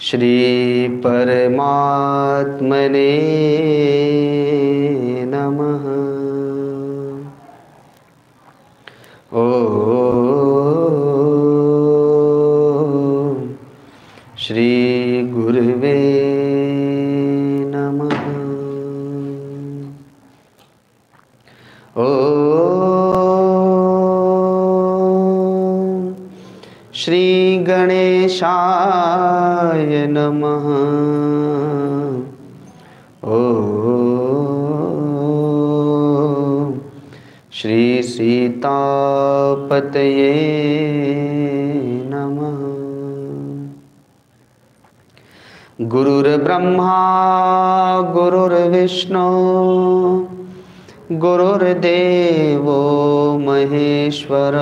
श्री परमात्मने नमः। ओम श्री गुरुवे नमः। ओम श्री गणेशाय नमः। ओम श्री सीतापतये नमः। गुरुर्ब्रह्मा गुरुर्विष्णु गुरुर्देवो महेश्वर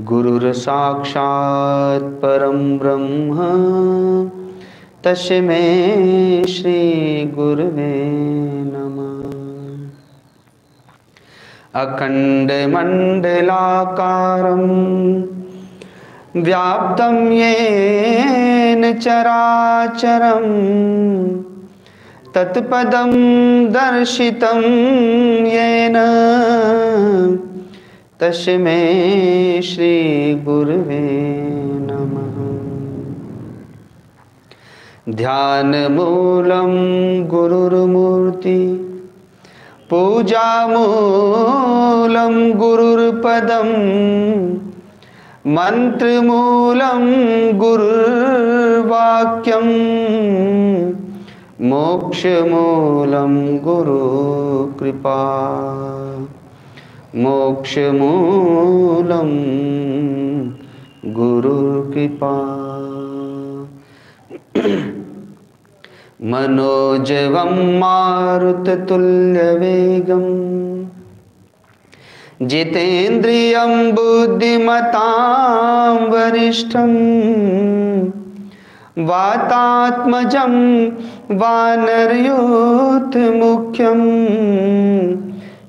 गुरुर्साक्षात् परं ब्रह्म तस्मै श्री गुरुवे नमः। अखण्डमण्डलाकारं व्याप्तं येन चराचरं तत्पदं दर्शितं येन तस्मै श्री गुरुवे नमः। ध्यानमूलं गुरुर्मूर्ति पूजामूलं गुरुर्पदं मंत्रमूलं गुरुर्वाक्यं मोक्षमूलं गुरुकृपा मोक्षमूलं गुरुकृपा। मनोजवं मारुततुल्यवेगं जितेन्द्रियं बुद्धिमतां वरिष्ठं वातात्मजं वानरयूथमुख्यं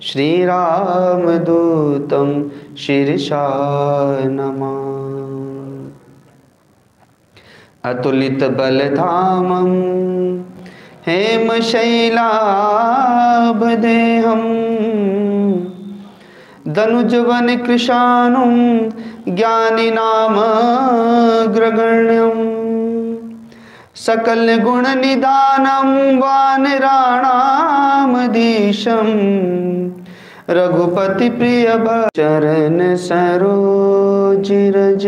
श्रीरामदूतं शिरसा नमामि। अतुलितबलधामं हेमशैलाभदेहं दनुजवनकृशानुं ज्ञानिनामग्रगण्यं सकलगुणनिधानं वानराणामधीशं रघुपतिप्रियभक्तचरण सरोज रज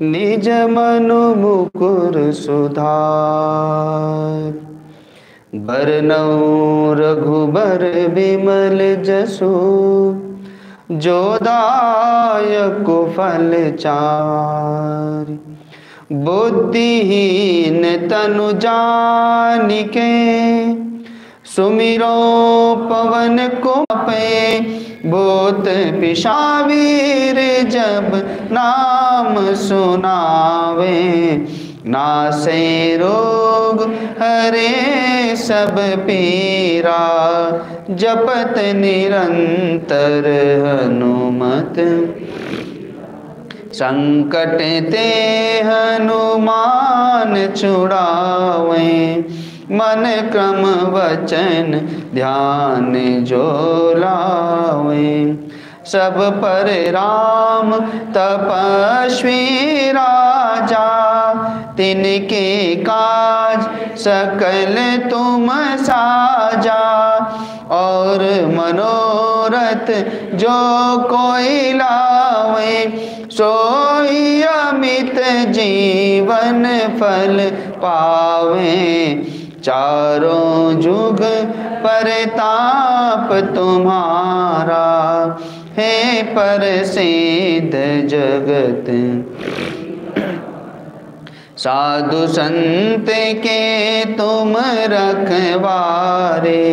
निज मनु मुकुर सुधार। बरनौ रघुबर बिमल जसु जोदायक फलचारि। बुद्धिहीन तनु जानिके सुमिरो पवन कुमपे। भूत पिशावीर जब नाम सुनावे नासे रोग हरे सब पीरा। जपत निरंतर हनुमत संकट ते हनुमान छुड़ावे। मन क्रम वचन ध्यान जो लावे। सब पर राम तपस्वी राजा तिनके काज सकल तुम साजा। और मनोरथ जो कोई लावे सोई अमित जीवन फल पावे। चारों जुग परताप तुम्हारा है प्रसिद्ध जगत। साधु संत के तुम रखवारे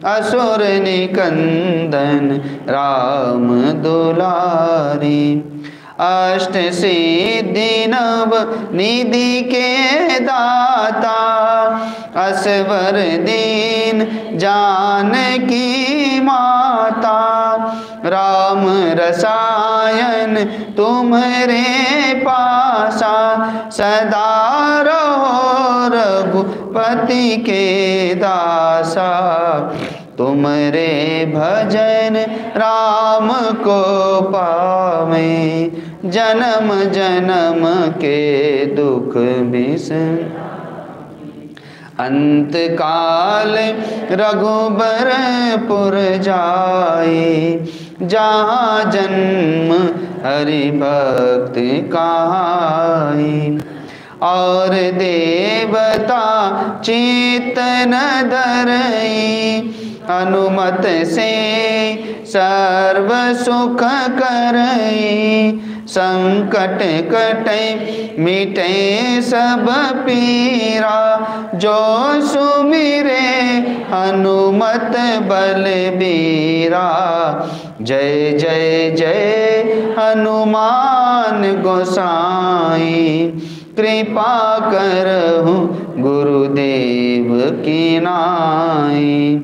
असुर निकंदन राम दुलारी। अष्ट सिद्धि नव निधि के दाता असवर दीन जानकी माता, राम रसायन तुम्हारे पासा, सदा रहो रघुपति के दासा। तुमरे भजन राम को पावे, जन्म जन्म के दुख बिसर। अंत काल रघुबरपुर जाए, जहाँ जन्म हरि भक्त कहाई। और देवता चेतन धरई, अनुमत से सर्व सुख करई। संकट कटे मिटे सब पीरा, जो सुमिरे हनुमत बलबीरा। जय जय जय हनुमान गोसाई, कृपा करहु गुरुदेव की नाई।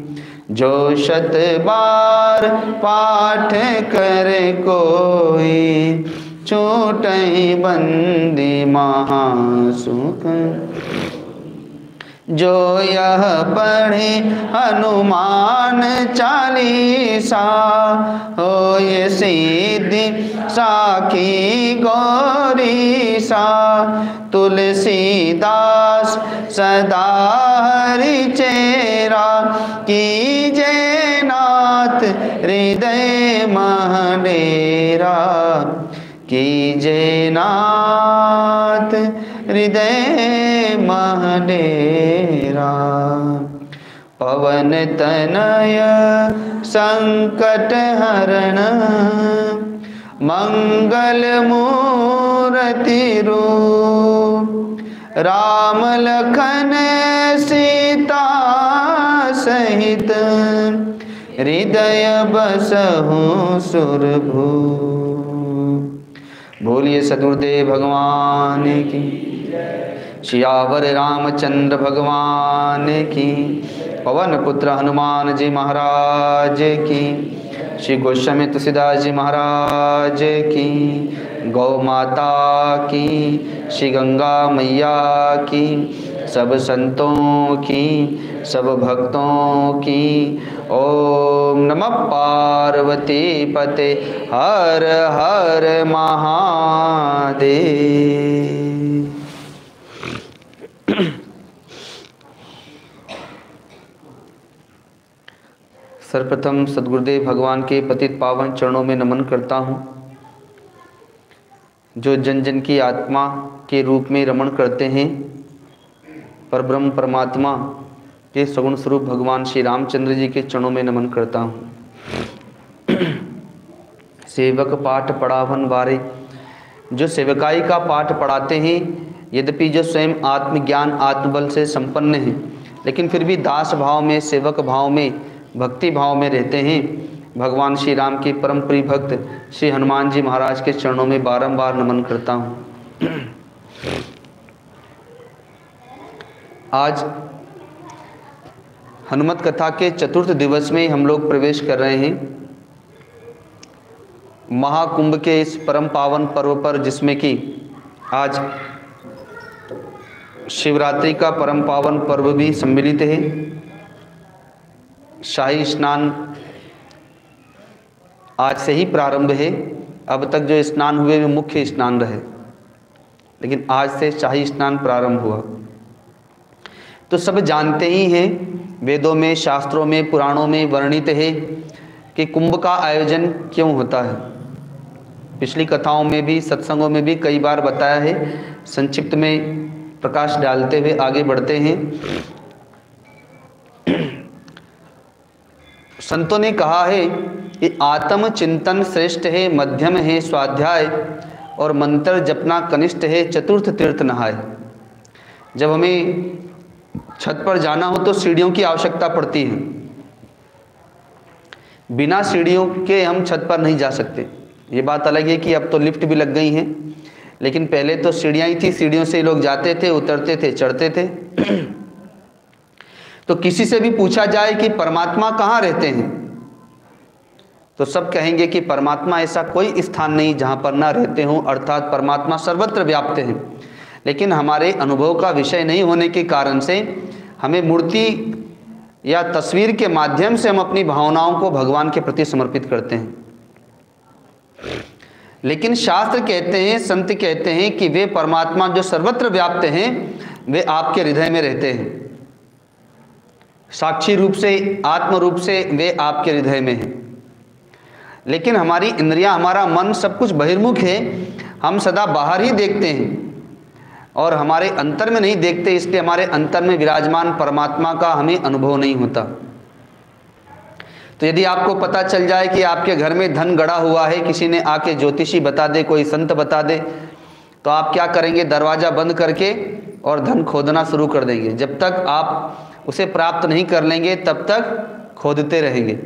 जो शत बार पाठ करे कोई, छूटहि बंदी महासुख। जो यह पढ़े हनुमान चालीसा, होय सिद्धि साखी गौरीसा। तुलसीदास सदा हरि चेरा, कीजे नाथ हृदय मह डेरा। कीजे नाथ हृदय मह डेरा। पवन तनय संकट हरण, मंगल मूर्ति रूप। राम लखन सीता सहित, हृदय बसहु सुरभूप। बोलिए सद्गुरुदेव भगवान की, सियावर रामचंद्र भगवान की, पवन पुत्र हनुमान जी महाराज की, श्री गोस्वामी तुलसीदास जी महाराज की, गौ माता की, श्री गंगा मैया की, सब संतों की, सब भक्तों की। ओम नमः पार्वती पते हर हर महादेव। सर्वप्रथम सद्गुरुदेव भगवान के पतित पावन चरणों में नमन करता हूँ, जो जन जन की आत्मा के रूप में रमण करते हैं। परब्रह्म परमात्मा के सगुण स्वरूप भगवान श्री रामचंद्र जी के चरणों में नमन करता हूँ। सेवक पाठ पढ़ावन वारे, जो सेवकाई का पाठ पढ़ाते हैं, यद्यपि जो स्वयं आत्मज्ञान आत्मबल से संपन्न हैं, लेकिन फिर भी दास भाव में, सेवक भाव में, भक्ति भाव में रहते हैं। भगवान श्री राम के परम प्रिय भक्त श्री हनुमान जी महाराज के चरणों में बारंबार नमन करता हूँ। आज हनुमत कथा के चतुर्थ दिवस में हम लोग प्रवेश कर रहे हैं महाकुंभ के इस परम पावन पर्व पर, जिसमें कि आज शिवरात्रि का परम पावन पर्व भी सम्मिलित है। शाही स्नान आज से ही प्रारंभ है। अब तक जो स्नान हुए वे मुख्य स्नान रहे, लेकिन आज से शाही स्नान प्रारंभ हुआ। तो सब जानते ही हैं, वेदों में, शास्त्रों में, पुराणों में वर्णित है कि कुंभ का आयोजन क्यों होता है। पिछली कथाओं में भी, सत्संगों में भी कई बार बताया है। संक्षिप्त में प्रकाश डालते हुए आगे बढ़ते हैं। संतों ने कहा है कि आत्म चिंतन श्रेष्ठ है, मध्यम है स्वाध्याय, और मंत्र जपना कनिष्ठ है, चतुर्थ तीर्थ नहाय। जब हमें छत पर जाना हो तो सीढ़ियों की आवश्यकता पड़ती है। बिना सीढ़ियों के हम छत पर नहीं जा सकते। ये बात अलग है कि अब तो लिफ्ट भी लग गई हैं, लेकिन पहले तो सीढ़ियाँ ही थी। सीढ़ियों से लोग जाते थे, उतरते थे, चढ़ते थे। तो किसी से भी पूछा जाए कि परमात्मा कहाँ रहते हैं, तो सब कहेंगे कि परमात्मा ऐसा कोई स्थान नहीं जहाँ पर ना रहते हों, अर्थात परमात्मा सर्वत्र व्याप्त हैं। लेकिन हमारे अनुभव का विषय नहीं होने के कारण से हमें मूर्ति या तस्वीर के माध्यम से हम अपनी भावनाओं को भगवान के प्रति समर्पित करते हैं। लेकिन शास्त्र कहते हैं, संत कहते हैं कि वे परमात्मा जो सर्वत्र व्याप्त हैं वे आपके हृदय में रहते हैं, साक्षी रूप से, आत्म रूप से वे आपके हृदय में हैं। लेकिन हमारी इंद्रियां, हमारा मन सब कुछ बहिर्मुख है, हम सदा बाहर ही देखते हैं और हमारे अंतर में नहीं देखते, इसलिए हमारे अंतर में विराजमान परमात्मा का हमें अनुभव नहीं होता। तो यदि आपको पता चल जाए कि आपके घर में धन गड़ा हुआ है, किसी ने आके ज्योतिषी बता दे, कोई संत बता दे, तो आप क्या करेंगे? दरवाज़ा बंद करके और धन खोदना शुरू कर देंगे। जब तक आप उसे प्राप्त नहीं कर लेंगे तब तक खोदते रहेंगे।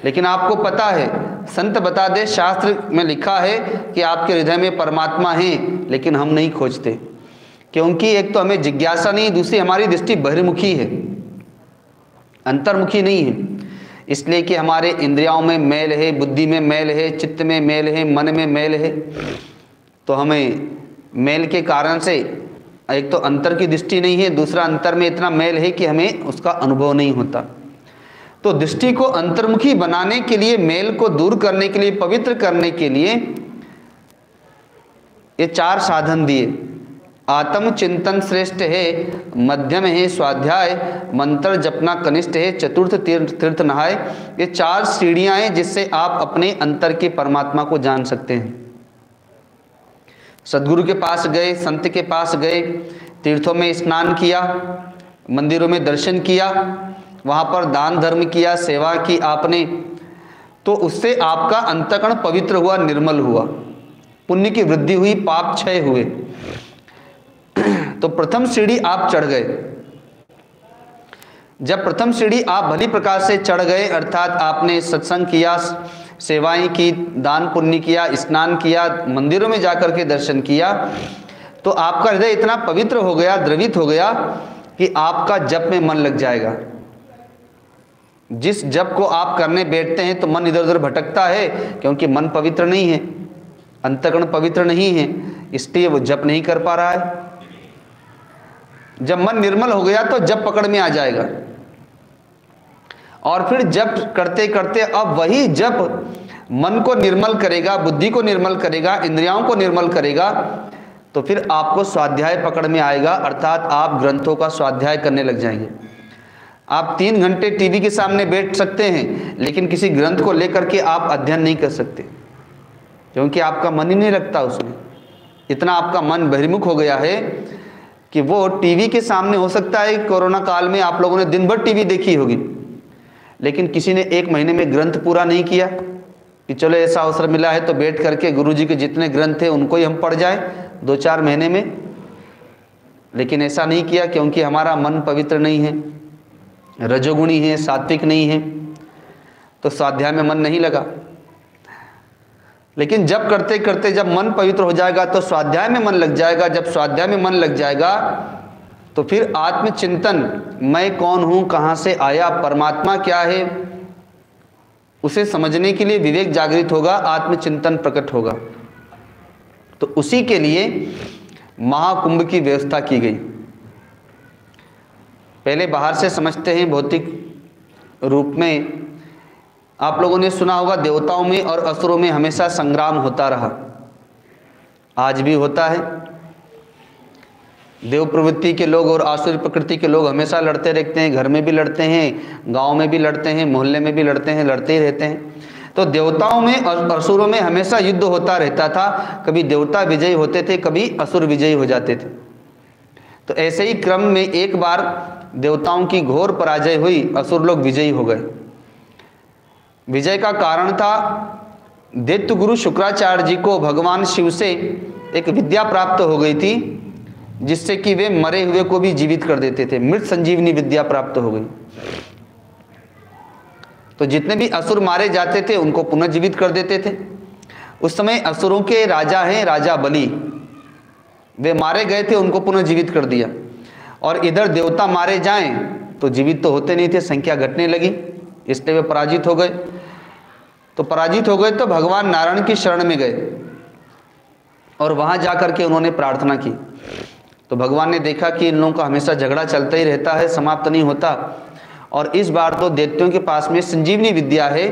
लेकिन आपको पता है, संत बता दे, शास्त्र में लिखा है कि आपके हृदय में परमात्मा है, लेकिन हम नहीं खोजते, क्योंकि एक तो हमें जिज्ञासा नहीं, दूसरी हमारी दृष्टि बहिर्मुखी है, अंतर्मुखी नहीं है। इसलिए कि हमारे इंद्रियों में मैल है, बुद्धि में मैल है, चित्त में मैल है, मन में मैल है। तो हमें मैल के कारण से एक तो अंतर की दृष्टि नहीं है, दूसरा अंतर में इतना मैल है कि हमें उसका अनुभव नहीं होता। तो दृष्टि को अंतर्मुखी बनाने के लिए, मैल को दूर करने के लिए, पवित्र करने के लिए ये 4 साधन दिए। आत्म चिंतन श्रेष्ठ है, मध्यम है स्वाध्याय, मंत्र जपना कनिष्ठ है, चतुर्थ तीर्थ नहाय। ये 4 सीढ़ियां हैं जिससे आप अपने अंतर के परमात्मा को जान सकते हैं। सदगुरु के पास गए, संत के पास गए, तीर्थों में स्नान किया, मंदिरों में दर्शन किया, वहाँ पर दान धर्म किया, सेवा की आपने, तो उससे आपका अंतःकरण पवित्र हुआ, निर्मल हुआ, पुण्य की वृद्धि हुई, पाप क्षय हुए। तो प्रथम सीढ़ी आप चढ़ गए। जब प्रथम सीढ़ी आप भली प्रकार से चढ़ गए, अर्थात आपने सत्संग किया, सेवाएं की, दान पुण्य किया, स्नान किया, मंदिरों में जाकर के दर्शन किया, तो आपका हृदय इतना पवित्र हो गया, द्रवित हो गया कि आपका जप में मन लग जाएगा। जिस जप को आप करने बैठते हैं तो मन इधर उधर भटकता है, क्योंकि मन पवित्र नहीं है, अंतःकरण पवित्र नहीं है, इसलिए वो जप नहीं कर पा रहा है। जब मन निर्मल हो गया तो जप पकड़ में आ जाएगा, और फिर जप करते करते अब वही जप मन को निर्मल करेगा, बुद्धि को निर्मल करेगा, इंद्रियों को निर्मल करेगा, तो फिर आपको स्वाध्याय पकड़ में आएगा, अर्थात आप ग्रंथों का स्वाध्याय करने लग जाएंगे। आप 3 घंटे टीवी के सामने बैठ सकते हैं, लेकिन किसी ग्रंथ को लेकर के आप अध्ययन नहीं कर सकते, क्योंकि आपका मन ही नहीं लगता उसमें। इतना आपका मन बहिर्मुख हो गया है कि वो टीवी के सामने, हो सकता है कोरोना काल में आप लोगों ने दिन भर टीवी देखी होगी, लेकिन किसी ने 1 महीने में ग्रंथ पूरा नहीं किया कि चलो ऐसा अवसर मिला है तो बैठ करके गुरुजी के जितने ग्रंथ थे उनको ही हम पढ़ जाएं 2-4 महीने में। लेकिन ऐसा नहीं किया, क्योंकि हमारा मन पवित्र नहीं है, रजोगुणी है, सात्विक नहीं है, तो स्वाध्याय में मन नहीं लगा। लेकिन जब करते करते जब मन पवित्र हो जाएगा तो स्वाध्याय में मन लग जाएगा। जब स्वाध्याय में मन लग जाएगा तो फिर आत्मचिंतन, मैं कौन हूँ, कहाँ से आया, परमात्मा क्या है, उसे समझने के लिए विवेक जागृत होगा, आत्मचिंतन प्रकट होगा। तो उसी के लिए महाकुंभ की व्यवस्था की गई। पहले बाहर से समझते हैं भौतिक रूप में। आप लोगों ने सुना होगा देवताओं में और असुरों में हमेशा संग्राम होता रहा, आज भी होता है। देव प्रवृत्ति के लोग और आसुरी प्रकृति के लोग हमेशा लड़ते रहते हैं, घर में भी लड़ते हैं, गांव में भी लड़ते हैं, मोहल्ले में भी लड़ते हैं, लड़ते ही रहते हैं। तो देवताओं में और असुरों में हमेशा युद्ध होता रहता था। कभी देवता विजयी होते थे, कभी असुर विजयी हो जाते थे। तो ऐसे ही क्रम में एक बार देवताओं की घोर पराजय हुई, असुर लोग विजयी हो गए। विजय का कारण था दैत्य गुरु शुक्राचार्य जी को भगवान शिव से एक विद्या प्राप्त हो गई थी, जिससे कि वे मरे हुए को भी जीवित कर देते थे। मृत संजीवनी विद्या प्राप्त हो गई। तो जितने भी असुर मारे जाते थे उनको पुनर्जीवित कर देते थे। उस समय असुरों के राजा हैं राजा बलि, वे मारे गए थे, उनको पुनर्जीवित कर दिया। और इधर देवता मारे जाएं तो जीवित तो होते नहीं थे, संख्या घटने लगी, इसलिए वे पराजित हो गए। तो पराजित हो गए तो भगवान नारायण की शरण में गए और वहाँ जा कर के उन्होंने प्रार्थना की। तो भगवान ने देखा कि इन लोगों का हमेशा झगड़ा चलता ही रहता है, समाप्त नहीं होता, और इस बार तो दैत्यों के पास में संजीवनी विद्या है,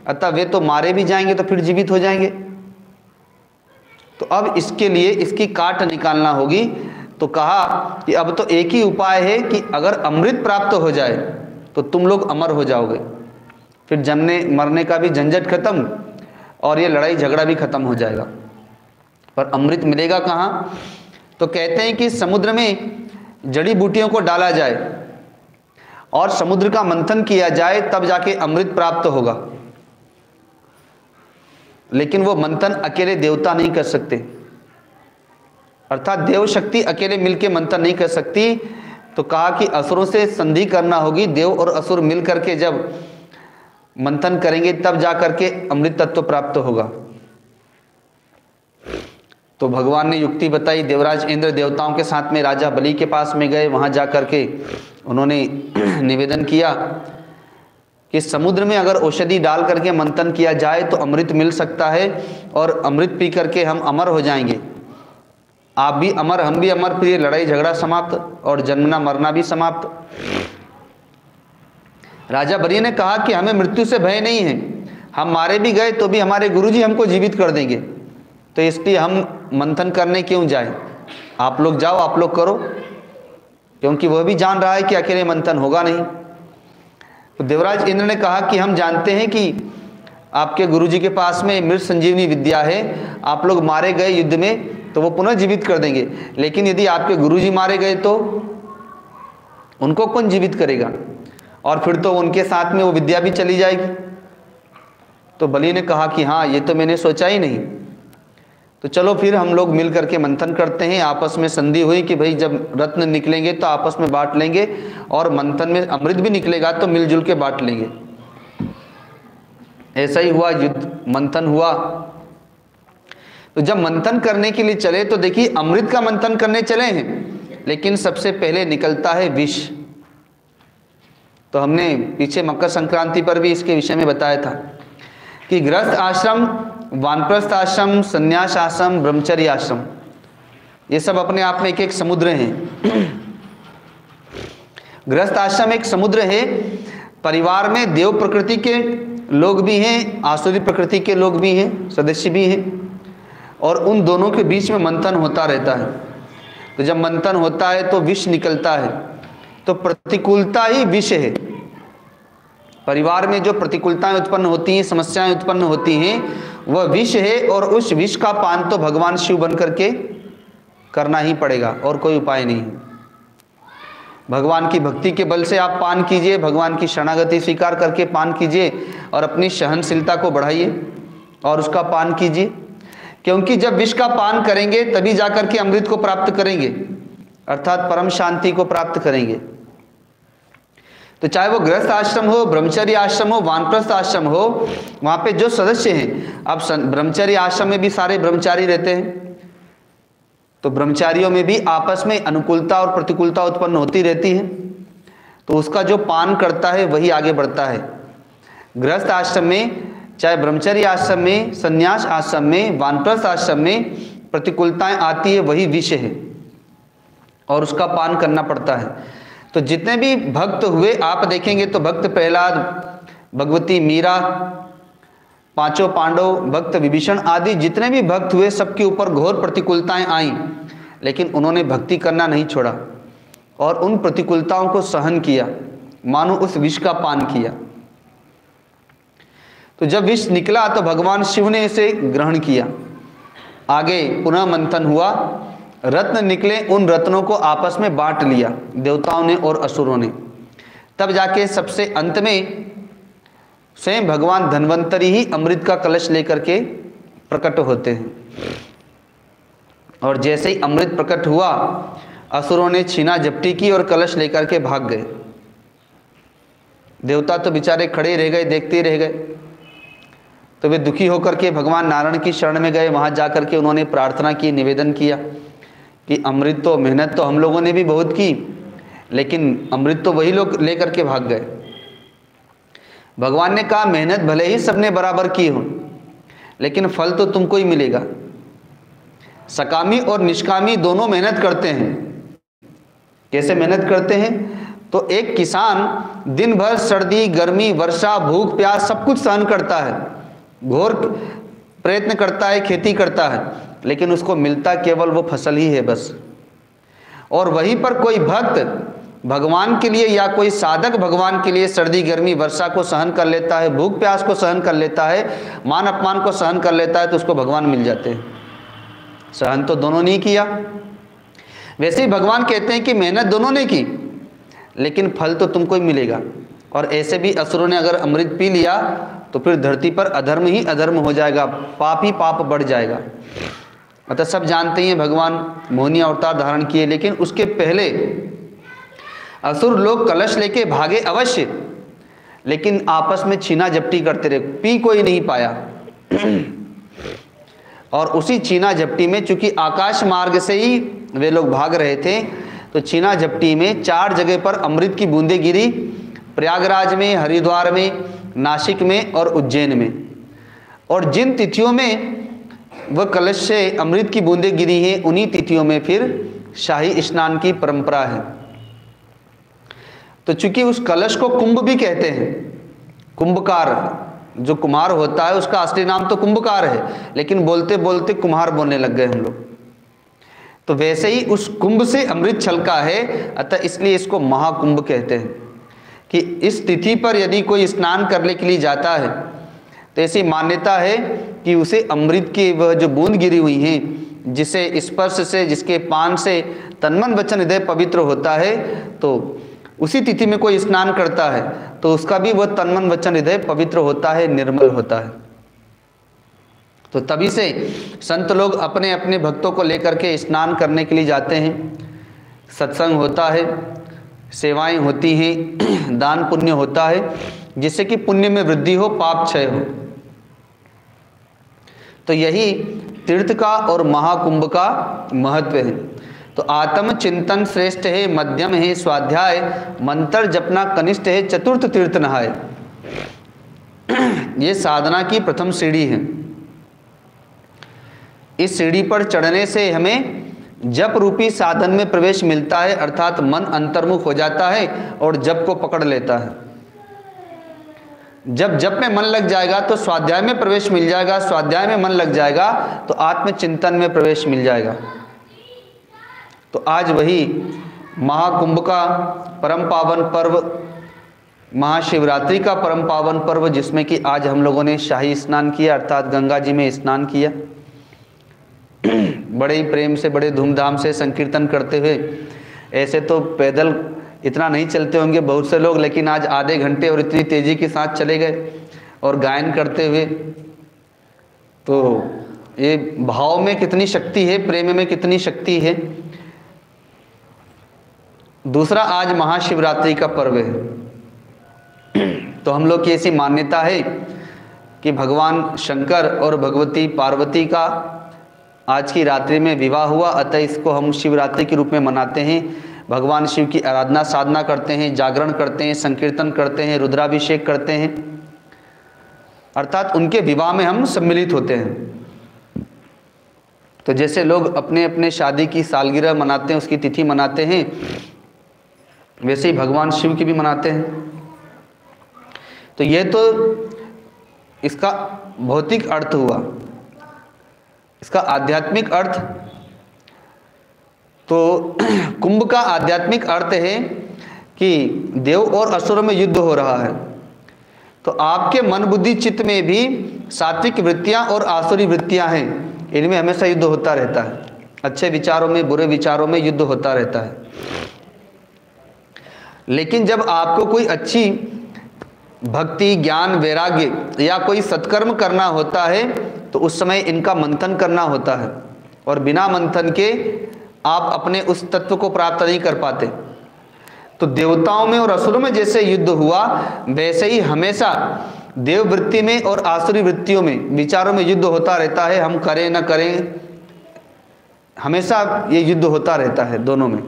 अतः वे तो मारे भी जाएंगे तो फिर जीवित हो जाएंगे। तो अब इसके लिए इसकी काट निकालना होगी। तो कहा कि अब तो एक ही उपाय है कि अगर अमृत प्राप्त हो जाए तो तुम लोग अमर हो जाओगे, फिर जमने मरने का भी झंझट खत्म और ये लड़ाई झगड़ा भी खत्म हो जाएगा। पर अमृत मिलेगा कहाँ? तो कहते हैं कि समुद्र में जड़ी बूटियों को डाला जाए और समुद्र का मंथन किया जाए, तब जाके अमृत प्राप्त होगा। लेकिन वो मंथन अकेले देवता नहीं कर सकते, अर्थात देव शक्ति अकेले मिलके मंथन नहीं कर सकती। तो कहा कि असुरों से संधि करना होगी, देव और असुर मिल करके जब मंथन करेंगे तब जा करके अमृत तत्व प्राप्त होगा। तो भगवान ने युक्ति बताई। देवराज इंद्र देवताओं के साथ में राजा बलि के पास में गए, वहाँ जा करके उन्होंने निवेदन किया कि समुद्र में अगर औषधि डाल करके मंथन किया जाए तो अमृत मिल सकता है और अमृत पी करके हम अमर हो जाएंगे। आप भी अमर, हम भी अमर, फिर लड़ाई झगड़ा समाप्त और जन्मना मरना भी समाप्त। राजा बलि ने कहा कि हमें मृत्यु से भय नहीं है, हम मारे भी गए तो भी हमारे गुरुजी हमको जीवित कर देंगे, तो इसलिए हम मंथन करने क्यों जाएं? आप लोग जाओ, आप लोग करो, क्योंकि वह भी जान रहा है कि अकेले मंथन होगा नहीं। तो देवराज इंद्र ने कहा कि हम जानते हैं कि आपके गुरुजी के पास में मृत संजीवनी विद्या है, आप लोग मारे गए युद्ध में तो वो पुनः जीवित कर देंगे, लेकिन यदि आपके गुरुजी मारे गए तो उनको कौन जीवित करेगा? और फिर तो उनके साथ में वो विद्या भी चली जाएगी। तो बलि ने कहा कि हाँ, ये तो मैंने सोचा ही नहीं। तो चलो फिर हम लोग मिल करके मंथन करते हैं। आपस में संधि हुई कि भाई जब रत्न निकलेंगे तो आपस में बांट लेंगे, और मंथन में अमृत भी निकलेगा तो मिलजुल के बांट लेंगे। ऐसा ही हुआ, युद्ध मंथन हुआ। तो जब मंथन करने के लिए चले तो देखिए अमृत का मंथन करने चले हैं, लेकिन सबसे पहले निकलता है विष। तो हमने पीछे मकर संक्रांति पर भी इसके विषय में बताया था कि गृहस्थ आश्रम, वानप्रस्थ आश्रम, संन्यास आश्रम, ब्रह्मचर्य आश्रम, ये सब अपने आप में एक एक समुद्र हैं। गृहस्थ आश्रम एक समुद्र है। परिवार में देव प्रकृति के लोग भी हैं, आसुरी प्रकृति के लोग भी हैं, सदस्य भी हैं, और उन दोनों के बीच में मंथन होता रहता है। तो जब मंथन होता है तो विष निकलता है। तो प्रतिकूलता ही विष है। परिवार में जो प्रतिकूलताएं उत्पन्न होती हैं, समस्याएं उत्पन्न होती हैं, वह विष है, और उस विष का पान तो भगवान शिव बन करके करना ही पड़ेगा, और कोई उपाय नहीं है। भगवान की भक्ति के बल से आप पान कीजिए, भगवान की शरणागति स्वीकार करके पान कीजिए, और अपनी सहनशीलता को बढ़ाइए और उसका पान कीजिए, क्योंकि जब विष का पान करेंगे तभी जाकर के अमृत को प्राप्त करेंगे, अर्थात परम शांति को प्राप्त करेंगे। तो चाहे वो गृहस्थ आश्रम हो, ब्रह्मचर्य आश्रम हो, वानप्रस्थ आश्रम हो, वहाँ पे जो सदस्य हैं, अब ब्रह्मचर्य आश्रम में भी सारे ब्रह्मचारी रहते हैं, तो ब्रह्मचारियों में भी आपस में अनुकूलता और प्रतिकूलता उत्पन्न होती रहती है। तो उसका जो पान करता है वही आगे बढ़ता है। गृहस्थ आश्रम में, चाहे ब्रह्मचर्य आश्रम में, संन्यास आश्रम में, वानप्रस्थ आश्रम में प्रतिकूलताएं आती है, वही विष है, और उसका पान करना पड़ता है। तो जितने भी भक्त हुए आप देखेंगे तो भक्त प्रहलाद, भगवती मीरा, पांचों पांडव, भक्त विभीषण आदि जितने भी भक्त हुए, सबके ऊपर घोर प्रतिकूलताएं आईं, लेकिन उन्होंने भक्ति करना नहीं छोड़ा और उन प्रतिकूलताओं को सहन किया, मानो उस विष का पान किया। तो जब विष निकला तो भगवान शिव ने इसे ग्रहण किया। आगे पुनः मंथन हुआ, रत्न निकले, उन रत्नों को आपस में बांट लिया देवताओं ने और असुरों ने। तब जाके सबसे अंत में स्वयं भगवान धन्वंतरी ही अमृत का कलश लेकर के प्रकट होते हैं। और जैसे ही अमृत प्रकट हुआ, असुरों ने छीना झपटी की और कलश लेकर के भाग गए। देवता तो बेचारे खड़े रह गए, देखते रह गए। तो वे दुखी होकर के भगवान नारायण की शरण में गए। वहाँ जाकर के उन्होंने प्रार्थना की, निवेदन किया कि अमृत तो, मेहनत तो हम लोगों ने भी बहुत की, लेकिन अमृत तो वही लोग लेकर के भाग गए। भगवान ने कहा मेहनत भले ही सबने बराबर की हो, लेकिन फल तो तुमको ही मिलेगा। सकामी और निष्कामी दोनों मेहनत करते हैं। कैसे मेहनत करते हैं? तो एक किसान दिन भर सर्दी गर्मी वर्षा भूख प्यास सब कुछ सहन करता है, घोर प्रयत्न करता है, खेती करता है, लेकिन उसको मिलता केवल वो फसल ही है बस। और वहीं पर कोई भक्त भगवान के लिए या कोई साधक भगवान के लिए सर्दी गर्मी वर्षा को सहन कर लेता है, भूख प्यास को सहन कर लेता है, मान अपमान को सहन कर लेता है, तो उसको भगवान मिल जाते हैं। सहन तो दोनों ने किया। वैसे ही भगवान कहते हैं कि मेहनत दोनों ने की, लेकिन फल तो तुमको ही मिलेगा। और ऐसे भी असुरों ने अगर अमृत पी लिया तो फिर धरती पर अधर्म ही अधर्म हो जाएगा, पाप ही पाप बढ़ जाएगा। अतः सब जानते हैं भगवान मोहिनी अवतार धारण किए, लेकिन उसके पहले असुर लोग कलश लेके भागे अवश्य, लेकिन आपस में छीना झपटी करते रहे, पी कोई नहीं पाया। और उसी छीना झपटी में चूंकि आकाश मार्ग से ही वे लोग भाग रहे थे, तो छीना झपटी में 4 जगह पर अमृत की बूंदें गिरी, प्रयागराज में, हरिद्वार में, नासिक में और उज्जैन में। और जिन तिथियों में वह कलश से अमृत की बूंदें गिरी हैं, उन्हीं तिथियों में फिर शाही स्नान की परंपरा है। तो चूंकि उस कलश को कुंभ भी कहते हैं, कुंभकार जो कुम्हार होता है उसका असली नाम तो कुंभकार है, लेकिन बोलते बोलते कुम्हार बोलने लग गए हम लोग। तो वैसे ही उस कुंभ से अमृत छलका है, अतः इसलिए इसको महाकुंभ कहते हैं। कि इस तिथि पर यदि कोई स्नान करने के लिए जाता है तो ऐसी मान्यता है कि उसे अमृत की वह जो बूंद गिरी हुई हैं, जिसे स्पर्श से, जिसके पान से तन मन वचन हृदय पवित्र होता है, तो उसी तिथि में कोई स्नान करता है तो उसका भी वह तन मन वचन हृदय पवित्र होता है, निर्मल होता है। तो तभी से संत लोग अपने अपने भक्तों को लेकर के स्नान करने के लिए जाते हैं। सत्संग होता है, सेवाएं होती हैं, दान पुण्य होता है, जिससे कि पुण्य में वृद्धि हो, पाप क्षय हो। तो यही तीर्थ का और महाकुंभ का महत्व है। तो आत्म चिंतन श्रेष्ठ है, मध्यम है स्वाध्याय, मंत्र जपना कनिष्ठ है, चतुर्थ तीर्थ नहाय। ये साधना की प्रथम सीढ़ी है। इस सीढ़ी पर चढ़ने से हमें जप रूपी साधन में प्रवेश मिलता है, अर्थात मन अंतर्मुख हो जाता है और जप को पकड़ लेता है। जब जप में मन लग जाएगा तो स्वाध्याय में प्रवेश मिल जाएगा, स्वाध्याय में मन लग जाएगा तो आत्मचिंतन में प्रवेश मिल जाएगा। तो आज वही महाकुंभ का परम पावन पर्व, महाशिवरात्रि का परम पावन पर्व, जिसमें कि आज हम लोगों ने शाही स्नान किया, अर्थात गंगा जी में स्नान किया। बड़े ही प्रेम से, बड़े धूमधाम से संकीर्तन करते हुए। ऐसे तो पैदल इतना नहीं चलते होंगे बहुत से लोग, लेकिन आज आधे घंटे और इतनी तेजी के साथ चले गए और गायन करते हुए। तो ये भाव में कितनी शक्ति है, प्रेम में कितनी शक्ति है। दूसरा, आज महाशिवरात्रि का पर्व है। तो हम लोग की ऐसी मान्यता है कि भगवान शंकर और भगवती पार्वती का आज की रात्रि में विवाह हुआ, अतः इसको हम शिवरात्रि के रूप में मनाते हैं। भगवान शिव की आराधना साधना करते हैं, जागरण करते हैं, संकीर्तन करते हैं, रुद्राभिषेक करते हैं, अर्थात उनके विवाह में हम सम्मिलित होते हैं। तो जैसे लोग अपने अपने शादी की सालगिरह मनाते हैं, उसकी तिथि मनाते हैं, वैसे ही भगवान शिव की भी मनाते हैं। तो ये तो इसका भौतिक अर्थ हुआ। इसका आध्यात्मिक अर्थ, तो कुंभ का आध्यात्मिक अर्थ है कि देव और असुरों में युद्ध हो रहा है। तो आपके मन बुद्धि चित्त में भी सात्विक वृत्तियां और आसुरी वृत्तियां हैं, इनमें हमेशा युद्ध होता रहता है। अच्छे विचारों में, बुरे विचारों में युद्ध होता रहता है। लेकिन जब आपको कोई अच्छी भक्ति, ज्ञान, वैराग्य या कोई सत्कर्म करना होता है तो उस समय इनका मंथन करना होता है, और बिना मंथन के आप अपने उस तत्व को प्राप्त नहीं कर पाते। तो देवताओं में और असुरों में जैसे युद्ध हुआ, वैसे ही हमेशा देव वृत्ति में और आसुरी वृत्तियों में, विचारों में युद्ध होता रहता है। हम करें न करें, हमेशा ये युद्ध होता रहता है दोनों में।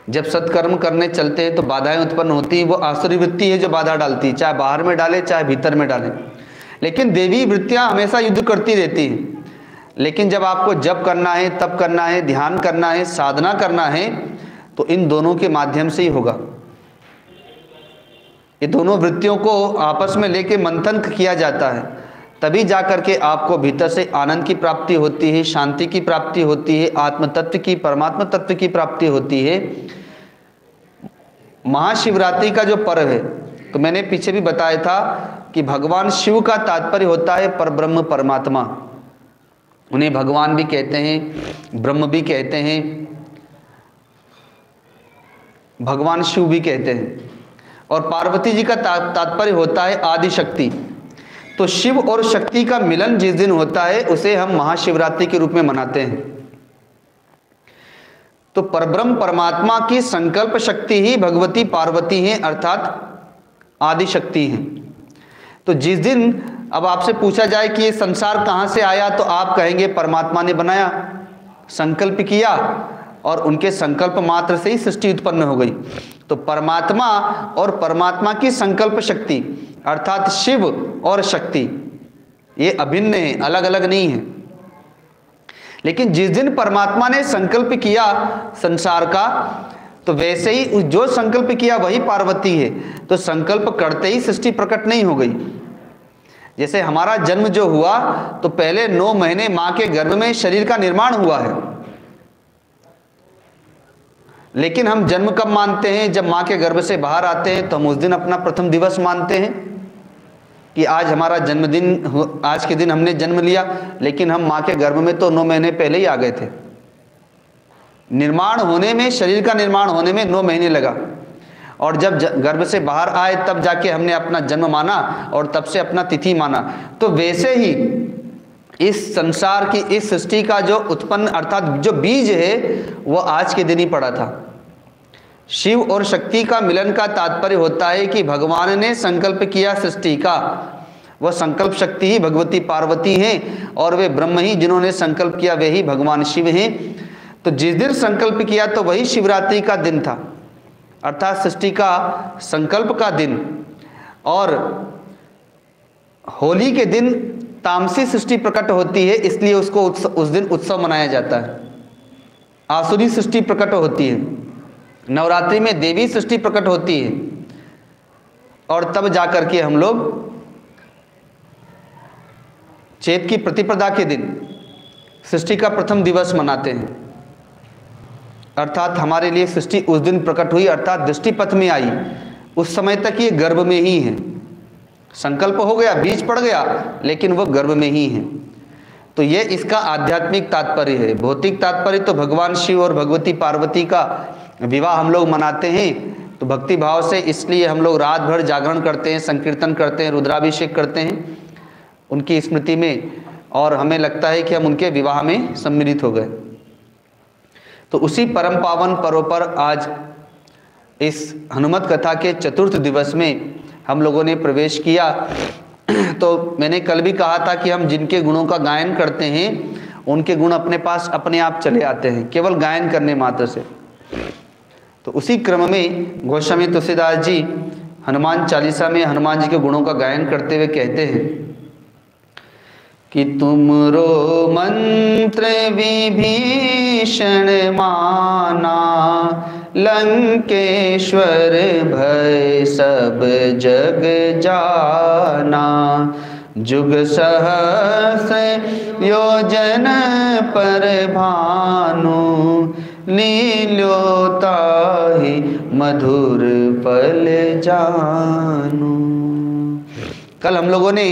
जब सत्कर्म करने चलते हैं तो बाधाएं उत्पन्न होती हैं। वो आसुरी वृत्ति है जो बाधा डालती है, चाहे बाहर में डाले चाहे भीतर में डाले। लेकिन देवी वृत्तियां हमेशा युद्ध करती रहती हैं। लेकिन जब आपको जप करना है, तप करना है, ध्यान करना है, साधना करना है, तो इन दोनों के माध्यम से ही होगा। ये दोनों वृत्तियों को आपस में लेके मंथन किया जाता है, तभी जाकर के आपको भीतर से आनंद की प्राप्ति होती है, शांति की प्राप्ति होती है, आत्म तत्व की, परमात्मा तत्व की प्राप्ति होती है। महाशिवरात्रि का जो पर्व है, तो मैंने पीछे भी बताया था कि भगवान शिव का तात्पर्य होता है परब्रह्म परमात्मा। उन्हें भगवान भी कहते हैं, ब्रह्म भी कहते हैं, भगवान शिव भी कहते हैं। और पार्वती जी का तात्पर्य होता है आदि शक्ति। तो शिव और शक्ति का मिलन जिस दिन होता है उसे हम महाशिवरात्रि के रूप में मनाते हैं। तो परब्रह्म परमात्मा की संकल्प शक्ति ही भगवती पार्वती हैं, अर्थात आदि शक्ति हैं। तो जिस दिन अब आपसे पूछा जाए कि ये संसार कहाँ से आया, तो आप कहेंगे परमात्मा ने बनाया, संकल्प किया और उनके संकल्प मात्र से ही सृष्टि उत्पन्न हो गई। तो परमात्मा और परमात्मा की संकल्प शक्ति अर्थात शिव और शक्ति ये अभिन्न है, अलग अलग नहीं है। लेकिन जिस दिन परमात्मा ने संकल्प किया संसार का, तो वैसे ही जो संकल्प किया वही पार्वती है। तो संकल्प करते ही सृष्टि प्रकट नहीं हो गई। जैसे हमारा जन्म जो हुआ, तो पहले 9 महीने मां के गर्भ में शरीर का निर्माण हुआ है। लेकिन हम जन्म कब मानते हैं? जब मां के गर्भ से बाहर आते हैं, तो हम उस दिन अपना प्रथम दिवस मानते हैं कि आज हमारा जन्मदिन, आज के दिन हमने जन्म लिया। लेकिन हम मां के गर्भ में तो 9 महीने पहले ही आ गए थे। निर्माण होने में, शरीर का निर्माण होने में 9 महीने लगा, और जब गर्भ से बाहर आए तब जाके हमने अपना जन्म माना और तब से अपना तिथि माना। तो वैसे ही इस संसार की, इस सृष्टि का जो उत्पन्न अर्थात जो बीज है, वो आज के दिन ही पड़ा था। शिव और शक्ति का मिलन का तात्पर्य होता है कि भगवान ने संकल्प किया सृष्टि का, वह संकल्प शक्ति ही भगवती पार्वती हैं, और वे ब्रह्म ही जिन्होंने संकल्प किया वे ही भगवान शिव हैं। तो जिस दिन संकल्प किया तो वही शिवरात्रि का दिन था, अर्थात सृष्टि का संकल्प का दिन। और होली के दिन तामसी सृष्टि प्रकट होती है, इसलिए उसको उस दिन उत्सव मनाया जाता है। आसुरी सृष्टि प्रकट होती है, नवरात्रि में देवी सृष्टि प्रकट होती है, और तब जाकर के हम लोग चैत की प्रतिपदा के दिन सृष्टि का प्रथम दिवस मनाते हैं। अर्थात हमारे लिए सृष्टि उस दिन प्रकट हुई, अर्थात दृष्टिपथ में आई। उस समय तक ये गर्भ में ही है, संकल्प हो गया, बीज पड़ गया, लेकिन वो गर्भ में ही है। तो ये इसका आध्यात्मिक तात्पर्य है। भौतिक तात्पर्य तो भगवान शिव और भगवती पार्वती का विवाह हम लोग मनाते हैं, तो भक्ति भाव से, इसलिए हम लोग रात भर जागरण करते हैं, संकीर्तन करते हैं, रुद्राभिषेक करते हैं उनकी स्मृति में, और हमें लगता है कि हम उनके विवाह में सम्मिलित हो गए। तो उसी परम पावन पर्व पर आज इस हनुमत कथा के चतुर्थ दिवस में हम लोगों ने प्रवेश किया। तो मैंने कल भी कहा था कि हम जिनके गुणों का गायन करते हैं उनके गुण अपने पास अपने आप चले आते हैं, केवल गायन करने मात्र से। तो उसी क्रम में गोस्वामी तुलसीदास जी हनुमान चालीसा में हनुमान जी के गुणों का गायन करते हुए कहते हैं कि तुमरो मंत्र विभीषण माना, लंकेश्वर भय सब जग जाना। जुग सहस्र योजन पर भानु, लील्योता ही मधुर फल जानू। कल हम लोगों ने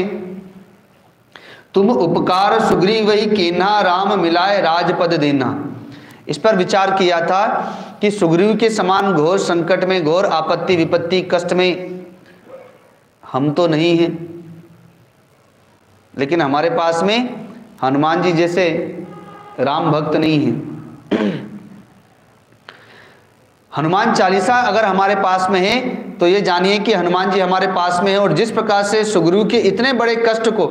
तुम उपकार सुग्रीव वही कीन्हा, राम मिलाए राजपद देना, इस पर विचार किया था कि सुग्रीव के समान घोर संकट में, घोर आपत्ति विपत्ति कष्ट में हम तो नहीं हैं, लेकिन हमारे पास में हनुमान जी जैसे राम भक्त नहीं हैं। हनुमान चालीसा अगर हमारे पास में है तो ये जानिए कि हनुमान जी हमारे पास में है। और जिस प्रकार से सुग्रीव के इतने बड़े कष्ट को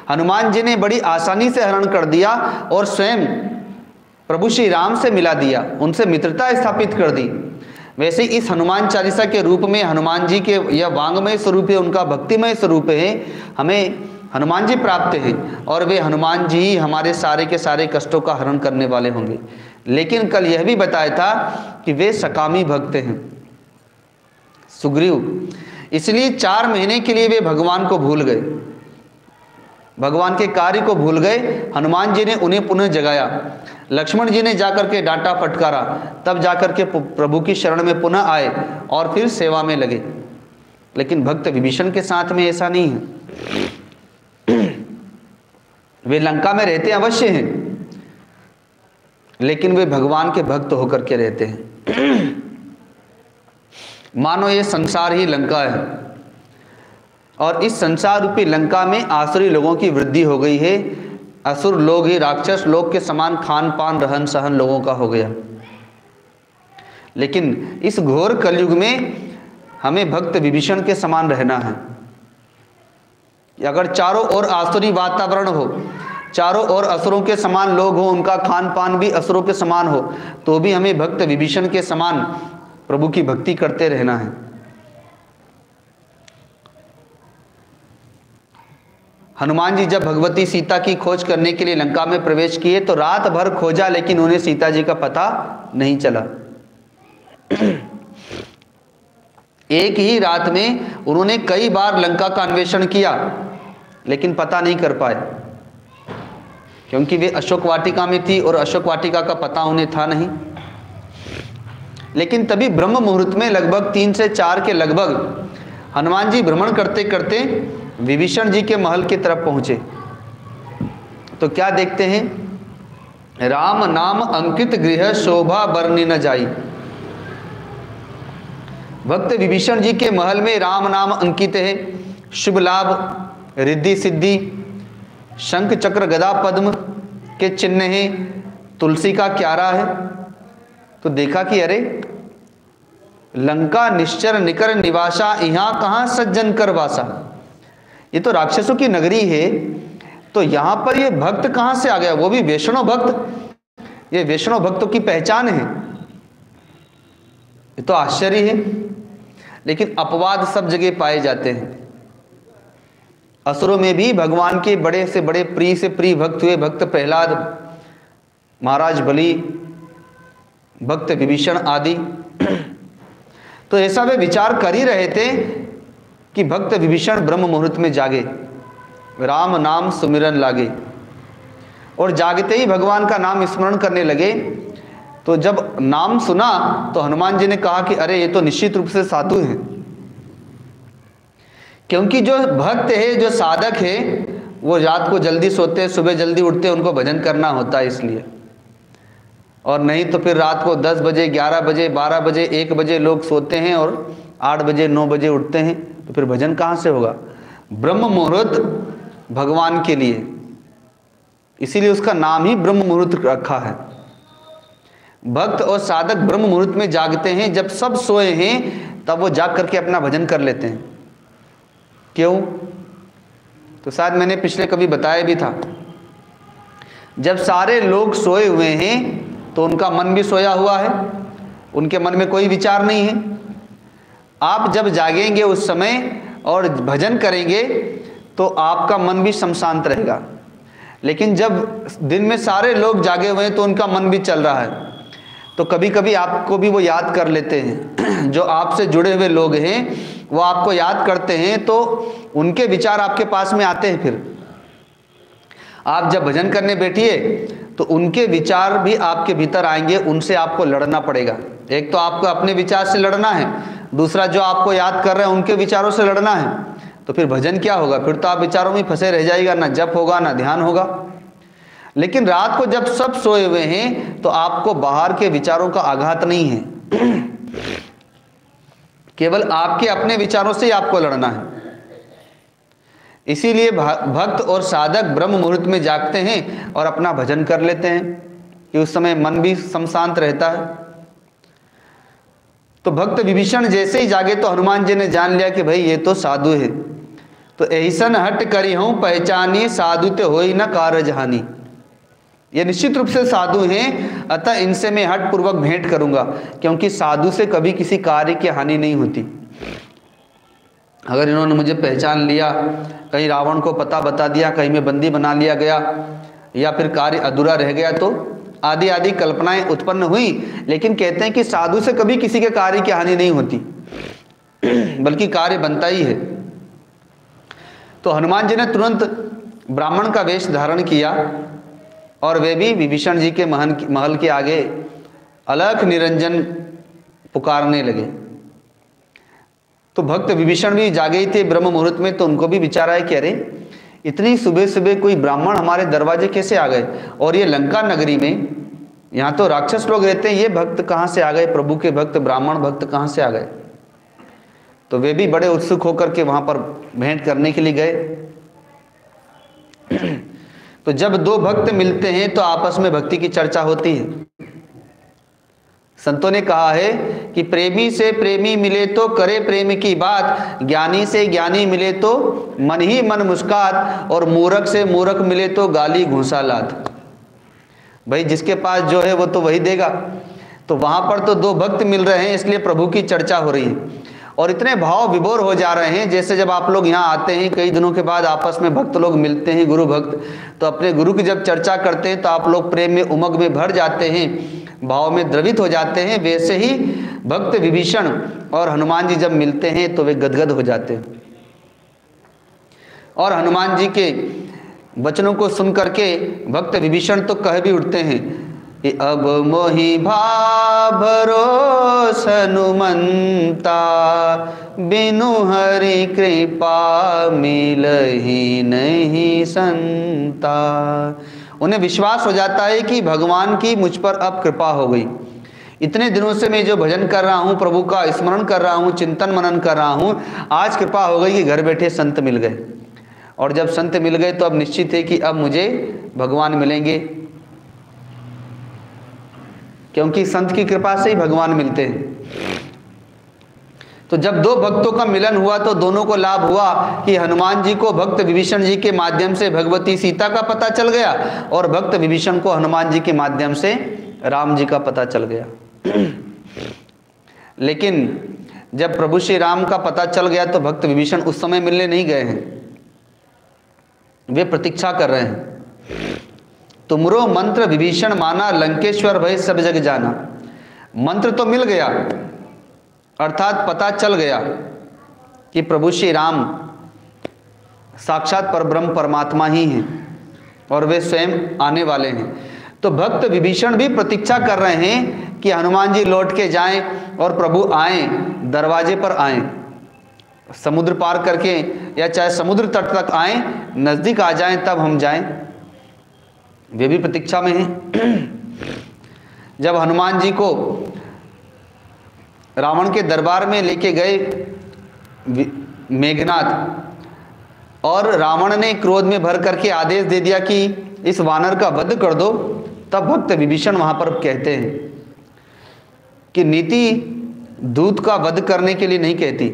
हनुमान जी ने बड़ी आसानी से हरण कर दिया और स्वयं प्रभु श्री राम से मिला दिया, उनसे मित्रता स्थापित कर दी, वैसे इस हनुमान चालीसा के रूप में हनुमान जी के यह वांगमय स्वरूप है, उनका भक्तिमय स्वरूप है, हमें हनुमान जी प्राप्त हैं और वे हनुमान जी ही हमारे सारे के सारे कष्टों का हरण करने वाले होंगे। लेकिन कल यह भी बताया था कि वे सकामी भक्त हैं सुग्रीव, इसलिए 4 महीने के लिए वे भगवान को भूल गए, भगवान के कार्य को भूल गए। हनुमान जी ने उन्हें पुनः जगाया, लक्ष्मण जी ने जाकर के डांटा फटकारा, तब जाकर के प्रभु की शरण में पुनः आए और फिर सेवा में लगे। लेकिन भक्त विभीषण के साथ में ऐसा नहीं है। वे लंका में रहते अवश्य हैं, लेकिन वे भगवान के भक्त होकर के रहते हैं। मानो ये संसार ही लंका है और इस संसार रूपी लंका में आसुरी लोगों की वृद्धि हो गई है। असुर लोग ही राक्षस लोग के समान खान पान रहन सहन लोगों का हो गया। लेकिन इस घोर कलयुग में हमें भक्त विभीषण के समान रहना है। अगर चारों ओर आसुरी वातावरण हो, चारों ओर असुरों के समान लोग हो, उनका खान पान भी असुरों के समान हो, तो भी हमें भक्त विभीषण के समान प्रभु की भक्ति करते रहना है। हनुमान जी जब भगवती सीता की खोज करने के लिए लंका में प्रवेश किए तो रात भर खोजा, लेकिन उन्हें सीता जी का पता नहीं चला। एक ही रात में उन्होंने कई बार लंका का अन्वेषण किया, लेकिन पता नहीं कर पाए, क्योंकि वे अशोक वाटिका में थी और अशोक वाटिका का पता उन्हें था नहीं। लेकिन तभी ब्रह्म मुहूर्त में लगभग 3 से 4 के लगभग हनुमान जी भ्रमण करते करते विभीषण जी के महल की तरफ पहुंचे। तो क्या देखते हैं, राम नाम अंकित गृह शोभा बरनी न जाई। भक्त विभीषण जी के महल में राम नाम अंकित है, शुभ लाभ रिद्धि सिद्धि, शंख चक्र गदा पद्म के चिन्ह हैं, तुलसी का क्यारा है। तो देखा कि अरे लंका निश्चर निकर निवासा, यहाँ कहाँ सज्जन कर वासा। ये तो राक्षसों की नगरी है, तो यहाँ पर ये भक्त कहाँ से आ गया, वो भी वैष्णव भक्त। ये वैष्णव भक्तों की पहचान है, ये तो आश्चर्य है। लेकिन अपवाद सब जगह पाए जाते हैं। असुरों में भी भगवान के बड़े से बड़े प्रिय से प्रिय भक्त हुए, भक्त प्रहलाद, महाराज बलि, भक्त विभीषण आदि। तो ऐसा वे विचार कर ही रहे थे कि भक्त विभीषण ब्रह्म मुहूर्त में जागे, राम नाम सुमिरन लागे, और जागते ही भगवान का नाम स्मरण करने लगे। तो जब नाम सुना तो हनुमान जी ने कहा कि अरे ये तो निश्चित रूप से साधु हैं, क्योंकि जो भक्त है, जो साधक है, वो रात को जल्दी सोते हैं, सुबह जल्दी उठते हैं, उनको भजन करना होता है इसलिए। और नहीं तो फिर रात को 10 बजे 11 बजे 12 बजे 1 बजे लोग सोते हैं और 8 बजे 9 बजे उठते हैं, तो फिर भजन कहाँ से होगा। ब्रह्म मुहूर्त भगवान के लिए, इसीलिए उसका नाम ही ब्रह्म मुहूर्त रखा है। भक्त और साधक ब्रह्म मुहूर्त में जागते हैं, जब सब सोए हैं तब वो जाग करके अपना भजन कर लेते हैं। क्यों? तो शायद मैंने पिछले कभी बताया भी था, जब सारे लोग सोए हुए हैं तो उनका मन भी सोया हुआ है, उनके मन में कोई विचार नहीं है। आप जब जागेंगे उस समय और भजन करेंगे तो आपका मन भी शांत रहेगा। लेकिन जब दिन में सारे लोग जागे हुए हैं तो उनका मन भी चल रहा है, तो कभी कभी आपको भी वो याद कर लेते हैं। जो आपसे जुड़े हुए लोग हैं वो आपको याद करते हैं, तो उनके विचार आपके पास में आते हैं। फिर आप जब भजन करने बैठिए तो उनके विचार भी आपके भीतर आएंगे, उनसे आपको लड़ना पड़ेगा। एक तो आपको अपने विचार से लड़ना है, दूसरा जो आपको याद कर रहे हैं उनके विचारों से लड़ना है। तो फिर भजन क्या होगा, फिर तो आप विचारों में फंसे रह जाएगा, ना जप होगा ना ध्यान होगा। लेकिन रात को जब सब सोए हुए हैं तो आपको बाहर के विचारों का आघात नहीं है, केवल आपके अपने विचारों से ही आपको लड़ना है। इसीलिए भक्त और साधक ब्रह्म मुहूर्त में जागते हैं और अपना भजन कर लेते हैं कि उस समय मन भी शांत रहता है। तो भक्त विभीषण जैसे ही जागे तो हनुमान जी ने जान लिया कि भाई ये तो साधु है। तो ऐसन हट करी हूं पहचानी, साधु ते होई न कारज हानि। ये निश्चित रूप से साधु हैं, अतः इनसे मैं हठ पूर्वक भेंट करूंगा, क्योंकि साधु से कभी किसी कार्य की हानि नहीं होती। अगर इन्होंने मुझे पहचान लिया, कहीं रावण को पता बता दिया, कहीं में बंदी बना लिया गया, या फिर कार्य अधूरा रह गया, तो आदि आदि कल्पनाएं उत्पन्न हुई, लेकिन कहते हैं कि साधु से कभी किसी के कार्य की हानि नहीं होती, बल्कि कार्य बनता ही है। तो हनुमान जी ने तुरंत ब्राह्मण का वेश धारण किया और वे भी विभीषण जी के महल के आगे अलख निरंजन पुकारने लगे। तो भक्त विभीषण भी जागे ही थे ब्रह्म मुहूर्त में, तो उनको भी विचार आया कि अरे इतनी सुबह सुबह कोई ब्राह्मण हमारे दरवाजे कैसे आ गए, और ये लंका नगरी में, यहाँ तो राक्षस लोग रहते हैं, ये भक्त कहाँ से आ गए, प्रभु के भक्त ब्राह्मण भक्त कहाँ से आ गए। तो वे भी बड़े उत्सुक होकर के वहां पर भेंट करने के लिए गए। तो जब दो भक्त मिलते हैं तो आपस में भक्ति की चर्चा होती है। संतों ने कहा है कि प्रेमी से प्रेमी मिले तो करे प्रेम की बात, ज्ञानी से ज्ञानी मिले तो मन ही मन मुस्कात, और मूर्ख से मूर्ख मिले तो गाली घूंसा लात। भाई जिसके पास जो है वो तो वही देगा। तो वहां पर तो दो भक्त मिल रहे हैं, इसलिए प्रभु की चर्चा हो रही है, और इतने भाव विभोर हो जा रहे हैं। जैसे जब आप लोग यहाँ आते हैं, कई दिनों के बाद आपस में भक्त लोग मिलते हैं, गुरु भक्त, तो अपने गुरु की जब चर्चा करते हैं तो आप लोग प्रेम में उमंग में भर जाते हैं, भाव में द्रवित हो जाते हैं। वैसे ही भक्त विभीषण और हनुमान जी जब मिलते हैं तो वे गदगद हो जाते हैं, और हनुमान जी के वचनों को सुन करके भक्त विभीषण तो कह भी उठते हैं कि अब मोहि भा भरोस हनुमंता, बिनु हरि कृपा मिलहि नहीं संता। उन्हें विश्वास हो जाता है कि भगवान की मुझ पर अब कृपा हो गई। इतने दिनों से मैं जो भजन कर रहा हूँ, प्रभु का स्मरण कर रहा हूँ, चिंतन मनन कर रहा हूँ, आज कृपा हो गई कि घर बैठे संत मिल गए। और जब संत मिल गए तो अब निश्चित है कि अब मुझे भगवान मिलेंगे, क्योंकि संत की कृपा से ही भगवान मिलते हैं। तो जब दो भक्तों का मिलन हुआ तो दोनों को लाभ हुआ कि हनुमान जी को भक्त विभीषण जी के माध्यम से भगवती सीता का पता चल गया, और भक्त विभीषण को हनुमान जी के माध्यम से राम जी का पता चल गया। लेकिन जब प्रभु श्री राम का पता चल गया तो भक्त विभीषण उस समय मिलने नहीं गए हैं, वे प्रतीक्षा कर रहे हैं। तुमरो मंत्र विभीषण माना, लंकेश्वर भय सब जग जाना। मंत्र तो मिल गया, अर्थात पता चल गया कि प्रभु श्री राम साक्षात परब्रह्म परमात्मा ही हैं और वे स्वयं आने वाले हैं। तो भक्त विभीषण भी प्रतीक्षा कर रहे हैं कि हनुमान जी लौट के जाएं और प्रभु आएं, दरवाजे पर आएं, समुद्र पार करके या चाहे समुद्र तट तक आएं, नजदीक आ जाएं तब हम जाएं। वे भी प्रतीक्षा में हैं। जब हनुमान जी को रावण के दरबार में लेके गए मेघनाथ, और रावण ने क्रोध में भर करके आदेश दे दिया कि इस वानर का वध कर दो, तब भक्त विभीषण वहां पर कहते हैं कि नीति दूत का वध करने के लिए नहीं कहती,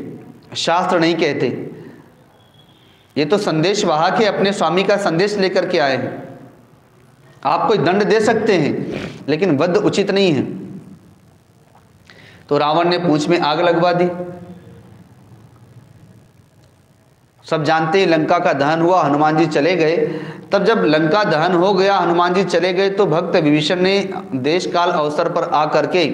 शास्त्र नहीं कहते, ये तो संदेश वाहक है, अपने स्वामी का संदेश लेकर के आए हैं। आप कोई दंड दे सकते हैं लेकिन वध उचित नहीं है। तो रावण ने पूंछ में आग लगवा दी। सब जानते हैं लंका का दहन हुआ, हनुमान जी चले गए। तब जब लंका दहन हो गया, हनुमान जी चले गए, तो भक्त विभीषण ने देश काल अवसर पर आ करके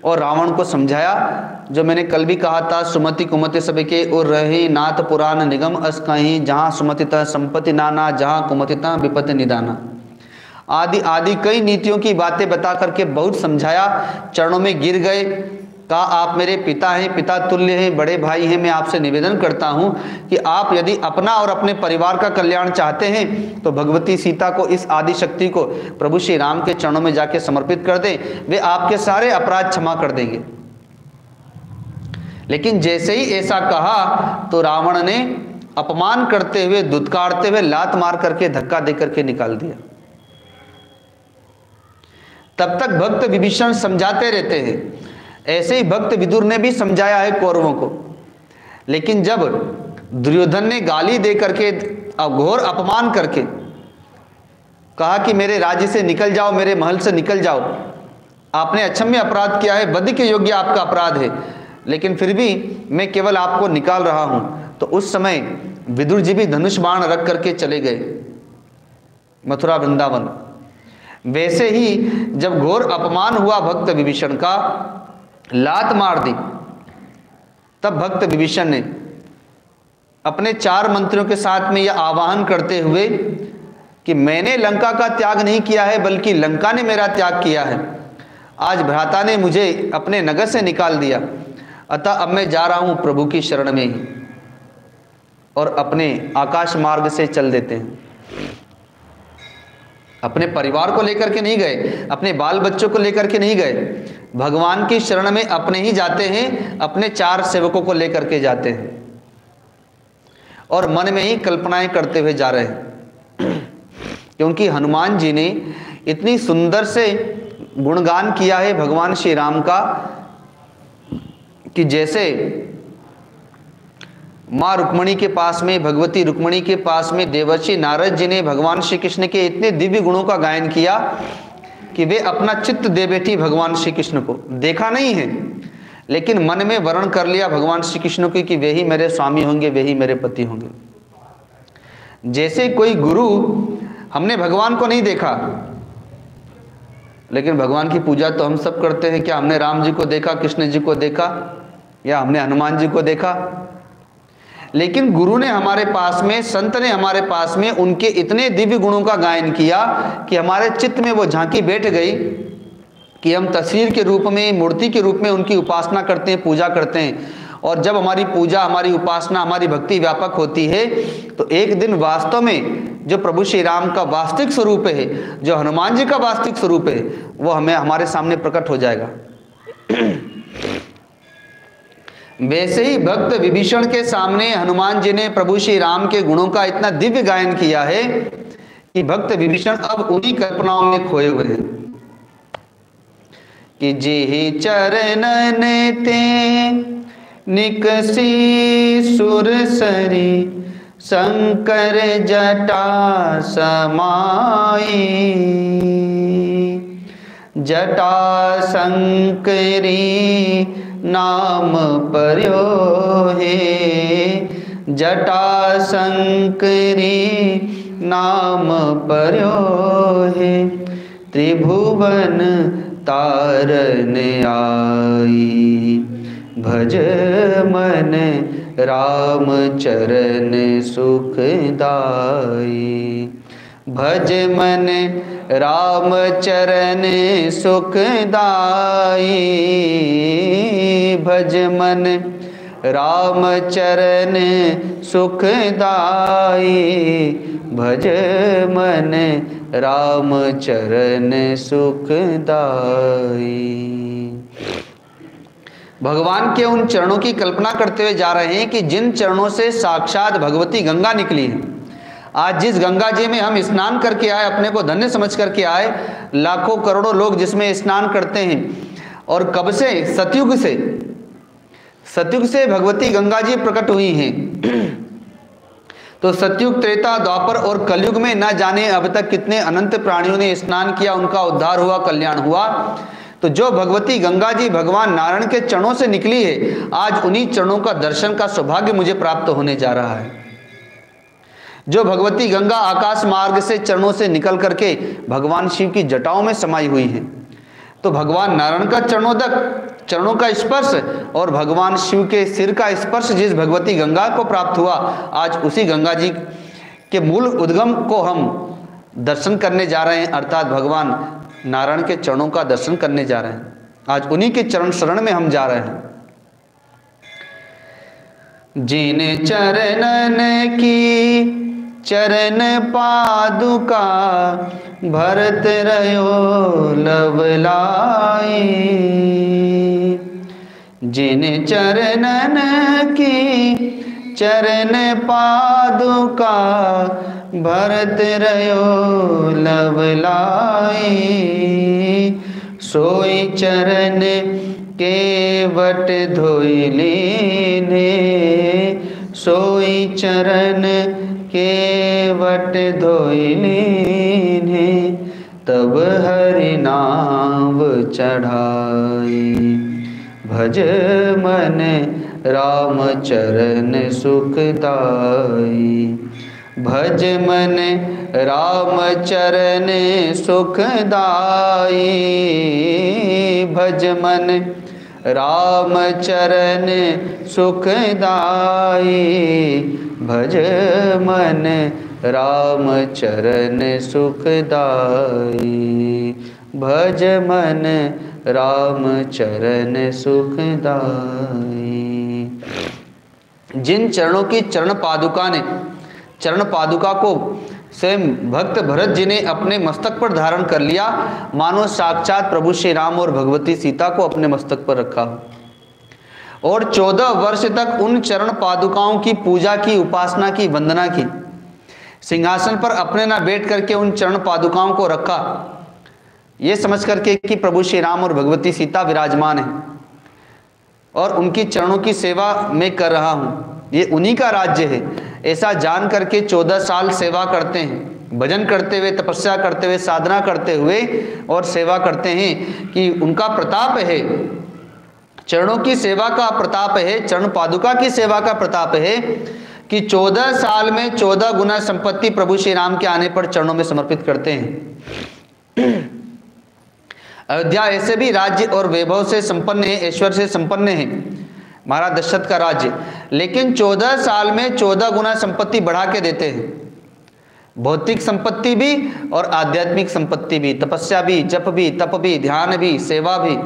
और रावण को समझाया, जो मैंने कल भी कहा था, सुमति कुमति सबके और रहे नाथ पुराण निगम अस कहीं, जहाँ सुमतिता संपत्ति नाना, जहाँ कुमतिता विपत्ति निदाना। आदि आदि कई नीतियों की बातें बता करके बहुत समझाया, चरणों में गिर गए, कहा आप मेरे पिता हैं, पिता तुल्य हैं, बड़े भाई हैं, मैं आपसे निवेदन करता हूं कि आप यदि अपना और अपने परिवार का कल्याण चाहते हैं तो भगवती सीता को, इस आदि शक्ति को प्रभु श्री राम के चरणों में जाके समर्पित कर दें, वे आपके सारे अपराध क्षमा कर देंगे। लेकिन जैसे ही ऐसा कहा तो रावण ने अपमान करते हुए, दुत्कारते हुए, लात मार करके, धक्का दे करके निकाल दिया। तब तक भक्त विभीषण समझाते रहते हैं, ऐसे ही भक्त विदुर ने भी समझाया है कौरवों को। लेकिन जब दुर्योधन ने गाली दे करके, घोर अपमान करके कहा कि मेरे राज्य से निकल जाओ, मेरे महल से निकल जाओ, आपने अक्षम्य अपराध किया है, वध के योग्य आपका अपराध है, लेकिन फिर भी मैं केवल आपको निकाल रहा हूं। तो उस समय विदुर जी भी धनुष बाण रख करके चले गए मथुरा वृंदावन। वैसे ही जब घोर अपमान हुआ भक्त विभीषण का, लात मार दी, तब भक्त विभीषण ने अपने 4 मंत्रियों के साथ में यह आवाहन करते हुए कि मैंने लंका का त्याग नहीं किया है, बल्कि लंका ने मेरा त्याग किया है। आज भ्राता ने मुझे अपने नगर से निकाल दिया, अतः अब मैं जा रहा हूं प्रभु की शरण में ही, और अपने आकाश मार्ग से चल देते हैं। अपने परिवार को लेकर के नहीं गए, अपने बाल बच्चों को लेकर के नहीं गए, भगवान की शरण में अपने ही जाते हैं, अपने 4 सेवकों को लेकर के जाते हैं और मन में ही कल्पनाएं करते हुए जा रहे हैं। क्योंकि हनुमान जी ने इतनी सुंदर से गुणगान किया है भगवान श्री राम का कि जैसे माँ रुक्मणी के पास में, भगवती रुक्मणी के पास में देवर्षि नारद जी ने भगवान श्री कृष्ण के इतने दिव्य गुणों का गायन किया कि वे अपना चित्त दे बैठी भगवान श्री कृष्ण को। देखा नहीं है, लेकिन मन में वर्ण कर लिया भगवान श्री कृष्ण की कि वे ही मेरे स्वामी होंगे, वे ही मेरे पति होंगे। जैसे कोई गुरु, हमने भगवान को नहीं देखा, लेकिन भगवान की पूजा तो हम सब करते हैं। क्या हमने राम जी को देखा, कृष्ण जी को देखा, या हमने हनुमान जी को देखा? लेकिन गुरु ने हमारे पास में, संत ने हमारे पास में उनके इतने दिव्य गुणों का गायन किया कि हमारे चित्त में वो झांकी बैठ गई कि हम तस्वीर के रूप में, मूर्ति के रूप में उनकी उपासना करते हैं, पूजा करते हैं। और जब हमारी पूजा, हमारी उपासना, हमारी भक्ति व्यापक होती है, तो एक दिन वास्तव में जो प्रभु श्री राम का वास्तविक स्वरूप है, जो हनुमान जी का वास्तविक स्वरूप है, वो हमें हमारे सामने प्रकट हो जाएगा। वैसे ही भक्त विभीषण के सामने हनुमान जी ने प्रभु श्री राम के गुणों का इतना दिव्य गायन किया है कि भक्त विभीषण अब उन्हीं कल्पनाओं में खोए हुए हैं कि जी चरणन ते निकसी सुरसरी, शंकर जटा समाई, जटा शंकरी नाम पर्यो है, जटा शंकरी नाम पर्यो है, त्रिभुवन तारन आई, भज मन राम चरण सुखदाई, भज मन राम चरण सुखदाई, भज मन राम चरण सुखदाई, भज मन राम चरण सुखदाई। भगवान के उन चरणों की कल्पना करते हुए जा रहे हैं कि जिन चरणों से साक्षात भगवती गंगा निकली है। आज जिस गंगा जी में हम स्नान करके आए, अपने को धन्य समझ करके आए, लाखों करोड़ों लोग जिसमें स्नान करते हैं, और कब से? सतयुग से भगवती गंगा जी प्रकट हुई हैं। तो सतयुग, त्रेता, द्वापर और कलयुग में ना जाने अब तक कितने अनंत प्राणियों ने स्नान किया, उनका उद्धार हुआ, कल्याण हुआ। तो जो भगवती गंगा जी भगवान नारायण के चरणों से निकली है, आज उन्हीं चरणों का दर्शन का सौभाग्य मुझे प्राप्त होने जा रहा है। जो भगवती गंगा आकाश मार्ग से चरणों से निकल करके भगवान शिव की जटाओं में समाई हुई है। तो भगवान नारायण का चरणों का स्पर्श और भगवान शिव के सिर का स्पर्श जिस भगवती गंगा को प्राप्त हुआ, आज उसी गंगा जी के मूल उद्गम को हम दर्शन करने जा रहे हैं, अर्थात भगवान नारायण के चरणों का दर्शन करने जा रहे हैं। आज उन्हीं के चरण शरण में हम जा रहे हैं। जिन चरणन की चरण पादुका, भरत रयो लवलाई, जिन चरणन की चरण पादुका, भरत रयो लवलाई, सोई चरण के वट धोई लीने, सोई चरण केवट धोई लीन्हे, तब हरि नाम चढ़ाई। भज मन राम चरण सुखदाई, भज मन राम चरण सुखदाई, भज मन राम चरण सुखदाई, भज मन राम चरण सुखदाई, भज मन राम चरण सुखदाई। जिन चरणों की चरण पादुका ने, चरण पादुका को स्वयं भक्त भरत जी ने अपने मस्तक पर धारण कर लिया, मानो साक्षात प्रभु श्री राम और भगवती सीता को अपने मस्तक पर रखा, और 14 वर्ष तक उन चरण पादुकाओं की पूजा की, उपासना की, वंदना की। सिंहासन पर अपने ना बैठ करके उन चरण पादुकाओं को रखा, ये समझ करके कि प्रभु श्री राम और भगवती सीता विराजमान है और उनकी चरणों की सेवा मैं कर रहा हूँ, ये उन्हीं का राज्य है, ऐसा जान करके 14 साल सेवा करते हैं, भजन करते हुए, तपस्या करते हुए, साधना करते हुए और सेवा करते हैं कि उनका प्रताप है, चरणों की सेवा का प्रताप है, चरण पादुका की सेवा का प्रताप है कि 14 साल में 14 गुना संपत्ति प्रभु श्री राम के आने पर चरणों में समर्पित करते हैं। अयोध्या ऐसे भी राज्य और वैभव से संपन्न है, ऐश्वर्य से संपन्न है, महाराज दशरथ का राज्य, लेकिन 14 साल में 14 गुना संपत्ति बढ़ा के देते हैं, भौतिक संपत्ति भी और आध्यात्मिक संपत्ति भी, तपस्या भी, जप भी, तप भी, ध्यान भी, सेवा भी,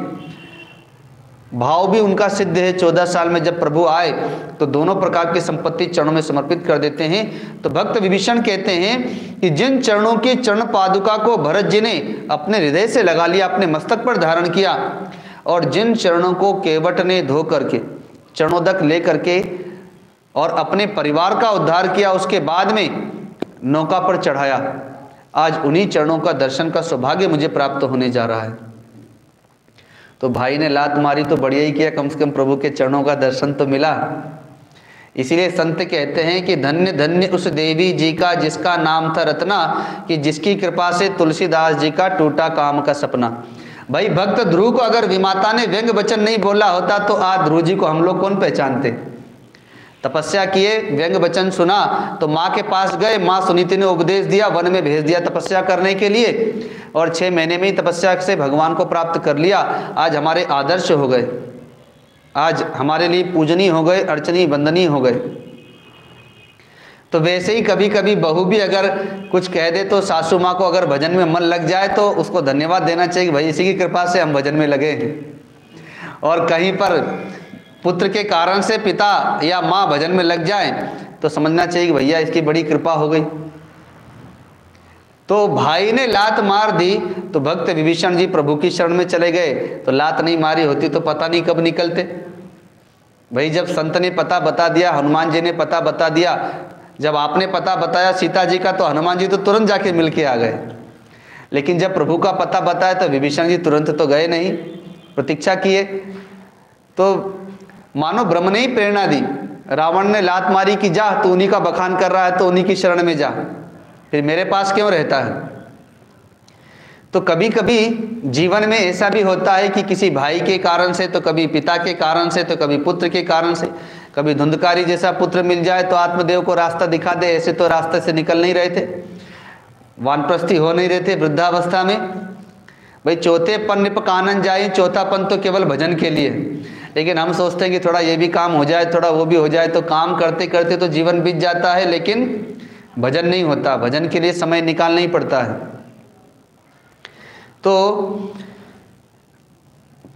भाव भी उनका सिद्ध है। 14 साल में जब प्रभु आए तो दोनों प्रकार की संपत्ति चरणों में समर्पित कर देते हैं। तो भक्त विभीषण कहते हैं कि जिन चरणों की चरण पादुका को भरत जी ने अपने हृदय से लगा लिया, अपने मस्तक पर धारण किया, और जिन चरणों को केवट ने धो करके, चरणोदक ले करके और अपने परिवार का उद्धार किया, उसके बाद में नौका पर चढ़ाया, आज उन्हीं चरणों का दर्शन का सौभाग्य मुझे प्राप्त होने जा रहा है। तो भाई ने लात मारी तो बढ़िया ही किया, कम से कम प्रभु के चरणों का दर्शन तो मिला। इसीलिए संत कहते हैं कि धन्य धन्य उस देवी जी का जिसका नाम था रत्ना, कि जिसकी कृपा से तुलसीदास जी का टूटा काम का सपना। भाई भक्त ध्रुव को अगर विमाता ने व्यंग वचन नहीं बोला होता तो आज ध्रुव जी को हम लोग कौन पहचानते। तपस्या किए, व्यंग वचन सुना तो माँ के पास गए, माँ सुनीति ने उपदेश दिया, वन में भेज दिया तपस्या करने के लिए, और 6 महीने में ही तपस्या से भगवान को प्राप्त कर लिया। आज हमारे आदर्श हो गए, आज हमारे लिए पूजनीय हो गए, अर्चनीय वंदनीय हो गए। तो वैसे ही कभी कभी बहू भी अगर कुछ कह दे तो सासू माँ को अगर भजन में मन लग जाए तो उसको धन्यवाद देना चाहिए, भाई इसी की कृपा से हम भजन में लगे हैं। और कहीं पर पुत्र के कारण से पिता या माँ भजन में लग जाए तो समझना चाहिए कि भैया इसकी बड़ी कृपा हो गई। तो भाई ने लात मार दी तो भक्त विभीषण जी प्रभु की शरण में चले गए, तो लात नहीं मारी होती तो पता नहीं कब निकलते। भाई जब संत ने पता बता दिया, हनुमान जी ने पता बता दिया, जब आपने पता बताया सीता जी का तो हनुमान जी तो तुरंत जाके मिल के आ गए, लेकिन जब प्रभु का पता बताया तो विभीषण जी तुरंत तो गए नहीं, प्रतीक्षा किए। तो मानो ब्रह्म ने ही प्रेरणा दी, रावण ने लात मारी कि जा तू उन्हीं का बखान कर रहा है तो उन्हीं की शरण में जा, फिर मेरे पास क्यों रहता है। तो कभी कभी जीवन में ऐसा भी होता है कि किसी भाई के कारण से, तो कभी पिता के कारण से, तो कभी पुत्र के कारण से, कभी धुंधकारी जैसा पुत्र मिल जाए तो आत्मदेव को रास्ता दिखा दे, ऐसे तो रास्ते से निकल नहीं रहे थे, वानप्रस्थी हो नहीं रहे थे वृद्धावस्था में। भाई चौथे पन पर कानन जाए, चौथा पन तो केवल भजन के लिए, लेकिन हम सोचते हैं कि थोड़ा ये भी काम हो जाए, थोड़ा वो भी हो जाए, तो काम करते करते तो जीवन बीत जाता है, लेकिन भजन नहीं होता, भजन के लिए समय निकालना ही पड़ता है। तो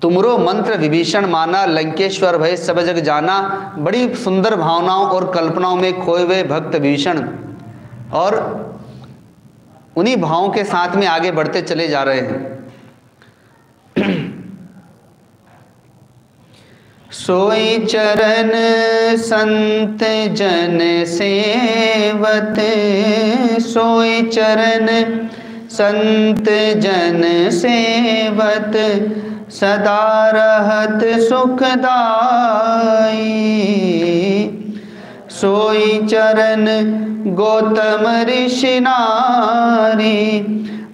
तुमरो मंत्र विभीषण माना, लंकेश्वर भय सब जग जाना। बड़ी सुंदर भावनाओं और कल्पनाओं में खोए हुए भक्त विभीषण और उन्हीं भावों के साथ में आगे बढ़ते चले जा रहे हैं। सोई चरण संत जन सेवत, सोई चरण संत जन सेवत, सदा रहत सुखदाई। सोई चरण गौतम ऋषि नारी,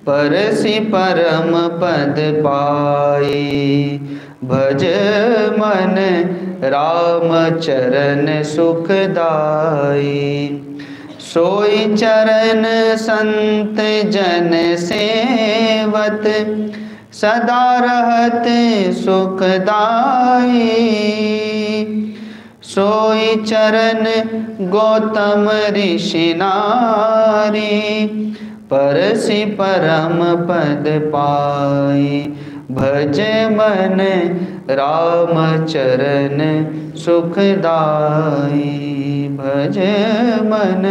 परसि परम पद पाई। भज मन राम चरण सुखदाई। सोई चरण संत जन सेवत, सदा रहत सुखदाई। सोई चरण गौतम ऋषि नारी, परसि परम पद पाई। भज मन राम चरण सुखदाई। भज मन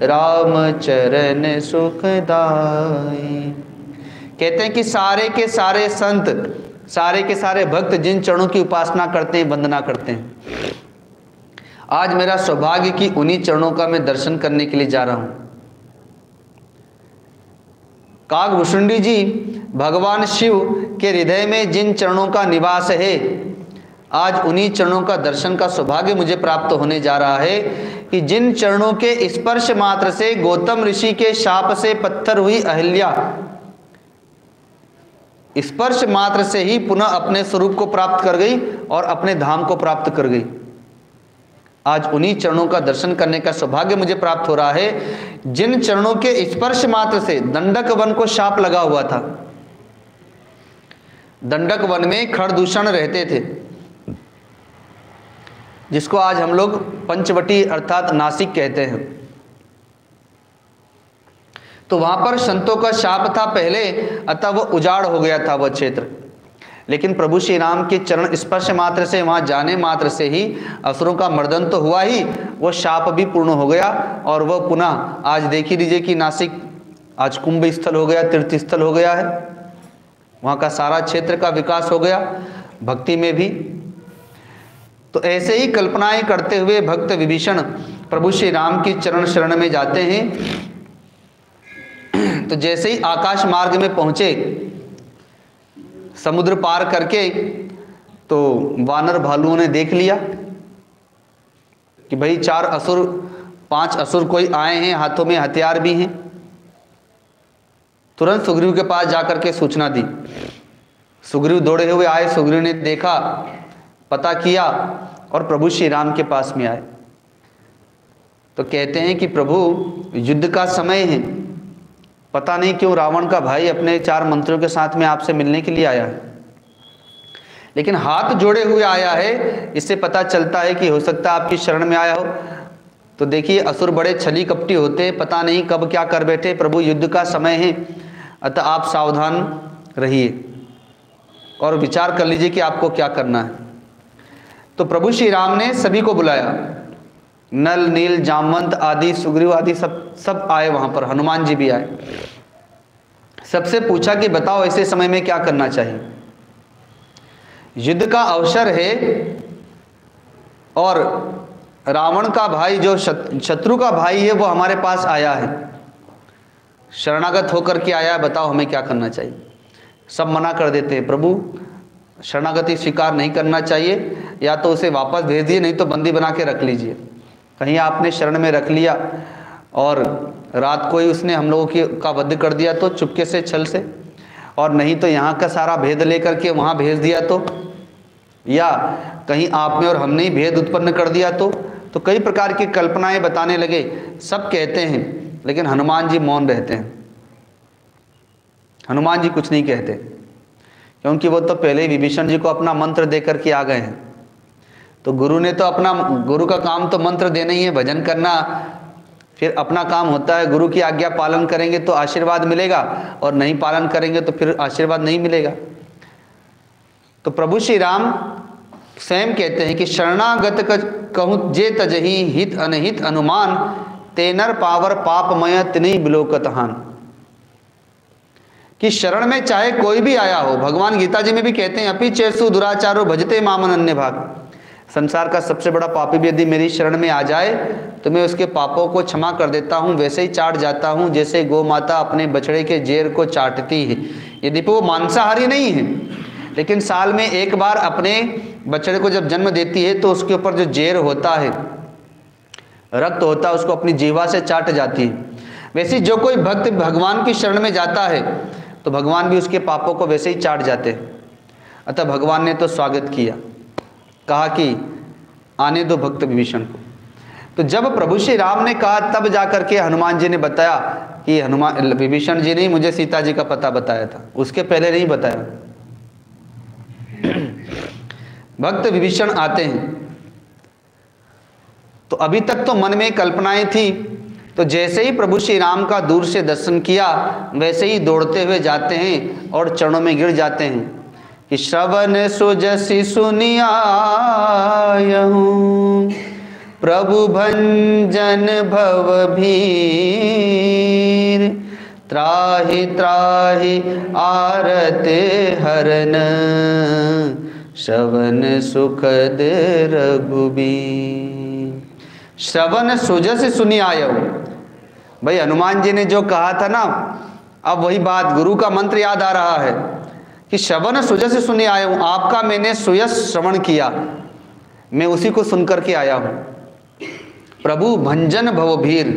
राम चरण सुखदाई। कहते हैं कि सारे के सारे संत, सारे के सारे भक्त जिन चरणों की उपासना करते हैं, वंदना करते हैं, आज मेरा सौभाग्य कि उन्हीं चरणों का मैं दर्शन करने के लिए जा रहा हूं। काकभूषुंडी जी भगवान शिव के हृदय में जिन चरणों का निवास है, आज उन्हीं चरणों का दर्शन का सौभाग्य मुझे प्राप्त होने जा रहा है कि जिन चरणों के स्पर्श मात्र से गौतम ऋषि के शाप से पत्थर हुई अहिल्या स्पर्श मात्र से ही पुनः अपने स्वरूप को प्राप्त कर गई और अपने धाम को प्राप्त कर गई। आज उन्हीं चरणों का दर्शन करने का सौभाग्य मुझे प्राप्त हो रहा है जिन चरणों के स्पर्श मात्र से दंडक वन को शाप लगा हुआ था। दंडक वन में खरदूषण रहते थे, जिसको आज हम लोग पंचवटी अर्थात नासिक कहते हैं। तो वहां पर संतों का शाप था पहले, अतः वो उजाड़ हो गया था वह क्षेत्र। लेकिन प्रभु श्री राम के चरण स्पर्श मात्र से, वहां जाने मात्र से ही असुरों का मर्दन तो हुआ ही, वो शाप भी पूर्ण हो गया और वह पुनः आज देख ही लीजिए कि नासिक आज कुंभ स्थल हो गया, तीर्थ स्थल हो गया है। वहां का सारा क्षेत्र का विकास हो गया, भक्ति में भी। तो ऐसे ही कल्पनाएं करते हुए भक्त विभीषण प्रभु श्री राम की चरण शरण में जाते हैं। तो जैसे ही आकाश मार्ग में पहुंचे, समुद्र पार करके, तो वानर भालुओं ने देख लिया कि भाई 4 असुर 5 असुर कोई आए हैं, हाथों में हथियार भी हैं। तुरंत सुग्रीव के पास जाकर के सूचना दी। सुग्रीव दौड़े हुए आए, सुग्रीव ने देखा, पता किया और प्रभु श्री राम के पास में आए। तो कहते हैं कि प्रभु युद्ध का समय है, पता नहीं क्यों रावण का भाई अपने 4 मंत्रियों के साथ में आपसे मिलने के लिए आया है, लेकिन हाथ जोड़े हुए आया है। इससे पता चलता है कि हो सकता है आपकी शरण में आया हो। तो देखिए असुर बड़े छली कपटी होते हैं, पता नहीं कब क्या कर बैठे। प्रभु युद्ध का समय है, अतः आप सावधान रहिए और विचार कर लीजिए कि आपको क्या करना है। तो प्रभु श्री राम ने सभी को बुलाया, नल नील जामवंत आदि सुग्रीव आदि सब आए वहां पर, हनुमान जी भी आए। सबसे पूछा कि बताओ ऐसे समय में क्या करना चाहिए। युद्ध का अवसर है और रावण का भाई जो शत्रु का भाई है वो हमारे पास आया है, शरणागत होकर के आया है, बताओ हमें क्या करना चाहिए। सब मना कर देते हैं, प्रभु शरणागति स्वीकार नहीं करना चाहिए, या तो उसे वापस भेज दिए, नहीं तो बंदी बना के रख लीजिए। कहीं आपने शरण में रख लिया और रात को ही उसने हम लोगों का वध कर दिया तो चुपके से छल से, और नहीं तो यहाँ का सारा भेद लेकर के वहाँ भेज दिया तो, या कहीं आप में और हमने ही भेद उत्पन्न कर दिया तो कई प्रकार की कल्पनाएं बताने लगे। सब कहते हैं, लेकिन हनुमान जी मौन रहते हैं। हनुमान जी कुछ नहीं कहते, क्योंकि वो तो पहले ही विभीषण जी को अपना मंत्र दे करके आ गए हैं। तो गुरु ने तो अपना, गुरु का काम तो मंत्र देना ही है, भजन करना, फिर अपना काम होता है। गुरु की आज्ञा पालन करेंगे तो आशीर्वाद मिलेगा, और नहीं पालन करेंगे तो फिर आशीर्वाद नहीं मिलेगा। तो प्रभु श्री राम स्वयं कहते हैं कि शरणागत कहूँ जे तजही हित अनहित अनुमान, तेनर पावर पापमय तिन्ही बिलोकत हान। कि शरण में चाहे कोई भी आया हो, भगवान गीता जी में भी कहते हैं अपि चेसु दुराचारो भजते मामन अन्य भाग। संसार का सबसे बड़ा पापी भी यदि मेरी शरण में आ जाए तो मैं उसके पापों को क्षमा कर देता हूँ, वैसे ही चाट जाता हूँ जैसे गौ माता अपने बछड़े के जेर को चाटती है। यदि वो मांसाहारी नहीं है, लेकिन साल में एक बार अपने बछड़े को जब जन्म देती है तो उसके ऊपर जो जेर होता है रक्त होता है उसको अपनी जीवा से चाट जाती है। वैसे जो कोई भक्त भगवान की शरण में जाता है तो भगवान भी उसके पापों को वैसे ही चाट जाते हैं। अतः भगवान ने तो स्वागत किया, कहा कि आने दो भक्त विभीषण को। तो जब प्रभु श्री राम ने कहा तब जाकर के हनुमान जी ने बताया कि हनुमान विभीषण जी ने मुझे सीता जी का पता बताया था, उसके पहले नहीं बताया। भक्त विभीषण आते हैं तो अभी तक तो मन में कल्पनाएं थी, तो जैसे ही प्रभु श्री राम का दूर से दर्शन किया वैसे ही दौड़ते हुए जाते हैं और चरणों में गिर जाते हैं कि श्रवण सुजसि सुनियायहूं प्रभु भंजन भव भीर त्राहि त्राहि आरते हरन श्रवण सुखद रघुबीर। श्रवण सुजसि सुनियायहूं, भाई हनुमान जी ने जो कहा था ना, अब वही बात गुरु का मंत्र याद आ रहा है कि श्रवण सुजसि सुनियायहूं, आपका मैंने सुयस श्रवण किया, मैं उसी को सुनकर के आया हूं। प्रभु भंजन भवभीर,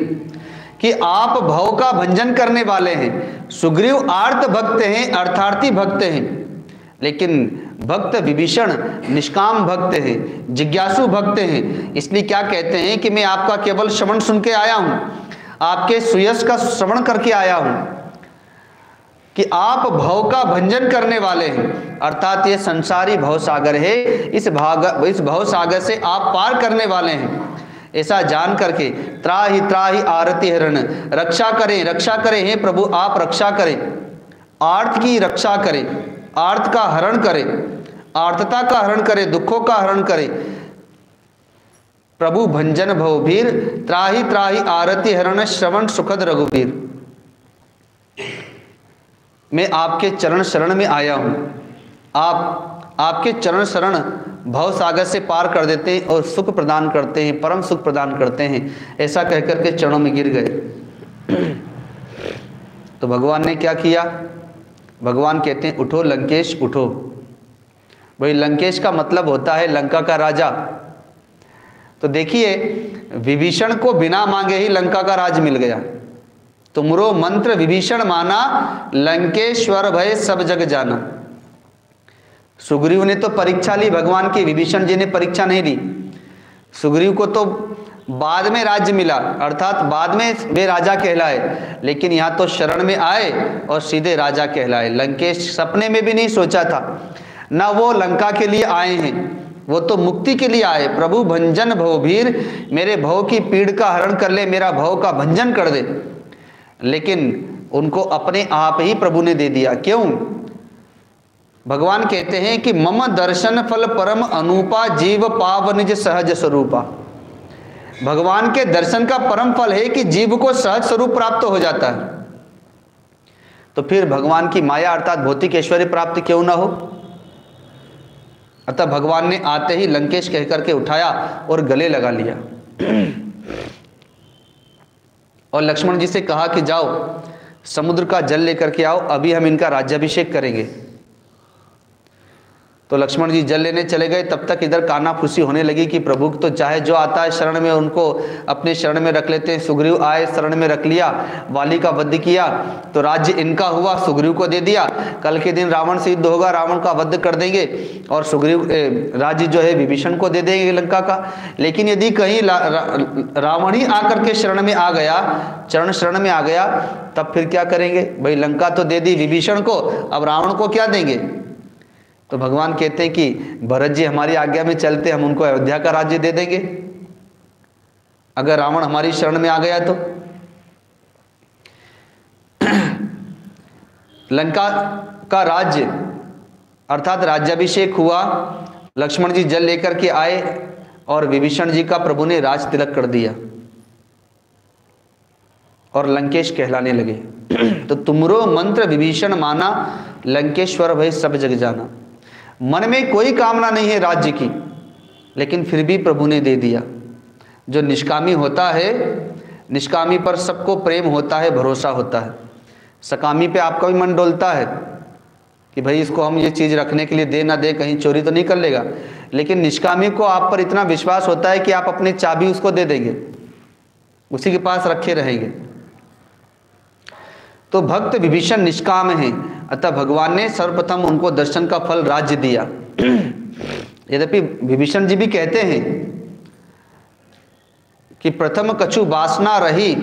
कि आप भव का भंजन करने वाले हैं। सुग्रीव आर्त भक्त हैं, अर्थार्थी भक्त हैं, लेकिन भक्त विभीषण निष्काम भक्त हैं, जिज्ञासु भक्त हैं। इसलिए क्या कहते हैं कि मैं आपका केवल श्रवण सुन के आया हूं, आपके सुयस का श्रवण करके आया हूं कि आप भव का भंजन करने वाले हैं, अर्थात ये संसारी भव सागर है, इस भव सागर से आप पार करने वाले हैं। ऐसा जान करके त्राहि त्राहि आरति हरण, रक्षा करें रक्षा करें, हे प्रभु आप रक्षा करें, आर्त की रक्षा करें, आर्त का हरण करें, आर्तता का हरण करें, दुखों का हरण करें। प्रभु भंजन भवभीर त्राहि त्राहि आरति हरण श्रवण सुखद रघुबीर। मैं आपके चरण शरण में आया हूं, आपके चरण शरण भव सागर से पार कर देते हैं और सुख प्रदान करते हैं, परम सुख प्रदान करते हैं। ऐसा कहकर के चरणों में गिर गए। तो भगवान ने क्या किया? भगवान कहते हैं उठो लंकेश उठो। भाई लंकेश का मतलब होता है लंका का राजा। तो देखिए विभीषण को बिना मांगे ही लंका का राज मिल गया। तुमरो मंत्र विभीषण माना, लंकेश्वर भय सब जग जाना। सुग्रीव ने तो परीक्षा ली भगवान की, विभीषण जी ने परीक्षा नहीं ली। सुग्रीव को तो बाद में राज्य मिला, अर्थात बाद में वे राजा कहलाए, लेकिन यहाँ तो शरण में आए और सीधे राजा कहलाए। लंकेश सपने में भी नहीं सोचा था, ना वो लंका के लिए आए हैं, वो तो मुक्ति के लिए आए। प्रभु भंजन भवभीर, मेरे भव की पीड़ का हरण कर ले, मेरा भव का भंजन कर दे। लेकिन उनको अपने आप ही प्रभु ने दे दिया। क्यों? भगवान कहते हैं कि मम दर्शन फल परम अनूपा, जीव पाव निज सहज स्वरूपा। भगवान के दर्शन का परम फल है कि जीव को सहज स्वरूप प्राप्त हो जाता है। तो फिर भगवान की माया अर्थात भौतिक ऐश्वर्य प्राप्त क्यों ना हो? अतः भगवान ने आते ही लंकेश कहकर के उठाया और गले लगा लिया और लक्ष्मण जी से कहा कि जाओ समुद्र का जल लेकर के आओ, अभी हम इनका राज्याभिषेक करेंगे। तो लक्ष्मण जी जल लेने चले गए। तब तक इधर कानाफूसी होने लगी कि प्रभु तो चाहे जो आता है शरण में उनको अपने शरण में रख लेते हैं। सुग्रीव आए, शरण में रख लिया, वाली का वध किया, तो राज्य इनका हुआ, सुग्रीव को दे दिया। कल के दिन रावण से युद्ध होगा, रावण का वध कर देंगे और सुग्रीव राज्य जो है विभीषण को दे देंगे लंका का। लेकिन यदि कहीं रावण ही आकर के शरण में आ गया, चरण शरण में आ गया, तब फिर क्या करेंगे? भाई लंका तो दे दी विभीषण को, अब रावण को क्या देंगे? तो भगवान कहते हैं कि भरत जी हमारी आज्ञा में चलते, हम उनको अयोध्या का राज्य दे देंगे अगर रावण हमारी शरण में आ गया तो। लंका का राज्य अर्थात राज्याभिषेक हुआ, लक्ष्मण जी जल लेकर के आए और विभीषण जी का प्रभु ने राज तिलक कर दिया और लंकेश कहलाने लगे। तो तुमरो मंत्र विभीषण माना, लंकेश्वर भय सब जग जाना। मन में कोई कामना नहीं है राज्य की, लेकिन फिर भी प्रभु ने दे दिया। जो निष्कामी होता है, निष्कामी पर सबको प्रेम होता है, भरोसा होता है। सकामी पे आपका भी मन डोलता है कि भाई इसको हम ये चीज़ रखने के लिए दे ना दे, कहीं चोरी तो नहीं कर लेगा। लेकिन निष्कामी को आप पर इतना विश्वास होता है कि आप अपनी चाबी उसको दे देंगे उसी के पास रखे रहेंगे। तो भक्त विभीषण निष्काम हैं, अतः भगवान ने सर्वप्रथम उनको दर्शन का फल राज्य दिया। यद्यपि विभीषण जी भी कहते हैं कि प्रथम कछु वासना रही,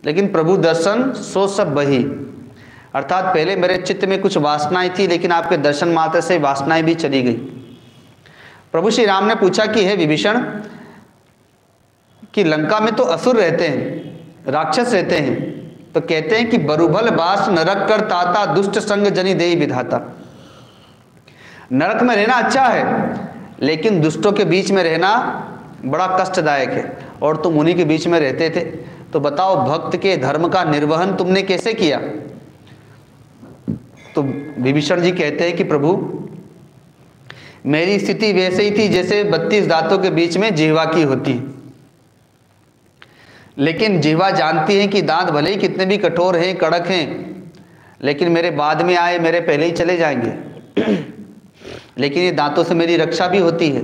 लेकिन प्रभु दर्शन सो सब बही। अर्थात पहले मेरे चित्त में कुछ वासनाएं थी, लेकिन आपके दर्शन मात्र से वासनाएं भी चली गई। प्रभु श्री राम ने पूछा कि हे विभीषण, कि लंका में तो असुर रहते हैं, राक्षस रहते हैं, तो कहते हैं कि बरुभल बास नरक कर ताता, दुष्ट संग जनि देहि विधाता। नरक में रहना अच्छा है, लेकिन दुष्टों के बीच में रहना बड़ा कष्टदायक है, और तुम उन्हीं के बीच में रहते थे। तो बताओ भक्त के धर्म का निर्वहन तुमने कैसे किया? तो विभीषण जी कहते हैं कि प्रभु, मेरी स्थिति वैसे ही थी जैसे 32 दांतों के बीच में जिह्वा की होती है। लेकिन जिह्वा जानती है कि दांत भले ही कितने भी कठोर हैं, कड़क हैं, लेकिन मेरे बाद में आए, मेरे पहले ही चले जाएंगे। लेकिन ये दांतों से मेरी रक्षा भी होती है,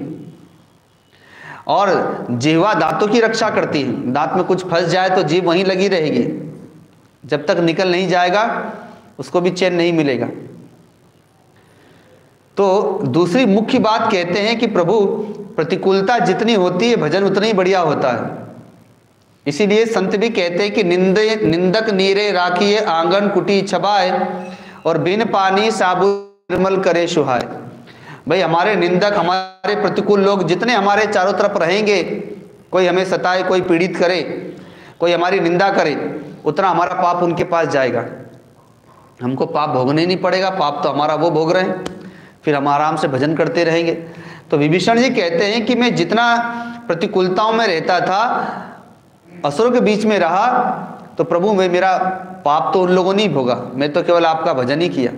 और जिह्वा दांतों की रक्षा करती है। दांत में कुछ फंस जाए तो जीभ वहीं लगी रहेगी, जब तक निकल नहीं जाएगा उसको भी चैन नहीं मिलेगा। तो दूसरी मुख्य बात कहते हैं कि प्रभु, प्रतिकूलता जितनी होती है भजन उतना ही बढ़िया होता है। इसीलिए संत भी कहते हैं कि निंदक नीरे राखिए, आंगन कुटी छबाए, और बिन पानी साबुन निर्मल करे सुहाए। भाई हमारे निंदक, हमारे प्रतिकूल लोग जितने हमारे चारों तरफ रहेंगे, कोई हमें सताए, कोई पीड़ित करे, कोई हमारी निंदा करे, उतना हमारा पाप उनके पास जाएगा। हमको पाप भोगने ही नहीं पड़ेगा, पाप तो हमारा वो भोग रहे हैं, फिर हम आराम से भजन करते रहेंगे। तो विभीषण जी कहते हैं कि मैं जितना प्रतिकूलताओं में रहता था, असुरों के बीच में रहा, तो प्रभु मैं, मेरा पाप तो उन लोगों ने ही भोगा, मैं तो केवल आपका भजन ही किया।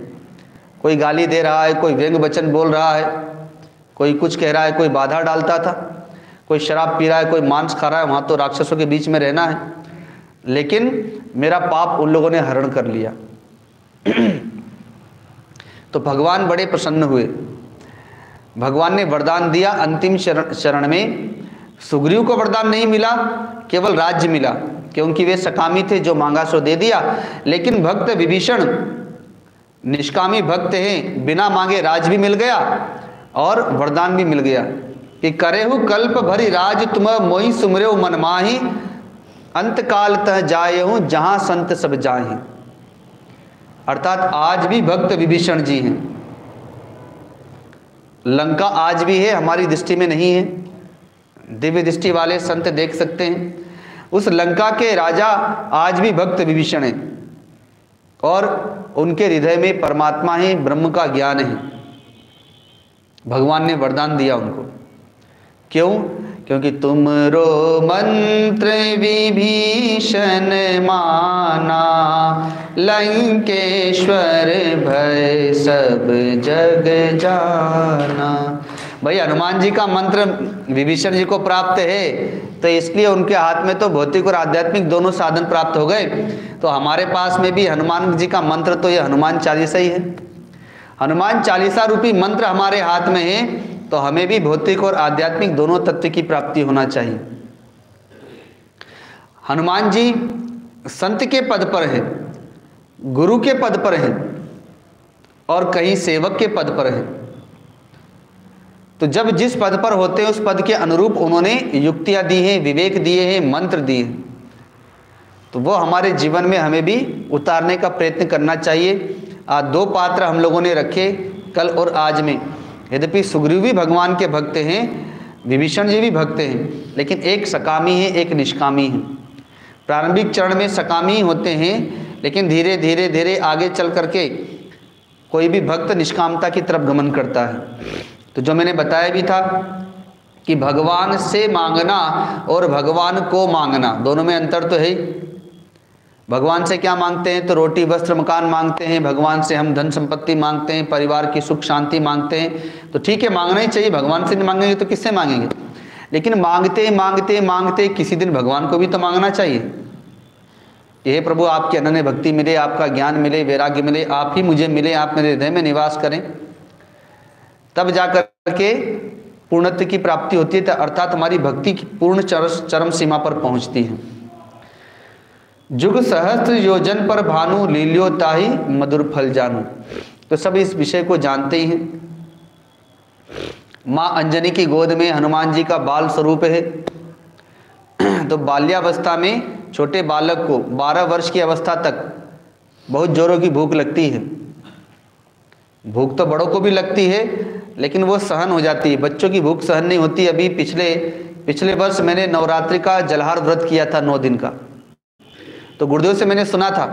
कोई गाली दे रहा है, कोई व्यंग वचन बोल रहा है, कोई कुछ कह रहा है, कोई बाधा डालता था, कोई शराब पी रहा है, कोई मांस खा रहा है, वहाँ तो राक्षसों के बीच में रहना है, लेकिन मेरा पाप उन लोगों ने हरण कर लिया। तो भगवान बड़े प्रसन्न हुए। भगवान ने वरदान दिया अंतिम शरण में। सुग्रीव को वरदान नहीं मिला, केवल राज्य मिला, क्योंकि वे सकामी थे, जो मांगा सो दे दिया। लेकिन भक्त विभीषण निष्कामी भक्त हैं, बिना मांगे राज भी मिल गया और वरदान भी मिल गया कि करेहु कल्प भरी राज तुम मोहि सुमरेउ मन माहि, अंत काल तह जायहु जहां संत सब जाहि। अर्थात आज भी भक्त विभीषण जी हैं। लंका आज भी है, हमारी दृष्टि में नहीं है, दिव्य दृष्टि वाले संत देख सकते हैं। उस लंका के राजा आज भी भक्त विभीषण हैं, और उनके हृदय में परमात्मा है, ब्रह्म का ज्ञान है। भगवान ने वरदान दिया उनको। क्यों? क्योंकि तुमरो मंत्र विभीषण माना, लंकेश्वर भय सब जग जाना। भाई हनुमान जी का मंत्र विभीषण जी को प्राप्त है, तो इसलिए उनके हाथ में तो भौतिक और आध्यात्मिक दोनों साधन प्राप्त हो गए। तो हमारे पास में भी हनुमान जी का मंत्र तो ये हनुमान चालीसा ही है। हनुमान चालीसा रूपी मंत्र हमारे हाथ में है, तो हमें भी भौतिक और आध्यात्मिक दोनों तत्व की प्राप्ति होना चाहिए। हनुमान जी संत के पद पर है, गुरु के पद पर है, और कहीं सेवक के पद पर है। तो जब जिस पद पर होते हैं उस पद के अनुरूप उन्होंने युक्तियां दी हैं, विवेक दिए हैं, मंत्र दिए हैं। तो वो हमारे जीवन में हमें भी उतारने का प्रयत्न करना चाहिए। आज दो पात्र हम लोगों ने रखे, कल और आज में। यद्यपि सुग्रीव भी भगवान के भक्त हैं, विभीषण जी भी भक्त हैं, लेकिन एक सकामी है, एक निष्कामी है। प्रारंभिक चरण में सकामी होते हैं, लेकिन धीरे धीरे धीरे आगे चल करके कोई भी भक्त निष्कामता की तरफ गमन करता है। तो जो मैंने बताया भी था कि भगवान से मांगना और भगवान को मांगना, दोनों में अंतर तो है। भगवान से क्या मांगते हैं? तो रोटी वस्त्र मकान मांगते हैं। भगवान से हम धन संपत्ति मांगते हैं, परिवार की सुख शांति मांगते हैं। तो ठीक है, मांगना ही चाहिए। भगवान से नहीं मांगेंगे तो किससे मांगेंगे? लेकिन मांगते मांगते मांगते किसी दिन भगवान को भी तो मांगना चाहिए। ये प्रभु आपकी अनन्य भक्ति मिले, आपका ज्ञान मिले, वैराग्य मिले, आप ही मुझे मिले, आप मेरे हृदय में निवास करें, तब जाकर के पूर्णत्व की प्राप्ति होती है, अर्थात हमारी भक्ति की पूर्ण चरम सीमा पर पहुंचती है। जुग सहस्त्र योजन पर भानु, लील्यो ताहि मधुर फल जानू। तो सब इस विषय को जानते ही हैं। माँ अंजनी की गोद में हनुमान जी का बाल स्वरूप है। तो बाल्यावस्था में छोटे बालक को 12 वर्ष की अवस्था तक बहुत जोरों की भूख लगती है। भूख तो बड़ों को भी लगती है, लेकिन वो सहन हो जाती है। बच्चों की भूख सहन नहीं होती। अभी पिछले वर्ष मैंने नवरात्रि का जलहार व्रत किया था 9 दिन का। तो गुरुदेव से मैंने सुना था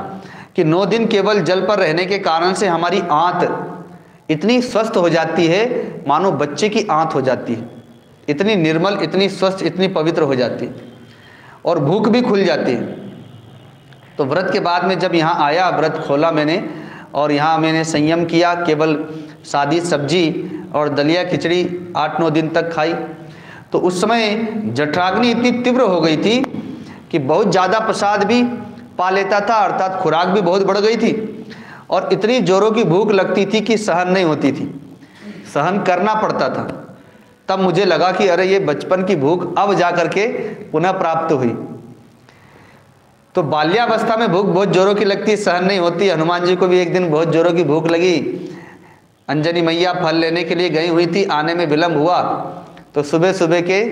कि 9 दिन केवल जल पर रहने के कारण से हमारी आंत इतनी स्वस्थ हो जाती है, मानो बच्चे की आंत हो जाती है। इतनी निर्मल, इतनी स्वस्थ, इतनी पवित्र हो जाती है और भूख भी खुल जाती है। तो व्रत के बाद में जब यहाँ आया, व्रत खोला मैंने और यहाँ मैंने संयम किया, केवल सादी सब्जी और दलिया खिचड़ी 8-9 दिन तक खाई। तो उस समय जठराग्नि इतनी तीव्र हो गई थी कि बहुत ज़्यादा प्रसाद भी पा लेता था, अर्थात खुराक भी बहुत बढ़ गई थी और इतनी जोरों की भूख लगती थी कि सहन नहीं होती थी, सहन करना पड़ता था। तब मुझे लगा कि अरे ये बचपन की भूख अब जा करके पुनः प्राप्त हुई। तो बाल्यावस्था में भूख बहुत जोरों की लगती, सहन नहीं होती। हनुमान जी को भी एक दिन बहुत जोरों की भूख लगी। अंजनी मैया फल लेने के लिए गई हुई थी, आने में विलंब हुआ। तो सुबह सुबह के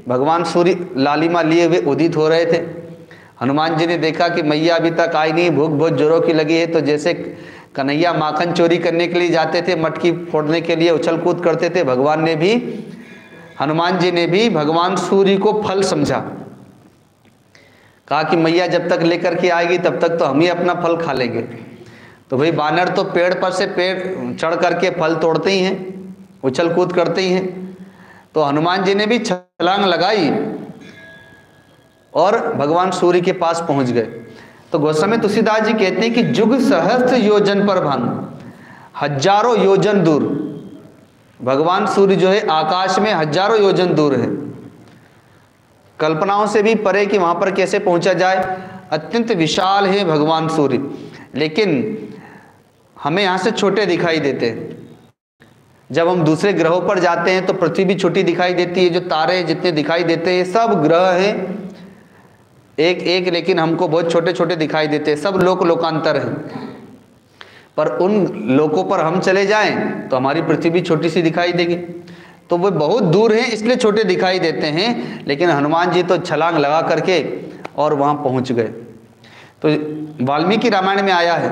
भगवान सूर्य लालिमा लिए हुए उदित हो रहे थे। हनुमान जी ने देखा कि मैया अभी तक आई नहीं, भूख बहुत जोरों की लगी है। तो जैसे कन्हैया माखन चोरी करने के लिए जाते थे, मटकी फोड़ने के लिए उछल कूद करते थे, हनुमान जी ने भी भगवान सूर्य को फल समझा। कहा कि मैया जब तक लेकर के आएगी तब तक तो हम ही अपना फल खा लेंगे। तो भाई बानर तो पेड़ पर से पेड़ चढ़ करके फल तोड़ते ही हैं, उछल कूद करते ही हैं। तो हनुमान जी ने भी छलांग लगाई और भगवान सूर्य के पास पहुंच गए। तो गोस्वामी तुलसीदास जी कहते हैं कि जुग सहस्त्र योजन पर भानु, हजारों योजन दूर। भगवान सूर्य जो है आकाश में हजारों योजन दूर है, कल्पनाओं से भी परे कि वहां पर कैसे पहुंचा जाए। अत्यंत विशाल है भगवान सूर्य, लेकिन हमें यहाँ से छोटे दिखाई देते हैं। जब हम दूसरे ग्रहों पर जाते हैं तो पृथ्वी भी छोटी दिखाई देती है। जो तारे जितने दिखाई देते हैं सब ग्रह हैं एक एक, लेकिन हमको बहुत छोटे छोटे दिखाई देते हैं। सब लोकांतर हैं, पर उन लोकों पर हम चले जाएं तो हमारी पृथ्वी भी छोटी सी दिखाई देगी। तो वो बहुत दूर हैं इसलिए छोटे दिखाई देते हैं, लेकिन हनुमान जी तो छलांग लगा करके और वहाँ पहुँच गए। तो वाल्मीकि रामायण में आया है,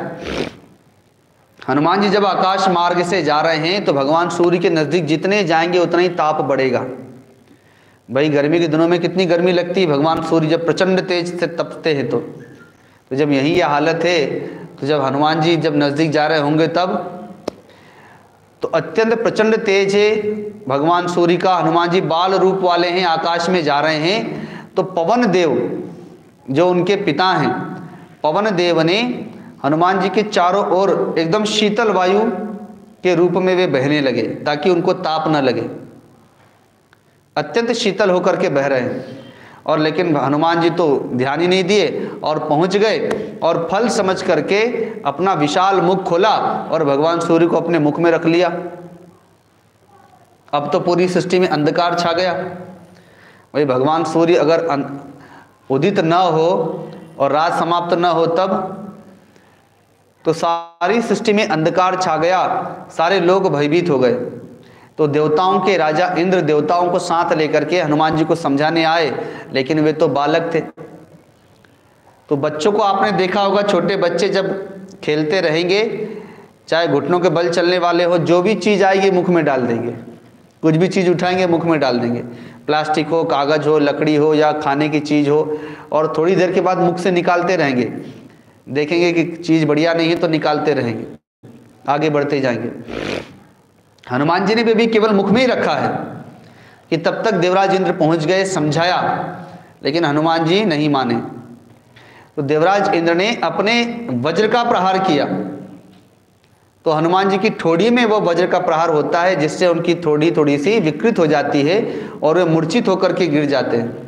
हनुमान जी जब आकाश मार्ग से जा रहे हैं तो भगवान सूर्य के नज़दीक जितने जाएंगे उतना ही ताप बढ़ेगा। भाई गर्मी के दिनों में कितनी गर्मी लगती है, भगवान सूर्य जब प्रचंड तेज से तपते हैं तो जब यही यह हालत है, तो जब हनुमान जी जब नज़दीक जा रहे होंगे तब तो अत्यंत प्रचंड तेज है भगवान सूर्य का। हनुमान जी बाल रूप वाले हैं, आकाश में जा रहे हैं। तो पवन देव जो उनके पिता हैं, पवन देव ने हनुमान जी के चारों ओर एकदम शीतल वायु के रूप में वे बहने लगे ताकि उनको ताप न लगे। अत्यंत शीतल होकर के बह रहे हैं और लेकिन हनुमान जी तो ध्यान ही नहीं दिए और पहुंच गए और फल समझ करके अपना विशाल मुख खोला और भगवान सूर्य को अपने मुख में रख लिया। अब तो पूरी सृष्टि में अंधकार छा गया। भाई भगवान सूर्य अगर उदित न हो और रात समाप्त न हो तब तो सारी सृष्टि में अंधकार छा गया, सारे लोग भयभीत हो गए। तो देवताओं के राजा इंद्र देवताओं को साथ लेकर के हनुमान जी को समझाने आए, लेकिन वे तो बालक थे। तो बच्चों को आपने देखा होगा, छोटे बच्चे जब खेलते रहेंगे, चाहे घुटनों के बल चलने वाले हो, जो भी चीज़ आएगी मुख में डाल देंगे, कुछ भी चीज़ उठाएंगे मुख में डाल देंगे। प्लास्टिक हो, कागज़ हो, लकड़ी हो या खाने की चीज़ हो, और थोड़ी देर के बाद मुख से निकालते रहेंगे। देखेंगे कि चीज़ बढ़िया नहीं है तो निकालते रहेंगे, आगे बढ़ते जाएंगे। हनुमान जी ने भी केवल मुख में ही रखा है कि तब तक देवराज इंद्र पहुंच गए, समझाया, लेकिन हनुमान जी नहीं माने। तो देवराज इंद्र ने अपने वज्र का प्रहार किया। तो हनुमान जी की ठोड़ी में वो वज्र का प्रहार होता है, जिससे उनकी ठोड़ी थोड़ी सी विकृत हो जाती है और वे मूर्छित होकर के गिर जाते हैं।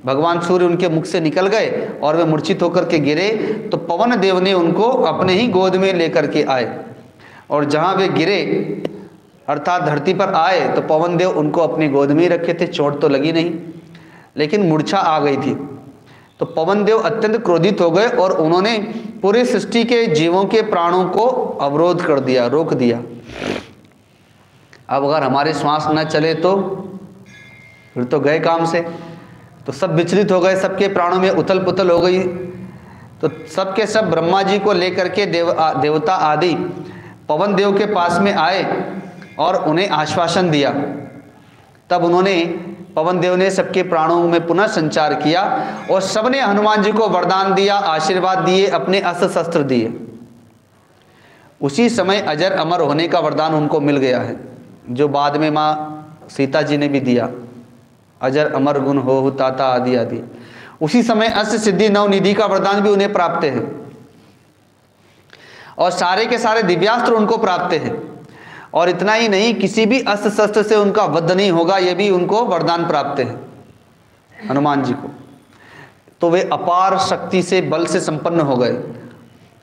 भगवान सूर्य उनके मुख से निकल गए और वे मूर्छित होकर के गिरे। तो पवन देव ने उनको अपने ही गोद में लेकर के आए और जहाँ वे गिरे अर्थात धरती पर आए तो पवन देव उनको अपनी गोद में ही रखे थे। चोट तो लगी नहीं, लेकिन मूर्छा आ गई थी। तो पवन देव अत्यंत क्रोधित हो गए और उन्होंने पूरी सृष्टि के जीवों के प्राणों को अवरोध कर दिया, रोक दिया। अब अगर हमारे श्वास न चले तो फिर तो गए काम से। तो सब विचलित हो गए, सबके प्राणों में उथल पुथल हो गई। तो सबके सब ब्रह्मा जी को लेकर के देवता आदि पवन देव के पास में आए और उन्हें आश्वासन दिया। तब उन्होंने, पवन देव ने सबके प्राणों में पुनः संचार किया और सबने हनुमान जी को वरदान दिया, आशीर्वाद दिए, अपने अस्त्र शस्त्र दिए। उसी समय अजर अमर होने का वरदान उनको मिल गया है, जो बाद में माँ सीता जी ने भी दिया। अजर अमर गुण हो ताता आदि आदि। उसी समय अष्ट सिद्धि नवनिधि का वरदान भी उन्हें प्राप्त है और सारे के सारे दिव्यास्त्र उनको प्राप्त है। और इतना ही नहीं, किसी भी अस्त्र शस्त्र से उनका वध नहीं होगा, यह भी उनको वरदान प्राप्त है हनुमान जी को। तो वे अपार शक्ति से, बल से संपन्न हो गए।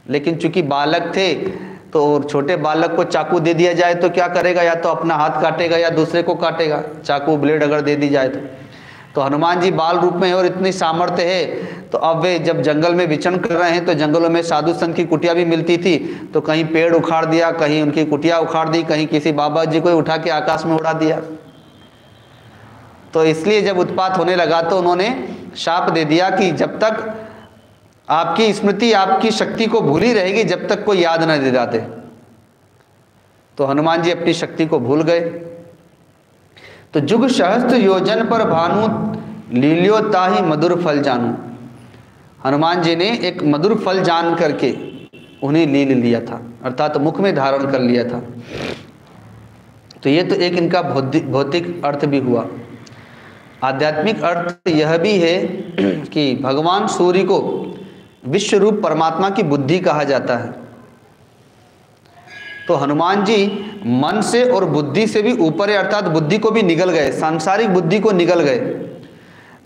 लेकिन चूंकि बालक थे तो छोटे बालक को चाकू दे दिया जाए तो क्या करेगा, या तो अपना हाथ काटेगा या दूसरे को काटेगा, चाकू ब्लेड अगर दे दी जाए तो हनुमान जी बाल रूप में है और इतनी सामर्थ्य है। तो अब वे जब जंगल में विचरण कर रहे हैं तो जंगलों में साधु संत की कुटिया भी मिलती थी, तो कहीं पेड़ उखाड़ दिया, कहीं उनकी कुटिया उखाड़ दी, कहीं किसी बाबा जी को उठा के आकाश में उड़ा दिया। तो इसलिए जब उत्पात होने लगा तो उन्होंने शाप दे दिया कि जब तक आपकी स्मृति, आपकी शक्ति को भूली रहेगी, जब तक कोई याद न दिलाते। तो हनुमान जी अपनी शक्ति को भूल गए। तो जुग सहस्त्र योजन पर भानु लील्यो ताहि मधुर फल जानू। हनुमान जी ने एक मधुर फल जान करके उन्हें लील लिया था, अर्थात मुख में धारण कर लिया था। तो ये तो एक इनका भौतिक अर्थ भी हुआ। आध्यात्मिक अर्थ यह भी है कि भगवान सूर्य को विश्व रूप परमात्मा की बुद्धि कहा जाता है। तो हनुमान जी मन से और बुद्धि से भी ऊपर है, अर्थात बुद्धि को भी निगल गए, सांसारिक बुद्धि को निगल गए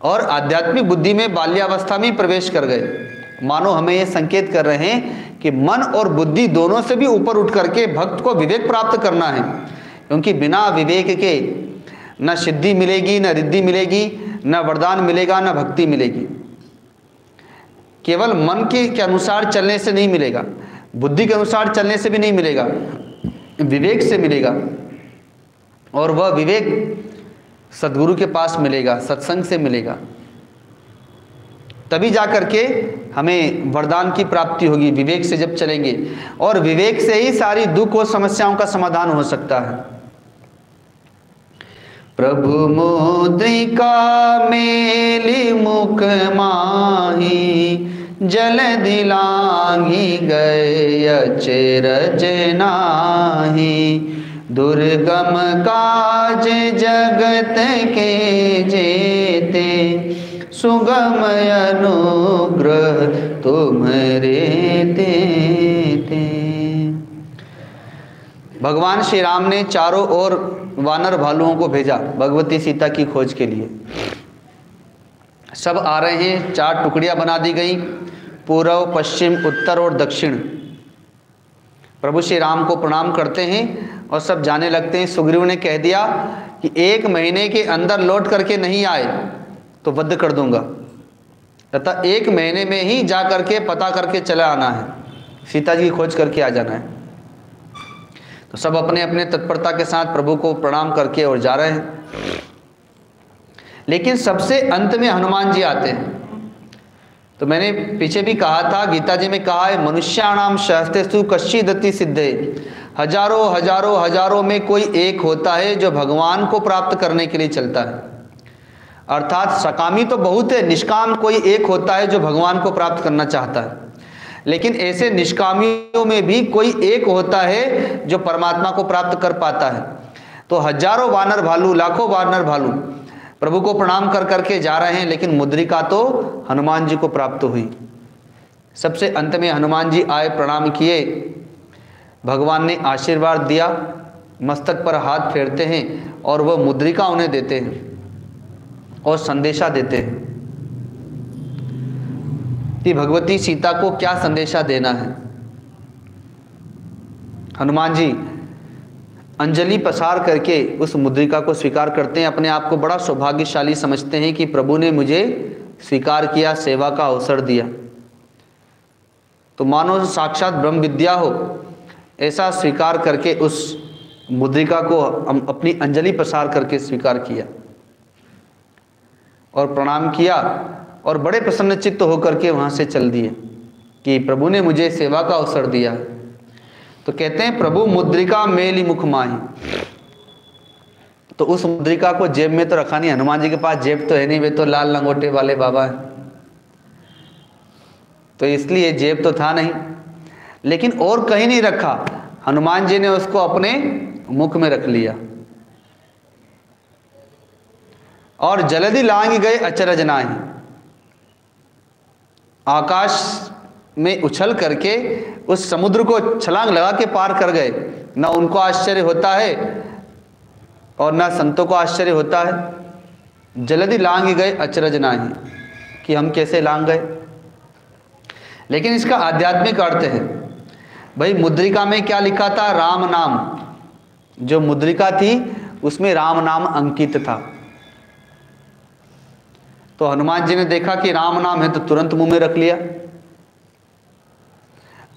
और आध्यात्मिक बुद्धि में बाल्यावस्था में प्रवेश कर गए। मानो हमें यह संकेत कर रहे हैं कि मन और बुद्धि दोनों से भी ऊपर उठ करके भक्त को विवेक प्राप्त करना है, क्योंकि बिना विवेक के न सिद्धि मिलेगी, न रिद्धि मिलेगी, न वरदान मिलेगा, न भक्ति मिलेगी। केवल मन के अनुसार चलने से नहीं मिलेगा, बुद्धि के अनुसार चलने से भी नहीं मिलेगा, विवेक से मिलेगा। और वह विवेक सद्गुरु के पास मिलेगा, सत्संग से मिलेगा, तभी जा करके हमें वरदान की प्राप्ति होगी। विवेक से जब चलेंगे, और विवेक से ही सारी दुख और समस्याओं का समाधान हो सकता है। प्रभु मुद्रिका मेली मुख माही, जल दिलांगी गए अचरज नाही। दुर्गम काज जगत के जेते, सुगम अनुग्रह तुम्हारे तेते। भगवान श्री राम ने चारों ओर वानर भालुओं को भेजा भगवती सीता की खोज के लिए। सब आ रहे हैं, 4 टुकड़ियां बना दी गई, पूर्व, पश्चिम, उत्तर और दक्षिण। प्रभु श्री राम को प्रणाम करते हैं और सब जाने लगते हैं। सुग्रीव ने कह दिया कि 1 महीने के अंदर लौट करके नहीं आए तो वध कर दूंगा, तथा 1 महीने में ही जा करके पता करके चला आना है, सीता जी की खोज करके आ जाना है। तो सब अपने अपने तत्परता के साथ प्रभु को प्रणाम करके और जा रहे हैं। लेकिन सबसे अंत में हनुमान जी आते हैं। तो मैंने पीछे भी कहा था, गीता जी में कहा है, मनुष्याणाम सहस्तेषु कश्चिदति सिद्धे। हजारों हजारों हजारों में कोई एक होता है जो भगवान को प्राप्त करने के लिए चलता है। अर्थात सकामी तो बहुत है, निष्काम कोई एक होता है जो भगवान को प्राप्त करना चाहता है। लेकिन ऐसे निष्कामियों में भी कोई एक होता है जो परमात्मा को प्राप्त कर पाता है। तो हजारों वानर भालू, लाखों वानर भालू प्रभु को प्रणाम कर करके जा रहे हैं, लेकिन मुद्रिका तो हनुमान जी को प्राप्त हुई। सबसे अंत में हनुमान जी आए, प्रणाम किए, भगवान ने आशीर्वाद दिया, मस्तक पर हाथ फेरते हैं और वह मुद्रिका उन्हें देते हैं और संदेशा देते हैं कि भगवती सीता को क्या संदेशा देना है। हनुमान जी अंजलि पसार करके उस मुद्रिका को स्वीकार करते हैं। अपने आप को बड़ा सौभाग्यशाली समझते हैं कि प्रभु ने मुझे स्वीकार किया, सेवा का अवसर दिया। तो मानो साक्षात ब्रह्म विद्या हो ऐसा स्वीकार करके उस मुद्रिका को अपनी अंजलि प्रसार करके स्वीकार किया और प्रणाम किया और बड़े प्रसन्नचित्त होकर के वहाँ से चल दिए कि प्रभु ने मुझे सेवा का अवसर दिया। तो कहते हैं प्रभु मुद्रिका मेली मुख माही। तो उस मुद्रिका को जेब में तो रखा नहीं, हनुमान जी के पास जेब तो है नहीं, वे तो लाल लंगोटे वाले बाबा हैं, तो इसलिए जेब तो था नहीं, लेकिन और कहीं नहीं रखा, हनुमान जी ने उसको अपने मुख में रख लिया। और जलधि लांग गए अचरज नाहि, आकाश में उछल करके उस समुद्र को छलांग लगा के पार कर गए। ना उनको आश्चर्य होता है और ना संतों को आश्चर्य होता है। जलधि लांग गए अचरज नाहि, कि हम कैसे लांग गए। लेकिन इसका आध्यात्मिक अर्थ है। भाई मुद्रिका में क्या लिखा था? राम नाम। जो मुद्रिका थी उसमें राम नाम अंकित था। तो हनुमान जी ने देखा कि राम नाम है तो तुरंत मुंह में रख लिया।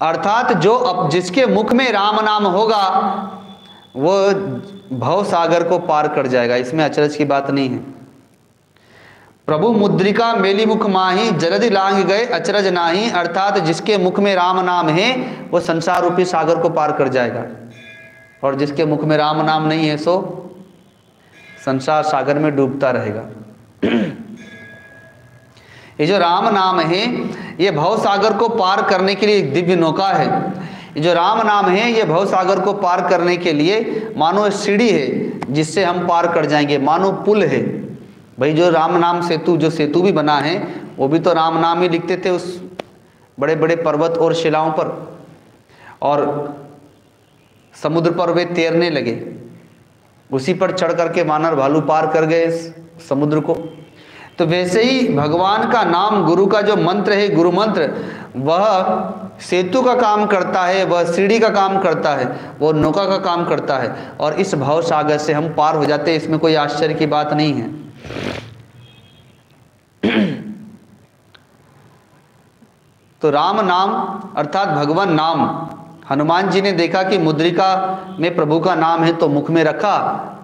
अर्थात जो अब जिसके मुख में राम नाम होगा वो भव सागर को पार कर जाएगा, इसमें अचरज की बात नहीं है। प्रभु मुद्रिका मेली मुख माही, जलधि लांग गए अचरज नाही। अर्थात जिसके मुख में राम नाम है वो संसार रूपी सागर को पार कर जाएगा, और जिसके मुख में राम नाम नहीं है सो संसार सागर में डूबता रहेगा। ये जो राम नाम है ये भव सागर को पार करने के लिए एक दिव्य नौका है। ये जो राम नाम है ये भव सागर को पार करने के लिए मानो सीढ़ी है जिससे हम पार कर जाएंगे, मानो पुल है। भाई जो राम नाम सेतु, जो सेतु भी बना है वो भी तो राम नाम ही लिखते थे उस बड़े बड़े पर्वत और शिलाओं पर, और समुद्र पर वे तैरने लगे, उसी पर चढ़ करके वानर भालू पार कर गए समुद्र को। तो वैसे ही भगवान का नाम, गुरु का जो मंत्र है, गुरु मंत्र, वह सेतु का काम करता है, वह सीढ़ी का काम करता है, वह नौका का काम करता है, और इस भव सागर से हम पार हो जाते हैं। इसमें कोई आश्चर्य की बात नहीं है। तो राम नाम अर्थात भगवान नाम, हनुमान जी ने देखा कि मुद्रिका में प्रभु का नाम है तो मुख में रखा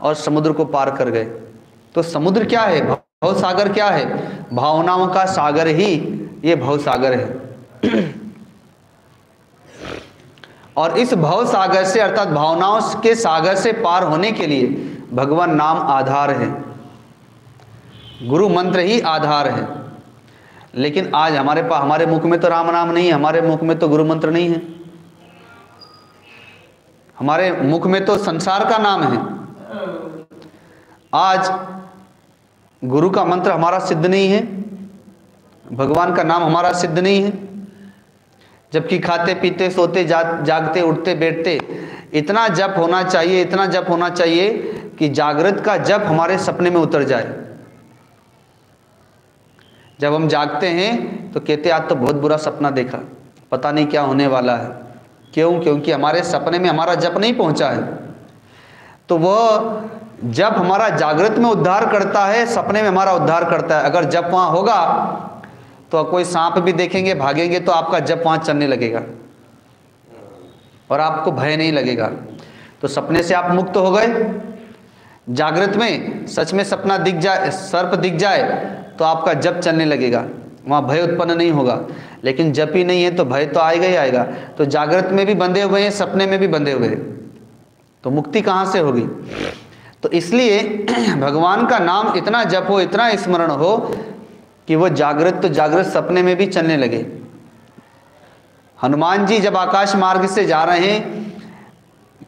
और समुद्र को पार कर गए। तो समुद्र क्या है? भव सागर क्या है? भावनाओं का सागर ही ये भव सागर है। और इस भव सागर से अर्थात भावनाओं के सागर से पार होने के लिए भगवान नाम आधार है, गुरु मंत्र ही आधार है। लेकिन आज हमारे मुख में तो राम नाम नहीं है, हमारे मुख में तो गुरु मंत्र नहीं है, हमारे मुख में तो संसार का नाम है। आज गुरु का मंत्र हमारा सिद्ध नहीं है, भगवान का नाम हमारा सिद्ध नहीं है, जबकि खाते पीते सोते जागते उठते बैठते इतना जप होना चाहिए, इतना जप होना चाहिए कि जागृत का जप हमारे सपने में उतर जाए। जब हम जागते हैं तो कहते आज तो बहुत बुरा सपना देखा, पता नहीं क्या होने वाला है। क्यों? क्योंकि हमारे सपने में हमारा जप नहीं पहुंचा है। तो वह जप हमारा जागृत में उद्धार करता है, सपने में हमारा उद्धार करता है। अगर जप वहाँ होगा तो कोई सांप भी देखेंगे भागेंगे तो आपका जप वहाँ चलने लगेगा और आपको भय नहीं लगेगा। तो सपने से आप मुक्त हो गए। जागृत में सच में सपना दिख जाए, सर्प दिख जाए तो आपका जप चलने लगेगा, वहाँ भय उत्पन्न नहीं होगा। लेकिन जप ही नहीं है तो भय तो आएगा ही आएगा। तो जागृत में भी बंधे हुए हैं, सपने में भी बंधे हुए हैं, तो मुक्ति कहाँ से होगी? तो इसलिए भगवान का नाम इतना जप हो, इतना स्मरण हो कि वो जागृत तो जागृत, सपने में भी चलने लगे। हनुमान जी जब आकाश मार्ग से जा रहे हैं,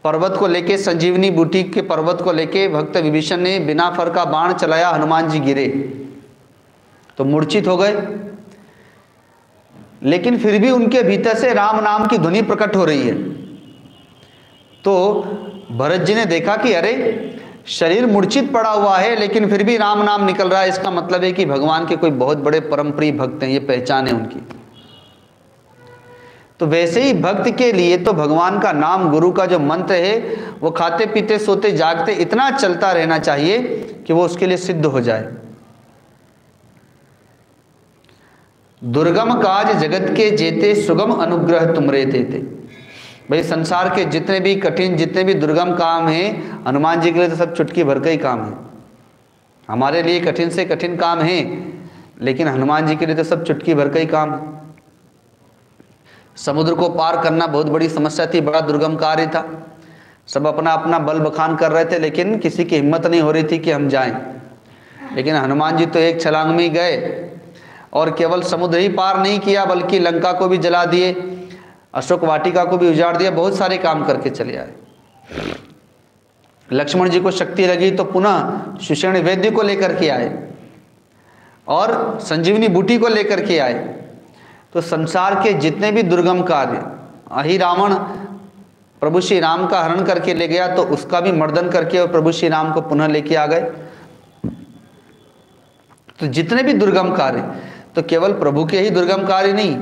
पर्वत को लेके, संजीवनी बूटी के पर्वत को लेके भक्त विभीषण ने बिना फर का बाण चलाया, हनुमान जी गिरे तो मूर्छित हो गए। लेकिन फिर भी उनके भीतर से राम नाम की ध्वनि प्रकट हो रही है। तो भरत जी ने देखा कि अरे शरीर मूर्छित पड़ा हुआ है लेकिन फिर भी राम नाम निकल रहा है, इसका मतलब है कि भगवान के कोई बहुत बड़े परम प्रिय भक्त हैं, ये पहचान है उनकी। तो वैसे ही भक्त के लिए तो भगवान का नाम, गुरु का जो मंत्र है, वो खाते पीते सोते जागते इतना चलता रहना चाहिए कि वो उसके लिए सिद्ध हो जाए। दुर्गम काज जगत के जेते, सुगम अनुग्रह तुमरे तेते। भाई संसार के जितने भी कठिन, जितने भी दुर्गम काम हैं, हनुमान जी के लिए तो सब चुटकी भर का ही काम है। हमारे लिए कठिन से कठिन काम है, लेकिन हनुमान जी के लिए तो सब चुटकी भर का ही काम है। समुद्र को पार करना बहुत बड़ी समस्या थी, बड़ा दुर्गम कार्य था। सब अपना अपना बल बखान कर रहे थे, लेकिन किसी की हिम्मत नहीं हो रही थी कि हम जाएं। लेकिन हनुमान जी तो एक छलांग में ही गए और केवल समुद्र ही पार नहीं किया, बल्कि लंका को भी जला दिए, अशोक वाटिका को भी उजाड़ दिया, बहुत सारे काम करके चले आए। लक्ष्मण जी को शक्ति लगी तो पुनः सुषेण वैद्य को लेकर के आए और संजीवनी बूटी को लेकर के आए। तो संसार के जितने भी दुर्गम कार्य, अहि रावण प्रभु श्री राम का हरण करके ले गया, तो उसका भी मर्दन करके और प्रभु श्री राम को पुनः लेके आ गए। तो जितने भी दुर्गम कार्य, तो केवल प्रभु के ही दुर्गम कार्य नहीं,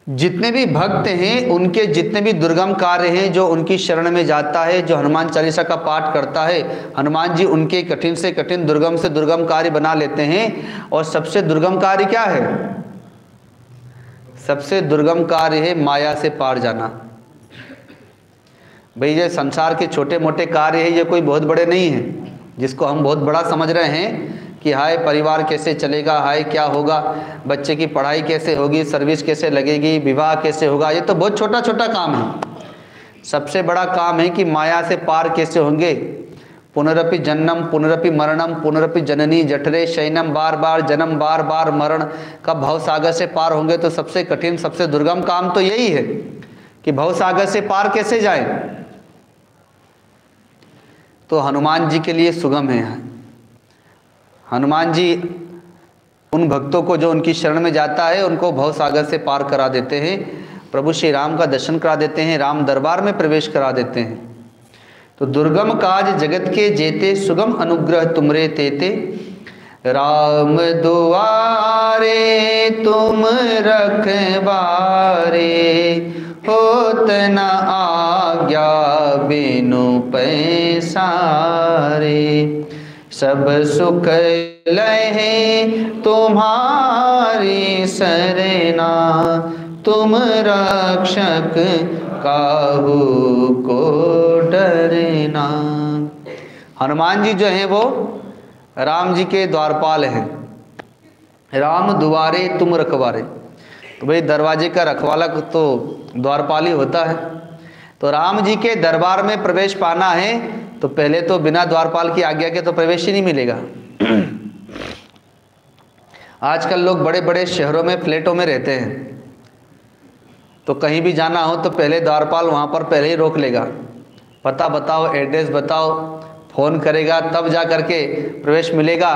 जितने भी भक्त हैं उनके जितने भी दुर्गम कार्य हैं, जो उनकी शरण में जाता है, जो हनुमान चालीसा का पाठ करता है, हनुमान जी उनके कठिन से कठिन, दुर्गम से दुर्गम कार्य बना लेते हैं। और सबसे दुर्गम कार्य क्या है? सबसे दुर्गम कार्य है माया से पार जाना। भाई ये संसार के छोटे मोटे कार्य है, ये कोई बहुत बड़े नहीं है, जिसको हम बहुत बड़ा समझ रहे हैं कि हाय परिवार कैसे चलेगा, हाय क्या होगा, बच्चे की पढ़ाई कैसे होगी, सर्विस कैसे लगेगी, विवाह कैसे होगा, ये तो बहुत छोटा छोटा काम है। सबसे बड़ा काम है कि माया से पार कैसे होंगे। पुनरपि जन्म पुनरपि मरणम पुनरपि जननी जठरे शयनम, बार बार जन्म बार बार मरण का भवसागर से पार होंगे। तो सबसे कठिन सबसे दुर्गम काम तो यही है कि भवसागर से पार कैसे जाए। तो हनुमान जी के लिए सुगम है। हनुमान जी उन भक्तों को जो उनकी शरण में जाता है, उनको भवसागर से पार करा देते हैं, प्रभु श्री राम का दर्शन करा देते हैं, राम दरबार में प्रवेश करा देते हैं। तो दुर्गम काज जगत के जेते, सुगम अनुग्रह तुमरे तेते। राम दुआरे तुम रखवारे, होत न आज्ञा बिनु पैसारे। सब सुख लहे तुम्हारी सरना, तुम रक्षक काहू को डरना। हनुमान जी जो हैं वो राम जी के द्वारपाल हैं। राम दुआरे तुम रखवारे, तो भाई दरवाजे का रखवाला तो द्वारपाल ही होता है। तो राम जी के दरबार में प्रवेश पाना है तो पहले तो बिना द्वारपाल की आज्ञा के तो प्रवेश ही नहीं मिलेगा। आजकल लोग बड़े बड़े शहरों में फ्लैटों में रहते हैं, तो कहीं भी जाना हो तो पहले द्वारपाल वहाँ पर पहले ही रोक लेगा, पता बताओ, एड्रेस बताओ, फ़ोन करेगा, तब जा कर के प्रवेश मिलेगा।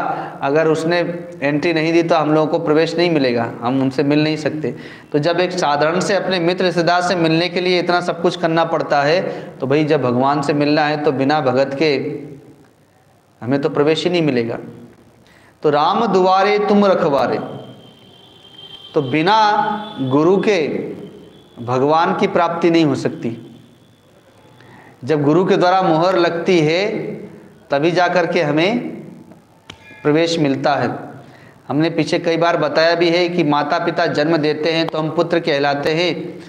अगर उसने एंट्री नहीं दी तो हम लोगों को प्रवेश नहीं मिलेगा, हम उनसे मिल नहीं सकते। तो जब एक साधारण से अपने मित्र रिश्तेदार से मिलने के लिए इतना सब कुछ करना पड़ता है, तो भाई जब भगवान से मिलना है तो बिना भगत के हमें तो प्रवेश ही नहीं मिलेगा। तो राम दुआरे तुम रखवारे, तो बिना गुरु के भगवान की प्राप्ति नहीं हो सकती। जब गुरु के द्वारा मुहर लगती है तभी जाकर के हमें प्रवेश मिलता है। हमने पीछे कई बार बताया भी है कि माता पिता जन्म देते हैं तो हम पुत्र कहलाते हैं,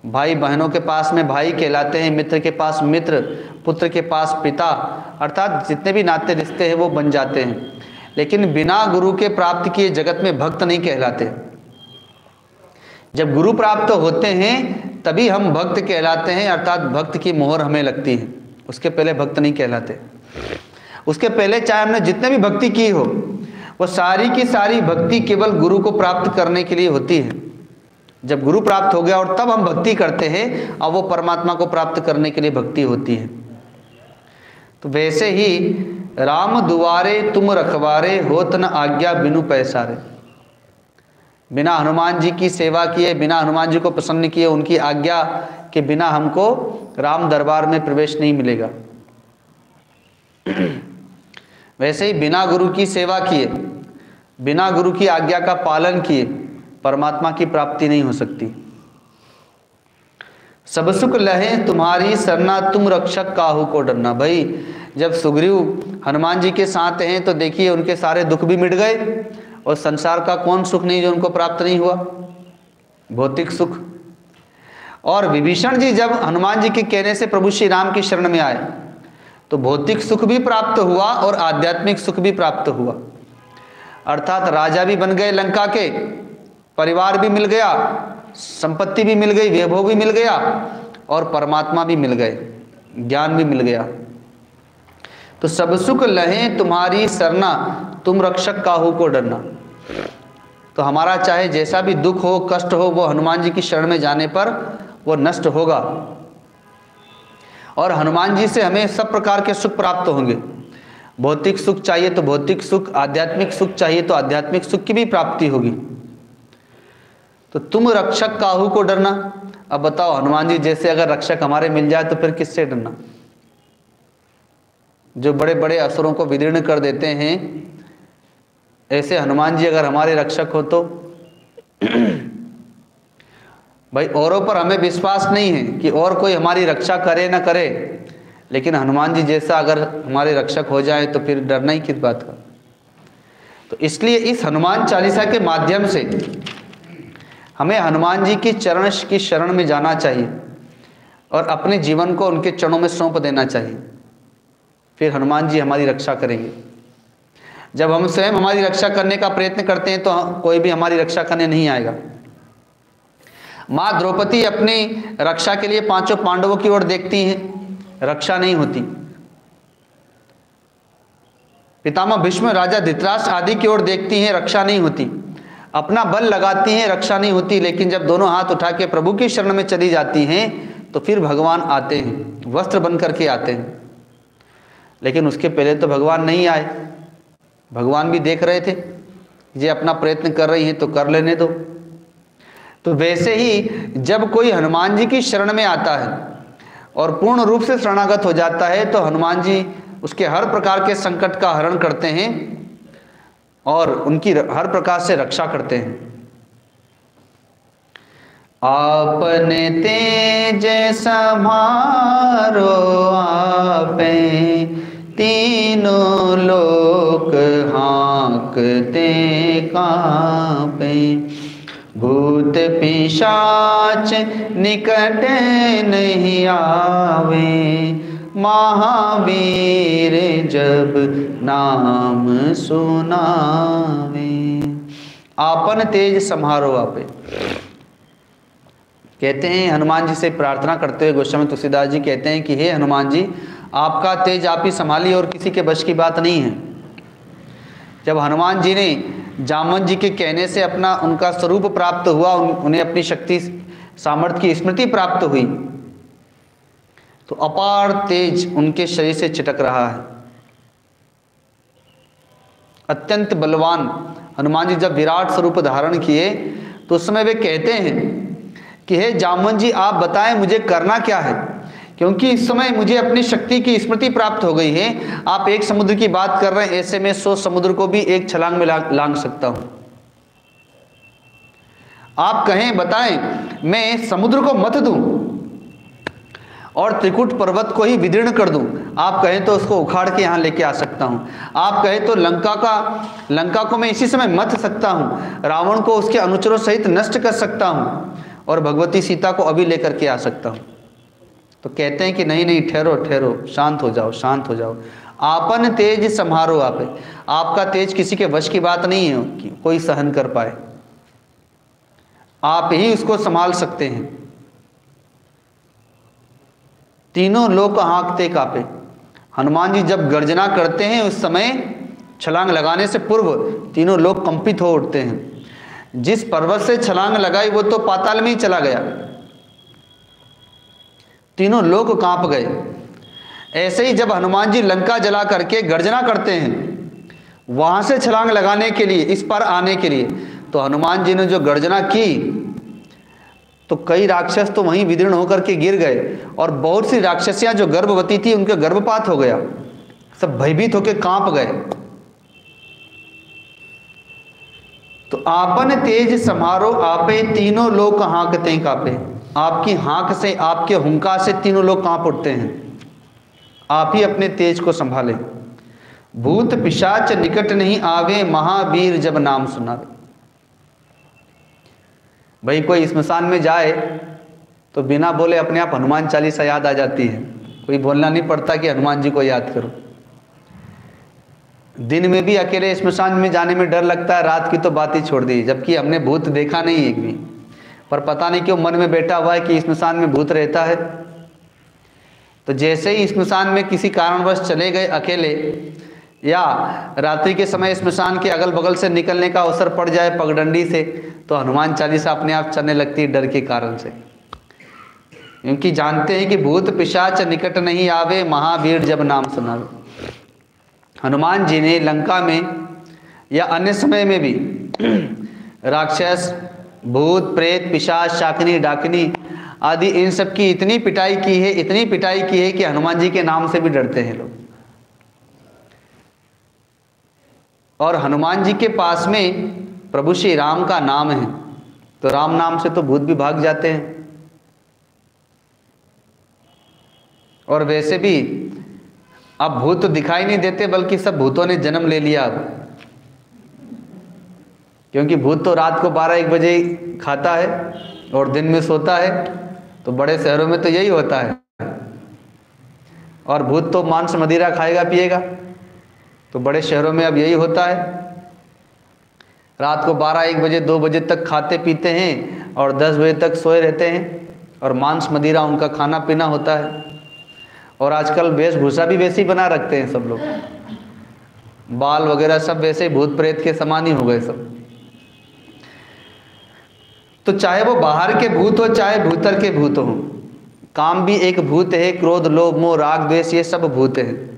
भाई बहनों के पास में भाई कहलाते हैं, मित्र के पास मित्र, पुत्र के पास पिता, अर्थात जितने भी नाते रिश्ते हैं वो बन जाते हैं। लेकिन बिना गुरु के प्राप्त किए जगत में भक्त नहीं कहलाते। जब गुरु प्राप्त होते हैं तभी हम भक्त कहलाते हैं, अर्थात भक्त की मोहर हमें लगती है। उसके पहले भक्त नहीं कहलाते। उसके पहले चाहे हमने जितने भी भक्ति की हो, वो सारी की सारी भक्ति केवल गुरु को प्राप्त करने के लिए होती है। जब गुरु प्राप्त हो गया और तब हम भक्ति करते हैं, और वो परमात्मा को प्राप्त करने के लिए भक्ति होती है। तो वैसे ही राम दुआरे तुम रखवारे, होत न आज्ञा बिनु पैसारे। बिना हनुमान जी की सेवा किए, बिना हनुमान जी को प्रसन्न किए, उनकी आज्ञा के बिना हमको राम दरबार में प्रवेश नहीं मिलेगा। वैसे ही बिना गुरु की सेवा किए, बिना गुरु की आज्ञा का पालन किए परमात्मा की प्राप्ति नहीं हो सकती। सब सुख लहे तुम्हारी सरना, तुम रक्षक काहू को डरना। भाई जब सुग्रीव हनुमान जी के साथ हैं तो देखिए उनके सारे दुख भी मिट गए और संसार का कौन सुख नहीं जो उनको प्राप्त नहीं हुआ, भौतिक सुख। और विभीषण जी जब हनुमान जी के कहने से प्रभु श्री राम की शरण में आए तो भौतिक सुख भी प्राप्त हुआ और आध्यात्मिक सुख भी प्राप्त हुआ। अर्थात राजा भी बन गए लंका के, परिवार भी मिल गया, संपत्ति भी मिल गई, वैभव भी मिल गया और परमात्मा भी मिल गए, ज्ञान भी मिल गया। तो सब सुख लहे तुम्हारी सरना, तुम रक्षक काहू को डरना। तो हमारा चाहे जैसा भी दुख हो, कष्ट हो, वो हनुमान जी की शरण में जाने पर वो नष्ट होगा और हनुमान जी से हमें सब प्रकार के सुख प्राप्त होंगे। भौतिक सुख चाहिए तो भौतिक सुख, आध्यात्मिक सुख चाहिए तो आध्यात्मिक सुख की भी प्राप्ति होगी। तो तुम रक्षक काहू को डरना। अब बताओ, हनुमान जी जैसे अगर रक्षक हमारे मिल जाए तो फिर किससे डरना? जो बड़े बड़े असुरों को विदीर्ण कर देते हैं, ऐसे हनुमान जी अगर हमारे रक्षक हो तो भाई औरों पर हमें विश्वास नहीं है कि और कोई हमारी रक्षा करे ना करे, लेकिन हनुमान जी जैसा अगर हमारे रक्षक हो जाए तो फिर डरना ही किस बात का। तो इसलिए इस हनुमान चालीसा के माध्यम से हमें हनुमान जी की चरण की शरण में जाना चाहिए और अपने जीवन को उनके चरणों में सौंप देना चाहिए। फिर हनुमान जी हमारी रक्षा करेंगे। जब हम स्वयं हमारी रक्षा करने का प्रयत्न करते हैं तो कोई भी हमारी रक्षा करने नहीं आएगा। माँ द्रौपदी अपनी रक्षा के लिए पांचों पांडवों की ओर देखती हैं, रक्षा नहीं होती। पितामह भीष्म, राजा धृतराष्ट्र आदि की ओर देखती हैं, रक्षा नहीं होती। अपना बल लगाती हैं, रक्षा नहीं होती। लेकिन जब दोनों हाथ उठा के प्रभु की शरण में चली जाती हैं तो फिर भगवान आते हैं, वस्त्र बन करके आते हैं। लेकिन उसके पहले तो भगवान नहीं आए। भगवान भी देख रहे थे, ये अपना प्रयत्न कर रही हैं तो कर लेने दो। तो वैसे ही जब कोई हनुमान जी की शरण में आता है और पूर्ण रूप से शरणागत हो जाता है तो हनुमान जी उसके हर प्रकार के संकट का हरण करते हैं और उनकी हर प्रकार से रक्षा करते हैं। आपने तेज समारो आपे, तीनों लोक हाँकते कांपे। भूत पिशाच निकट नहीं आवे, महावीर जब नाम सुनावे। आपन तेज सम्हारो आपे। कहते हैं हनुमान जी से प्रार्थना करते हुए गोस्वामी तुलसीदास जी कहते हैं कि हे हनुमान जी, आपका तेज आप ही संभालिए और किसी के बश की बात नहीं है। जब हनुमान जी ने जामवंत जी के कहने से अपना उनका स्वरूप प्राप्त हुआ, उन्हें अपनी शक्ति सामर्थ्य की स्मृति प्राप्त हुई, तो अपार तेज उनके शरीर से चिटक रहा है। अत्यंत बलवान हनुमान जी जब विराट स्वरूप धारण किए तो उस समय वे कहते हैं कि हे जामवंत जी, आप बताएं मुझे करना क्या है, क्योंकि इस समय मुझे अपनी शक्ति की स्मृति प्राप्त हो गई है। आप एक समुद्र की बात कर रहे हैं, ऐसे में 100 समुद्र को भी एक छलांग में लांघ सकता हूं। आप कहें, बताएं, मैं समुद्र को मत दूं और त्रिकुट पर्वत को ही विदीर्ण कर दूं। आप कहें तो उसको उखाड़ के यहां लेके आ सकता हूं। आप कहें तो लंका को मैं इसी समय मत सकता हूं, रावण को उसके अनुचरों सहित नष्ट कर सकता हूं और भगवती सीता को अभी लेकर के आ सकता हूं। तो कहते हैं कि नहीं नहीं, ठहरो ठहरो, शांत हो जाओ, शांत हो जाओ। आपन तेज संहारो आपे। आपका तेज किसी के वश की बात नहीं है कि कोई सहन कर पाए, आप ही उसको संभाल सकते हैं। तीनों लोग हाँकते कांपे। हनुमान जी जब गर्जना करते हैं उस समय छलांग लगाने से पूर्व तीनों लोग कंपित हो उठते हैं। जिस पर्वत से छलांग लगाई वो तो पाताल में ही चला गया, तीनों लोग कांप गए। ऐसे ही जब हनुमान जी लंका जला करके गर्जना करते हैं वहां से छलांग लगाने के लिए, इस पर आने के लिए, तो हनुमान जी ने जो गर्जना की तो कई राक्षस तो वहीं विदीर्ण होकर के गिर गए और बहुत सी राक्षसियां जो गर्भवती थी उनके गर्भपात हो गया, सब भयभीत होकर कांप गए। तो आपन तेज समारो आपे, तीनों लोग हाँकते कांपे। आपकी हाँक से, आपके हुंकार से तीनों लोग कांप उठते हैं। आप ही अपने तेज को संभालें। भूत पिशाच निकट नहीं आवे, महावीर जब नाम सुनावे। भाई कोई स्मशान में जाए तो बिना बोले अपने आप हनुमान चालीसा याद आ जाती है, कोई बोलना नहीं पड़ता कि हनुमान जी को याद करो। दिन में भी अकेले स्मशान में जाने में डर लगता है, रात की तो बात ही छोड़ दी, जबकि हमने भूत देखा नहीं एक भी, पर पता नहीं क्यों मन में बैठा हुआ है कि स्मशान में भूत रहता है। तो जैसे ही स्मशान में किसी कारणवश चले गए अकेले, या रात्रि के समय स्मशान के अगल बगल से निकलने का अवसर पड़ जाए पगडंडी से, तो हनुमान चालीसा अपने आप चलने लगती है डर के कारण से, क्योंकि जानते हैं कि भूत पिशाच निकट नहीं आवे, महावीर जब नाम सुनावे। हनुमान जी ने लंका में या अन्य समय में भी राक्षस, भूत, प्रेत, पिशाच, शाकिनी, डाकिनी आदि इन सब की इतनी पिटाई की है, इतनी पिटाई की है कि हनुमान जी के नाम से भी डरते हैं लोग। और हनुमान जी के पास में प्रभु श्री राम का नाम है, तो राम नाम से तो भूत भी भाग जाते हैं। और वैसे भी अब भूत तो दिखाई नहीं देते, बल्कि सब भूतों ने जन्म ले लिया अब, क्योंकि भूत तो रात को 12-1 बजे खाता है और दिन में सोता है, तो बड़े शहरों में तो यही होता है। और भूत तो मांस मदिरा खाएगा पिएगा, तो बड़े शहरों में अब यही होता है। रात को 12-1 बजे 2 बजे तक खाते पीते हैं और 10 बजे तक सोए रहते हैं, और मांस मदिरा उनका खाना पीना होता है। और आजकल वेशभूषा भी वैसी बना रखते हैं सब लोग, बाल वगैरह सब वैसे भूत प्रेत के समान ही हो गए सब। तो चाहे वो बाहर के भूत हो, चाहे भीतर के भूत हो, काम भी एक भूत है, क्रोध, लोभ, मोह, राग, द्वेष, ये सब भूत है।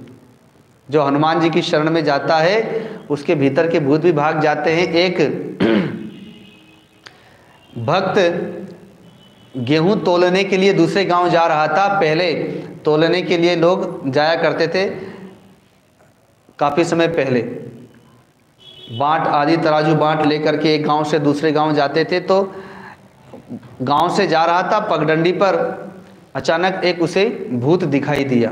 जो हनुमान जी की शरण में जाता है उसके भीतर के भूत भी भाग जाते हैं। एक भक्त गेहूं तोलने के लिए दूसरे गांव जा रहा था। पहले तोलने के लिए लोग जाया करते थे, काफ़ी समय पहले बाट आदि तराजू बाट लेकर के एक गांव से दूसरे गांव जाते थे। तो गांव से जा रहा था, पगडंडी पर अचानक एक उसे भूत दिखाई दिया।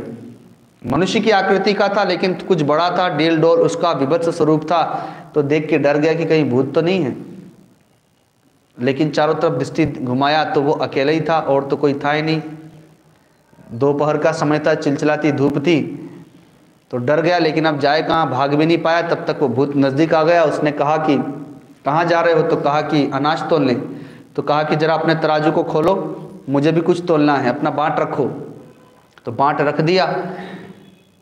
मनुष्य की आकृति का था, लेकिन कुछ बड़ा था, डील डोल उसका विभत्स स्वरूप था। तो देख के डर गया कि कहीं भूत तो नहीं है, लेकिन चारों तरफ दृष्टि घुमाया तो वो अकेला ही था, और तो कोई था ही नहीं। दोपहर का समय था, चिलचिलाती धूप थी, तो डर गया, लेकिन अब जाए कहाँ, भाग भी नहीं पाया। तब तक वो भूत नज़दीक आ गया। उसने कहा कि कहाँ जा रहे हो? तो कहा कि अनाज तोलने। तो कहा कि जरा अपने तराजू को खोलो, मुझे भी कुछ तोलना है, अपना बाँट रखो। तो बाँट रख दिया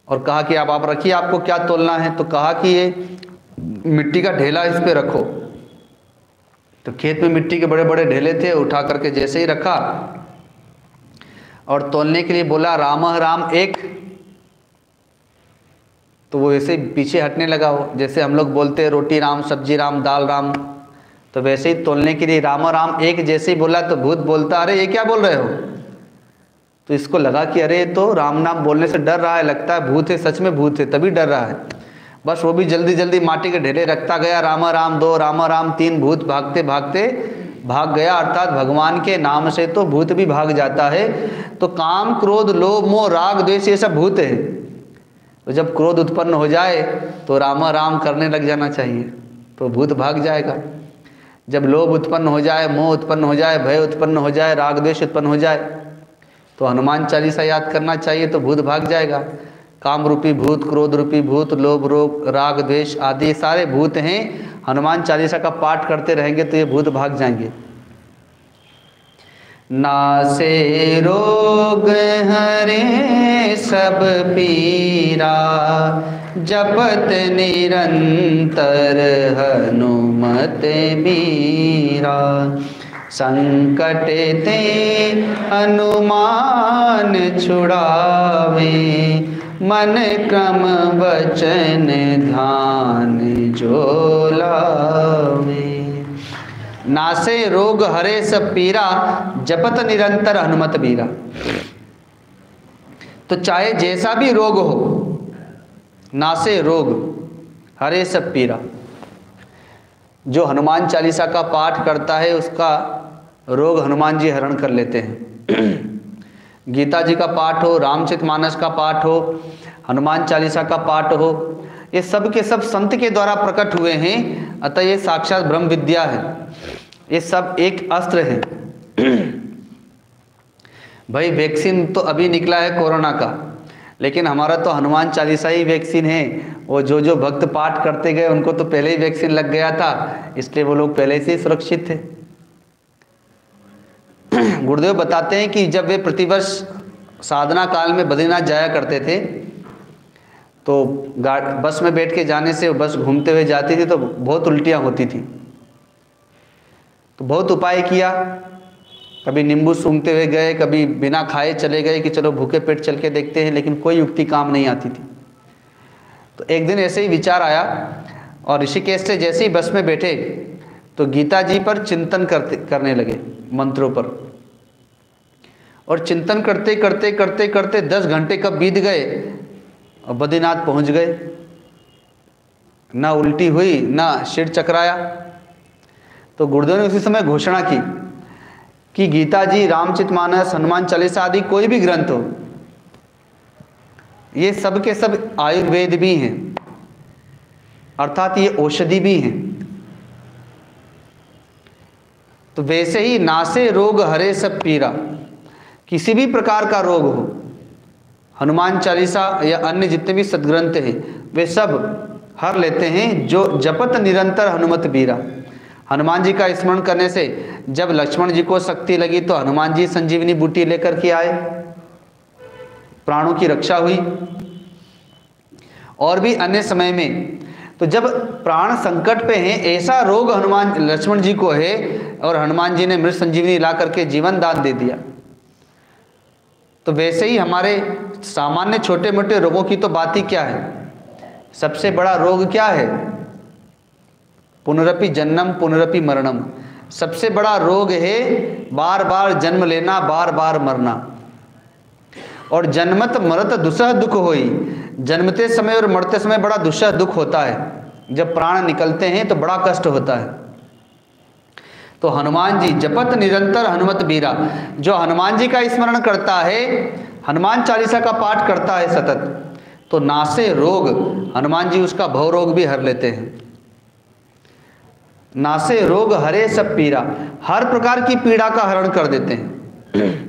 और कहा कि आप रखिए, आपको क्या तोलना है? तो कहा कि ये मिट्टी का ढेला इस पे रखो। तो खेत में मिट्टी के बड़े बड़े ढेले थे, उठा करके जैसे ही रखा और तोलने के लिए बोला राम राम एक, तो वो ऐसे पीछे हटने लगा। हो जैसे हम लोग बोलते हैं रोटी राम, सब्जी राम, दाल राम, तो वैसे ही तोलने के लिए राम राम एक जैसे ही बोला तो भूत बोलता अरे ये क्या बोल रहे हो? तो इसको लगा कि अरे तो राम नाम बोलने से डर रहा है, लगता है भूत है, सच में भूत है, तभी डर रहा है। बस वो भी जल्दी जल्दी माटी के ढेले रखता गया, राम राम 2, राम राम 3, भूत भागते भागते भाग गया। अर्थात भगवान के नाम से तो भूत भी भाग जाता है। तो काम, क्रोध, लोभ, मोह, राग, द्वेष ये सब भूत है। तो जब क्रोध उत्पन्न हो जाए तो राम राम करने लग जाना चाहिए, तो भूत भाग जाएगा। जब लोभ उत्पन्न हो जाए, मोह उत्पन्न हो जाए, भय उत्पन्न हो जाए, राग द्वेष उत्पन्न हो जाए, तो हनुमान चालीसा याद करना चाहिए, तो भूत भाग जाएगा। काम रूपी भूत, क्रोध रूपी भूत, लोभ, रोग, राग, द्वेष आदि सारे भूत हैं। हनुमान चालीसा का पाठ करते रहेंगे तो ये भूत भाग जाएंगे। नासे रोग हरे सब पीरा, जपत निरंतर हनुमत बीरा। संकट ते हनुमान छुड़ावे, मन क्रम वचन ध्यान जो लावे। नासे रोग हरे सब पीरा, जपत निरंतर हनुमत बीरा। तो चाहे जैसा भी रोग हो, नासे रोग हरे सब पीरा, जो हनुमान चालीसा का पाठ करता है उसका रोग हनुमान जी हरण कर लेते हैं। गीता जी का पाठ हो, रामचरितमानस का पाठ हो, हनुमान चालीसा का पाठ हो, ये सब के सब संत के द्वारा प्रकट हुए हैं, अतः ये साक्षात ब्रह्म विद्या है। ये सब एक अस्त्र है। भाई वैक्सीन तो अभी निकला है कोरोना का, लेकिन हमारा तो हनुमान चालीसा ही वैक्सीन है। वो जो भक्त पाठ करते गए उनको तो पहले ही वैक्सीन लग गया था, इसलिए वो लोग पहले से ही सुरक्षित थे। गुरुदेव बताते हैं कि जब वे प्रतिवर्ष साधना काल में बद्रीनाथ जाया करते थे, तो बस में बैठ के जाने से बस घूमते हुए जाती थी तो बहुत उल्टियाँ होती थी। तो बहुत उपाय किया, कभी नींबू सूंघते हुए गए, कभी बिना खाए चले गए कि चलो भूखे पेट चल के देखते हैं, लेकिन कोई युक्ति काम नहीं आती थी। तो एक दिन ऐसे ही विचार आया और ऋषिकेश से जैसे ही बस में बैठे तो गीता जी पर चिंतन करने लगे, मंत्रों पर। और चिंतन करते करते करते करते 10 घंटे कब बीत गए और बद्रीनाथ पहुंच गए। ना उल्टी हुई, ना सिर चकराया। तो गुरुदेव ने उसी समय घोषणा की कि गीता जी, रामचरितमानस, हनुमान चालीसा आदि कोई भी ग्रंथ हो, ये सब के सब आयुर्वेद भी हैं, अर्थात ये औषधि भी हैं। तो वैसे ही नासे रोग हरे सब पीरा, किसी भी प्रकार का रोग हो, हनुमान चालीसा या अन्य जितने भी सदग्रंथ हैं वे सब हर लेते हैं। जो जपत निरंतर हनुमत बीरा, हनुमान जी का स्मरण करने से जब लक्ष्मण जी को शक्ति लगी तो हनुमान जी संजीवनी बूटी लेकर के आए, प्राणों की रक्षा हुई। और भी अन्य समय में तो जब प्राण संकट पे हैं, ऐसा रोग हनुमान लक्ष्मण जी को है और हनुमान जी ने मृत संजीवनी ला करके जीवन दान दे दिया। तो वैसे ही हमारे सामान्य छोटे मोटे रोगों की तो बात ही क्या है, सबसे बड़ा रोग क्या है? पुनरपि जन्म पुनरपि मरणम। सबसे बड़ा रोग है बार बार जन्म लेना, बार बार मरना। और जन्मत मरत दुसह दुख होई, जन्मते समय और मरते समय बड़ा दुसह दुख होता है। जब प्राण निकलते हैं तो बड़ा कष्ट होता है। तो हनुमान जी जपत निरंतर हनुमत बीरा, जो हनुमान जी का स्मरण करता है, हनुमान चालीसा का पाठ करता है सतत, तो नासे रोग, हनुमान जी उसका भव रोग भी हर लेते हैं। नासे रोग हरे सब पीरा, हर प्रकार की पीड़ा का हरण कर देते हैं।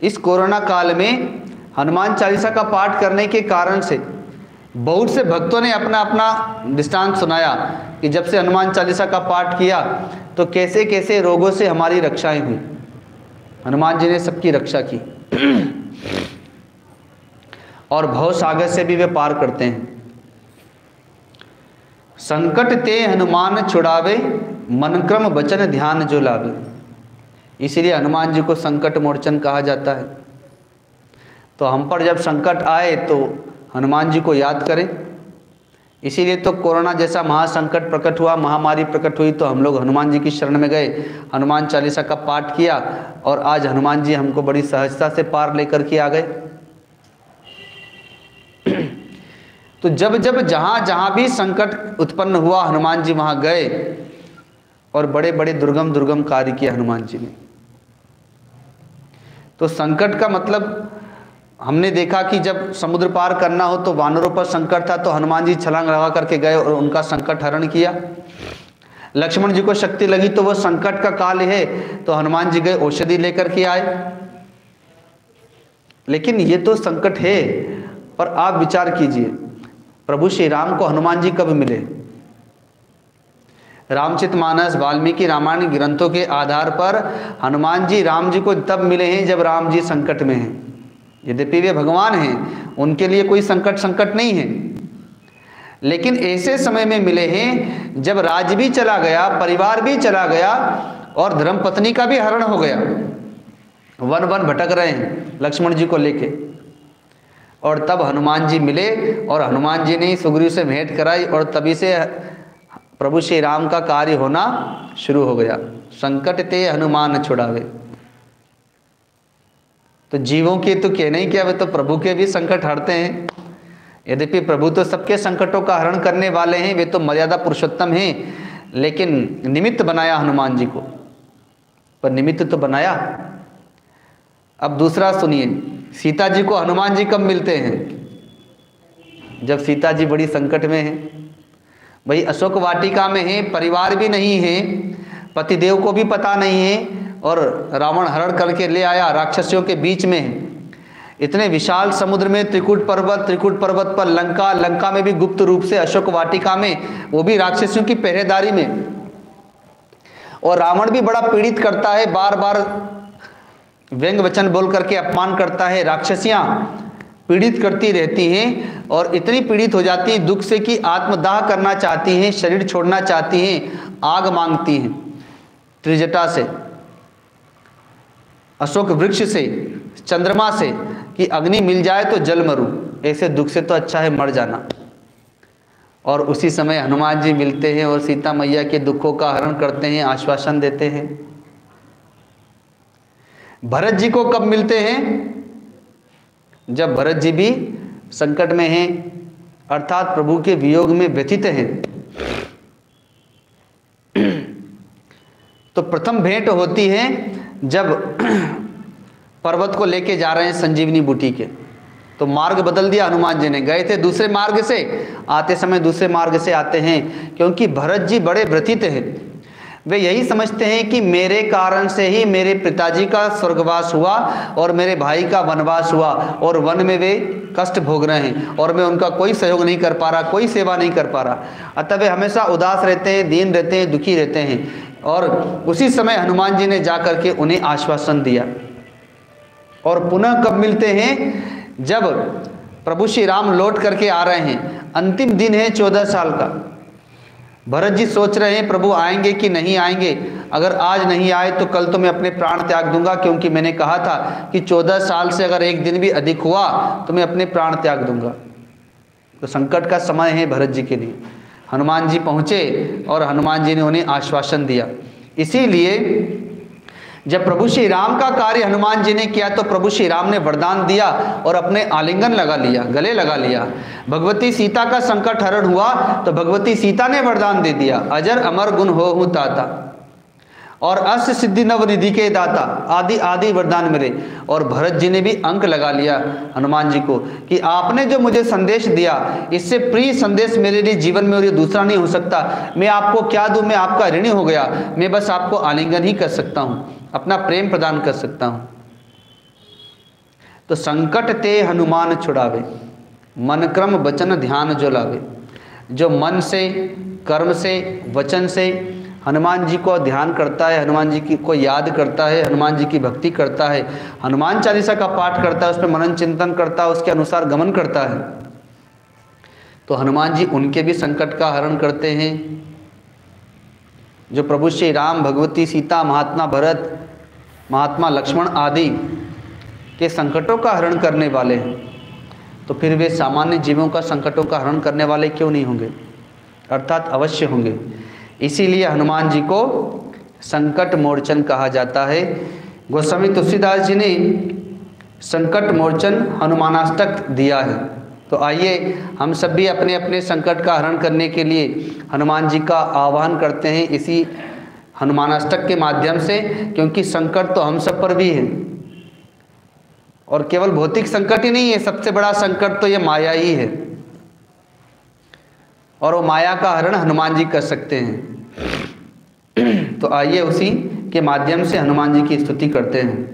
इस कोरोना काल में हनुमान चालीसा का पाठ करने के कारण से बहुत से भक्तों ने अपना अपना दृष्टांत सुनाया कि जब से हनुमान चालीसा का पाठ किया तो कैसे कैसे रोगों से हमारी रक्षाएं हुई। हनुमान जी ने सबकी रक्षा की और भव सागर से भी वे पार करते हैं। संकट ते हनुमान छुड़ावे, मन क्रम वचन ध्यान जो लावे। इसीलिए हनुमान जी को संकट मोचन कहा जाता है। तो हम पर जब संकट आए तो हनुमान जी को याद करें। इसीलिए तो कोरोना जैसा महासंकट प्रकट हुआ, महामारी प्रकट हुई, तो हम लोग हनुमान जी की शरण में गए, हनुमान चालीसा का पाठ किया और आज हनुमान जी हमको बड़ी सहजता से पार लेकर के आ गए। तो जब जब जहाँ जहाँ भी संकट उत्पन्न हुआ हनुमान जी वहाँ गए और बड़े बड़े दुर्गम दुर्गम कार्य किए हनुमान जी ने। तो संकट का मतलब हमने देखा कि जब समुद्र पार करना हो तो वानरों पर संकट था, तो हनुमान जी छलांग लगा करके गए और उनका संकट हरण किया। लक्ष्मण जी को शक्ति लगी तो वो संकट का काल है तो हनुमान जी गए औषधि लेकर के आए। लेकिन ये तो संकट है, पर आप विचार कीजिए प्रभु श्री राम को हनुमान जी कब मिले? रामचरितमानस, वाल्मीकि रामायण ग्रंथों के आधार पर हनुमान जी राम जी को तब मिले हैं जब राम जी संकट में हैं। यद्यपि वे भगवान हैं, उनके लिए कोई संकट नहीं है, लेकिन ऐसे समय में मिले हैं जब राज्य भी चला गया, परिवार भी चला गया और धर्मपत्नी का भी हरण हो गया। वन वन भटक रहे हैं लक्ष्मण जी को लेके, और तब हनुमान जी मिले और हनुमान जी ने सुग्रीव से भेंट कराई और तभी से प्रभु श्री राम का कार्य होना शुरू हो गया। संकट ते हनुमान छुड़ावे। तो जीवों के तो कहना ही क्या, वे तो प्रभु के भी संकट हरते हैं। यद्यपि प्रभु तो सबके संकटों का हरण करने वाले हैं, वे तो मर्यादा पुरुषोत्तम हैं, लेकिन निमित्त बनाया हनुमान जी को, पर निमित्त तो बनाया। अब दूसरा सुनिए, सीता जी को हनुमान जी कब मिलते हैं? जब सीता जी बड़ी संकट में हैं, भाई अशोक वाटिका में हैं, परिवार भी नहीं है, पतिदेव को भी पता नहीं है, और रावण हरण करके ले आया, राक्षसियों के बीच में है, इतने विशाल समुद्र में, त्रिकुट पर्वत पर लंका, लंका में भी गुप्त रूप से, अशोक वाटिका में, वो भी राक्षसियों की पहरेदारी में। और रावण भी बड़ा पीड़ित करता है, बार बार व्यंग वचन बोल करके अपमान करता है, राक्षसियां पीड़ित करती रहती हैं और इतनी पीड़ित हो जाती हैं दुख से कि आत्मदाह करना चाहती हैं, शरीर छोड़ना चाहती हैं, आग मांगती हैं त्रिजटा से, अशोक वृक्ष से, चंद्रमा से, कि अग्नि मिल जाए तो जल मरूं, ऐसे दुख से तो अच्छा है मर जाना। और उसी समय हनुमान जी मिलते हैं और सीता मैया के दुखों का हरण करते हैं, आश्वासन देते हैं। भरत जी को कब मिलते हैं? जब भरत जी भी संकट में हैं, अर्थात प्रभु के वियोग में व्यथित हैं। तो प्रथम भेंट होती है जब पर्वत को लेके जा रहे हैं संजीवनी बूटी के, तो मार्ग बदल दिया हनुमान जी ने, गए थे दूसरे मार्ग से, आते समय दूसरे मार्ग से आते हैं, क्योंकि भरत जी बड़े व्यथित हैं। वे यही समझते हैं कि मेरे कारण से ही मेरे पिताजी का स्वर्गवास हुआ और मेरे भाई का वनवास हुआ, और वन में वे कष्ट भोग रहे हैं और मैं उनका कोई सहयोग नहीं कर पा रहा, कोई सेवा नहीं कर पा रहा। अतः वे हमेशा उदास रहते हैं, दीन रहते हैं, दुखी रहते हैं। और उसी समय हनुमान जी ने जाकर के उन्हें आश्वासन दिया। और पुनः कब मिलते हैं? जब प्रभु श्री राम लौट करके आ रहे हैं, अंतिम दिन है 14 साल का। भरत जी सोच रहे हैं प्रभु आएंगे कि नहीं आएंगे, अगर आज नहीं आए तो कल तो मैं अपने प्राण त्याग दूंगा, क्योंकि मैंने कहा था कि 14 साल से अगर एक दिन भी अधिक हुआ तो मैं अपने प्राण त्याग दूंगा। तो संकट का समय है भरत जी के लिए। हनुमान जी पहुँचे और हनुमान जी ने उन्हें आश्वासन दिया। इसीलिए जब प्रभु श्री राम का कार्य हनुमान जी ने किया तो प्रभु श्री राम ने वरदान दिया और अपने आलिंगन लगा लिया, गले लगा लिया। भगवती सीता का संकट हरण हुआ तो भगवती सीता ने वरदान दे दिया, अजर अमर गुण हो हूँ ताता और अष्ट सिद्धि नवनिधि के दाता, आदि आदि वरदान मिले। और भरत जी ने भी अंक लगा लिया हनुमान जी को कि आपने जो मुझे संदेश दिया, इससे प्रिय संदेश मेरे लिए जीवन में और ये दूसरा नहीं हो सकता। मैं आपको क्या दूं, मैं आपका ऋणी हो गया, मैं बस आपको आलिंगन ही कर सकता हूँ, अपना प्रेम प्रदान कर सकता हूँ। तो संकट ते हनुमान छुड़ावे, मन क्रम वचन ध्यान जो लावे। जो मन से, कर्म से, वचन से हनुमान जी को ध्यान करता है, हनुमान जी की को याद करता है, हनुमान जी की भक्ति करता है, हनुमान चालीसा का पाठ करता है, उस पर मनन चिंतन करता है, उसके अनुसार गमन करता है, तो हनुमान जी उनके भी संकट का हरण करते हैं। जो प्रभु श्री राम, भगवती सीता, महात्मा भरत, महात्मा लक्ष्मण आदि के संकटों का हरण करने वाले हैं, तो फिर वे सामान्य जीवों का संकटों का हरण करने वाले क्यों नहीं होंगे? अर्थात अवश्य होंगे। इसीलिए हनुमान जी को संकट मोचन कहा जाता है। गोस्वामी तुलसीदास जी ने संकट मोचन हनुमानाष्टक दिया है। तो आइए हम सब भी अपने अपने संकट का हरण करने के लिए हनुमान जी का आह्वान करते हैं इसी हनुमानाष्टक के माध्यम से, क्योंकि संकट तो हम सब पर भी है। और केवल भौतिक संकट ही नहीं है, सबसे बड़ा संकट तो ये माया ही है, और वो माया का हरण हनुमान जी कर सकते हैं। तो आइए उसी के माध्यम से हनुमान जी की स्तुति करते हैं।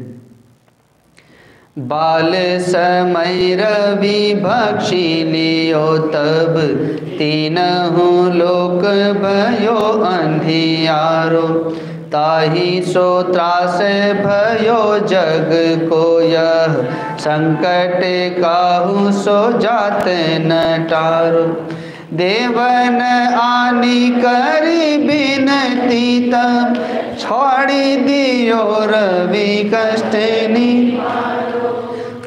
बाल समय रवि भक्षी लियो तब, तीनहु लोक भयो अंधियारो। ताहि सो त्रास भयो जग को यह, संकट काहू सो जात न टारो। देवन आनी करी बिनती तब, छोड़ी दियो रवि कष्टनी।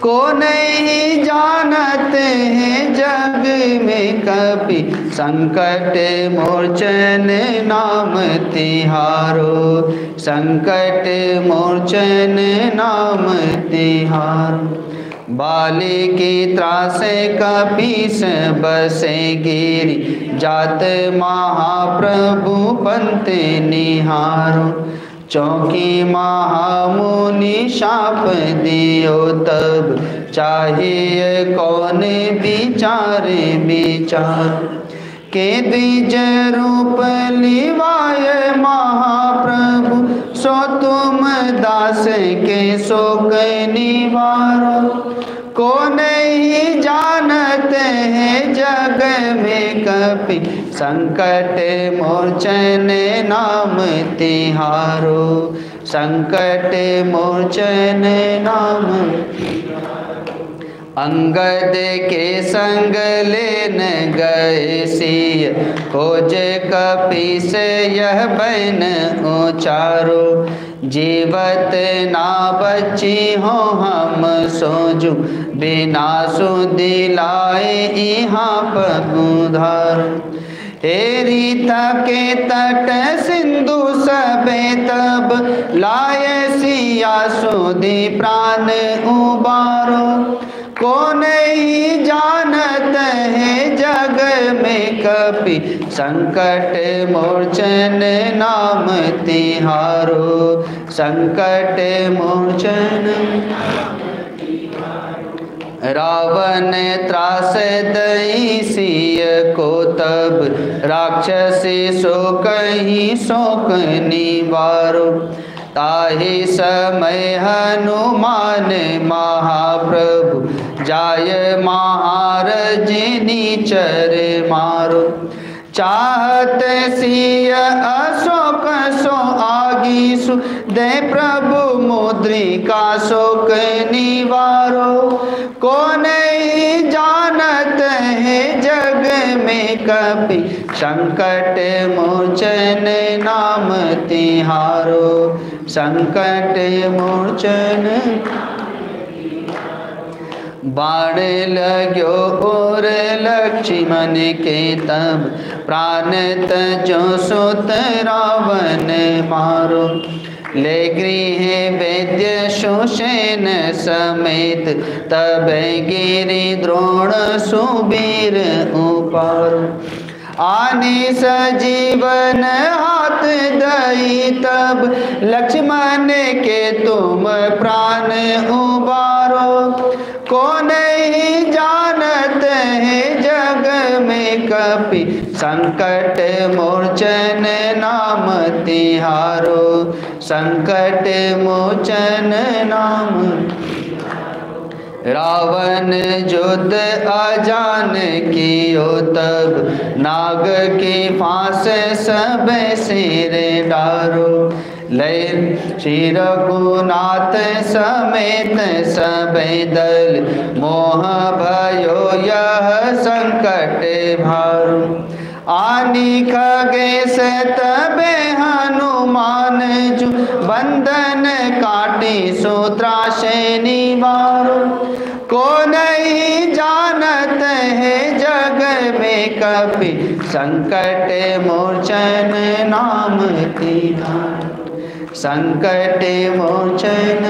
को नहीं जानते हैं जग में कभी, संकट मोचन नाम तिहारो। संकट मोचन नाम तिहारो। बाले की त्रासे कपीस बसे गिरी, जात महाप्रभु पंत निहारो। चौकी महामुनि शाप दियो तब, चाहिए कौन विचारे विचार। के द्विज रूप लिवाए महाप्रभु, सो तुम दास के शोक निवारो। को नहीं जानते हैं जग में कपि, संकट मोचन नाम तिहारो। संकट मोचन नाम। अंगद के संग लेन गए सिय, खोज कपि से यह बैन उचारो। जीवत ना बची हो हम सोजू, बिना सुदिलाए यहाँ पगुधारो। हे रीता के तट सिंधु सबे तब, लाए सिया सुधि प्राण उबारो। को नहीं जानत है जग में कपि, संकट मोचन नाम तिहारो। संकट मोचन। रावण त्रास दई सिय को तब, राक्षसी सो कहीं शोक निवारो। ताहि समय हनुमान महाप्रभु, जाय महारज निचर मारो। चाहत सिय अशोक सो आगीसु, दे प्रभु मुद्रिका शोक निवारो। को नहीं जानत है जग में कपि, संकट मोचन नाम तिहारो। संकट मोचन। बाण लाग्यो और लक्ष्मण के तब, प्राण तजो सुत रावण मारो। ले गृह वैद्य सुषेण समेत, तब गिरि द्रोण सुबीर उपारो। आने सजीवन हाथ दई तब, लक्ष्मण के तुम प्राण उबारो। को नहीं जानत है जग में कपि, संकट मोचन नाम तिहारो। संकट मोचन नाम। रावण युद्ध अजान कियो तब, नाग की फांस सब सिर डारो। लय श्री रघुनाथ समेत सब दल, मोह भयो यह संकट भारो। आनी खगेश तबे हनुमान जु, बंधन काटी सूत्राशे निवारो। को नहीं जानत है जग में कपि, संकट मोचन नाम तिहारो। संकट मोचन।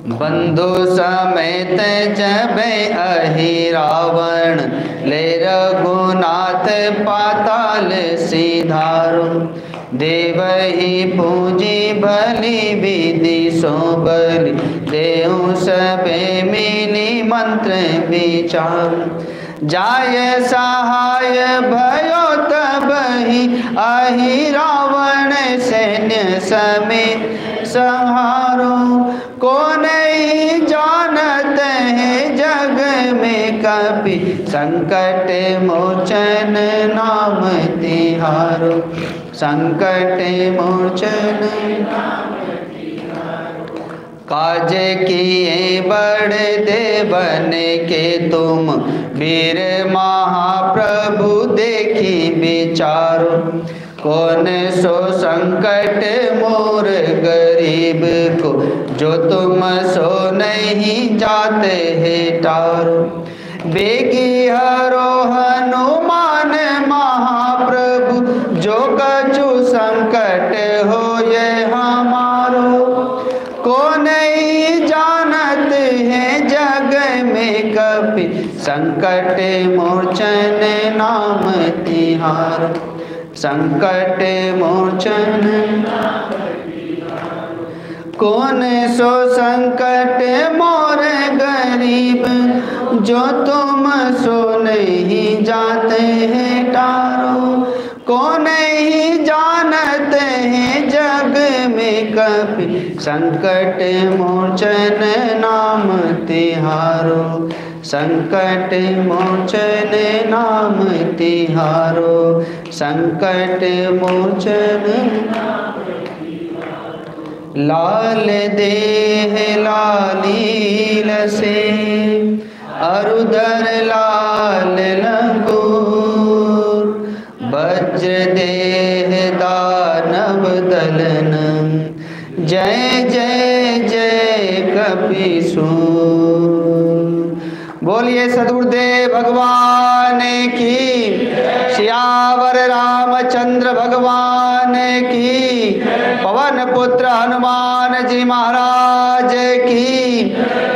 बंधु समेत जब अहि रावण, ले रघुनाथ पाताल सिधारो। देवहि पूजी भली विधि सो बलि, देहु सबे मिली मंत्र विचार। जाय सहाय भयो तबहि, अहि रावण सैन्य समेत संहारो। को नहीं जानत है जग में कपि, संकट मोचन नाम तिहारो। संकट मोचन। काज किए बड़े देवन के तुम, वीर महाप्रभु देखी विचारो। कौन सो संकट मोर गरीब को, जो तुम सो नहीं जाते है टारो। बेगी हरो हनुमान महाप्रभु, जो कछु संकट हो ये हमारो। को नहीं जानत है जग में कपि, संकट मोचन नाम तिहारो। संकट मोचन। कौन सो संकट मोर गरीब, जो तुम सो नहीं जाते हैं टारो। कौन ही जानते हैं जग में कभी, संकट मोचन नाम तिहारो। संकट मोचन नाम तिहारो, संकट मोचन। लाल देह लालील से, अरुदर लाल लंगूर। वज्र देह दानव दलन, जय जय जय कपीसूर। बोलिए सद्गुरुदेव भगवान की, सियावर रामचंद्र भगवान की, पवन पुत्र हनुमान जी महाराज की,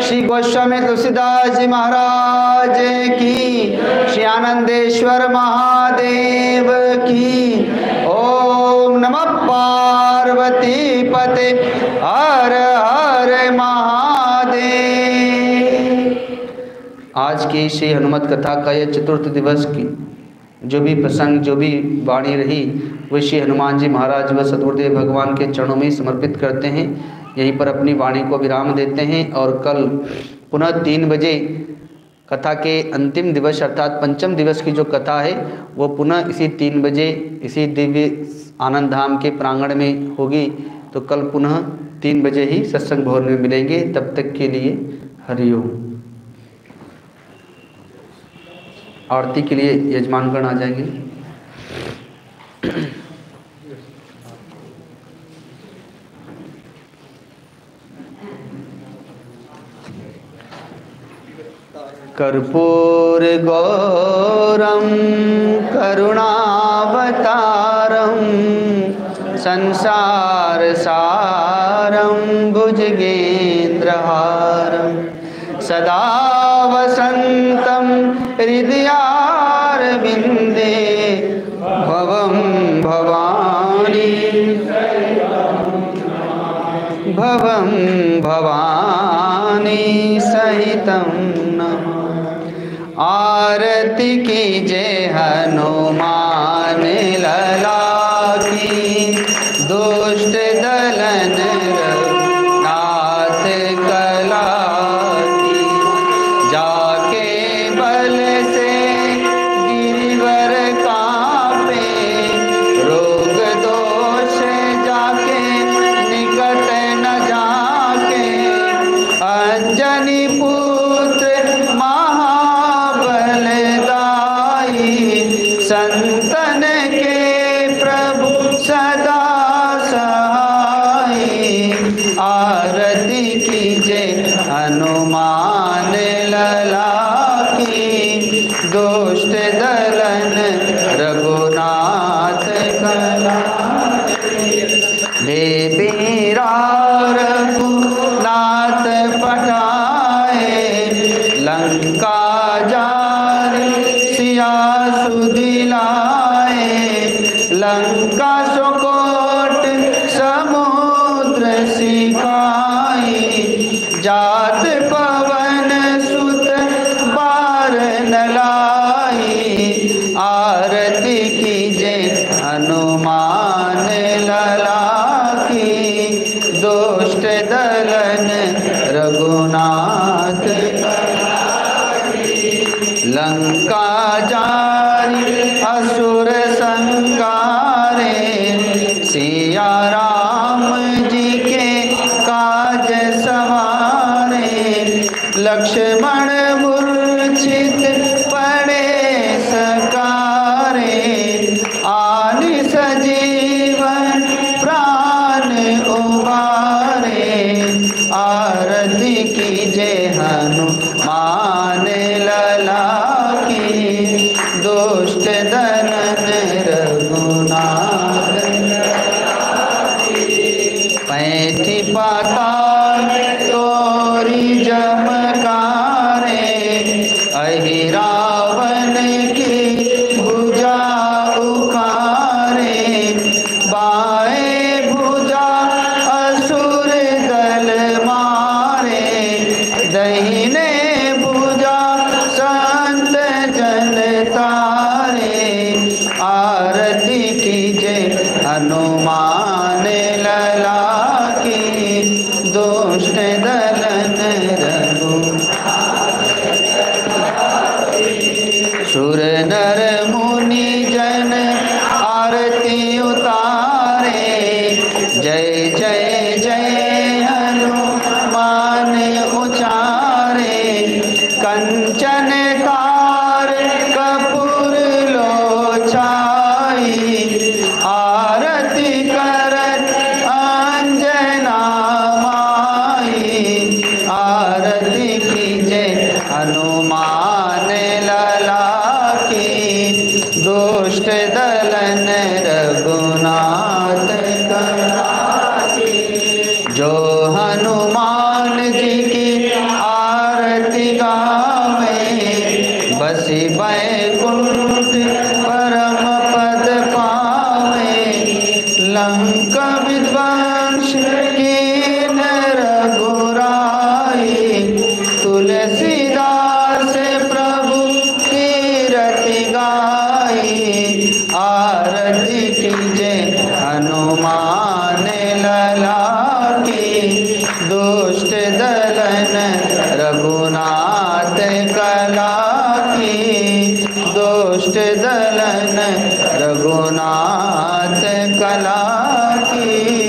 श्री गोस्वामी तुलसीदास जी महाराज की, श्री आनंदेश्वर महादेव की। ओम नमः पार्वती पते, हर हर महादेव। आज की श्री हनुमत कथा का यह चतुर्थ दिवस की जो भी प्रसंग, जो भी वाणी रही, वो श्री हनुमान जी महाराज व सद्गुरुदेव भगवान के चरणों में समर्पित करते हैं। यहीं पर अपनी वाणी को विराम देते हैं और कल पुनः 3 बजे कथा के अंतिम दिवस अर्थात पंचम दिवस की जो कथा है वो पुनः इसी 3 बजे इसी दिव्य आनंद धाम के प्रांगण में होगी। तो कल पुनः 3 बजे ही सत्संग भवन में मिलेंगे। तब तक के लिए हरिओम। आरती के लिए यजमानगण आ जाएंगे। कर्पूर गौरम करुणावतारम, संसार सारम भुजगेन्द्रहारम, सदा वसंतम हृदयारविंदे, भवं भवानी भवं भवानी सहितं नमामि। आरती कीजे हनुमान लला की, दुष्ट दलन रघुनाथ कला की। जाके बल से गिरिवर कांपे, रोग दोष जाके निकट न जाके। अंजनी पुत्र महाबलदाई, संतन के प्रभु सदा सहाय। आरती कीजे हनुमान लला की, दुष्ट दलन रघुनाथ कला। देवीरा रघुनाथ पठाए, लंका जाने सिया सुदिलाए। लंका सुकोट समुद्र सिखाई, जात पवन सुत बार न लाई। आरती कीजे हनुमान लला की, दुष्ट दलन रघुनाथ लंका जारी असुर संकारे। सिया राम जी के काज सवारे, लक्ष्मण मूर्छित पड़े सकारे। आनि सजीवन प्राण उबारे, आरती कीजे हनुमान लला की, दुष्ट दलन रघुनाथ। पैठी पाताल तोरी जमकारे, अहि रावण की भुजा उखारे। बाएं भुजा असुर जय जय हनुमान उचारे, कंचन तार कपूर लोचाई, आरती करत अंजना माई, आरती कीजे हनुमान लला की, दुष्ट दलन रघुनाथ कला की। जो हनुमान जी की आरती गावे, बसी बैकुंठ परम पद पावे, लंका विध्वंस कीन रघुराई, तुलसीदास प्रभु कीरति गाई, आरती कीजे हनुमान लला की, दुष्ट दलन रघुनाथ कला की, दुष्ट दलन रघुनाथ कला की।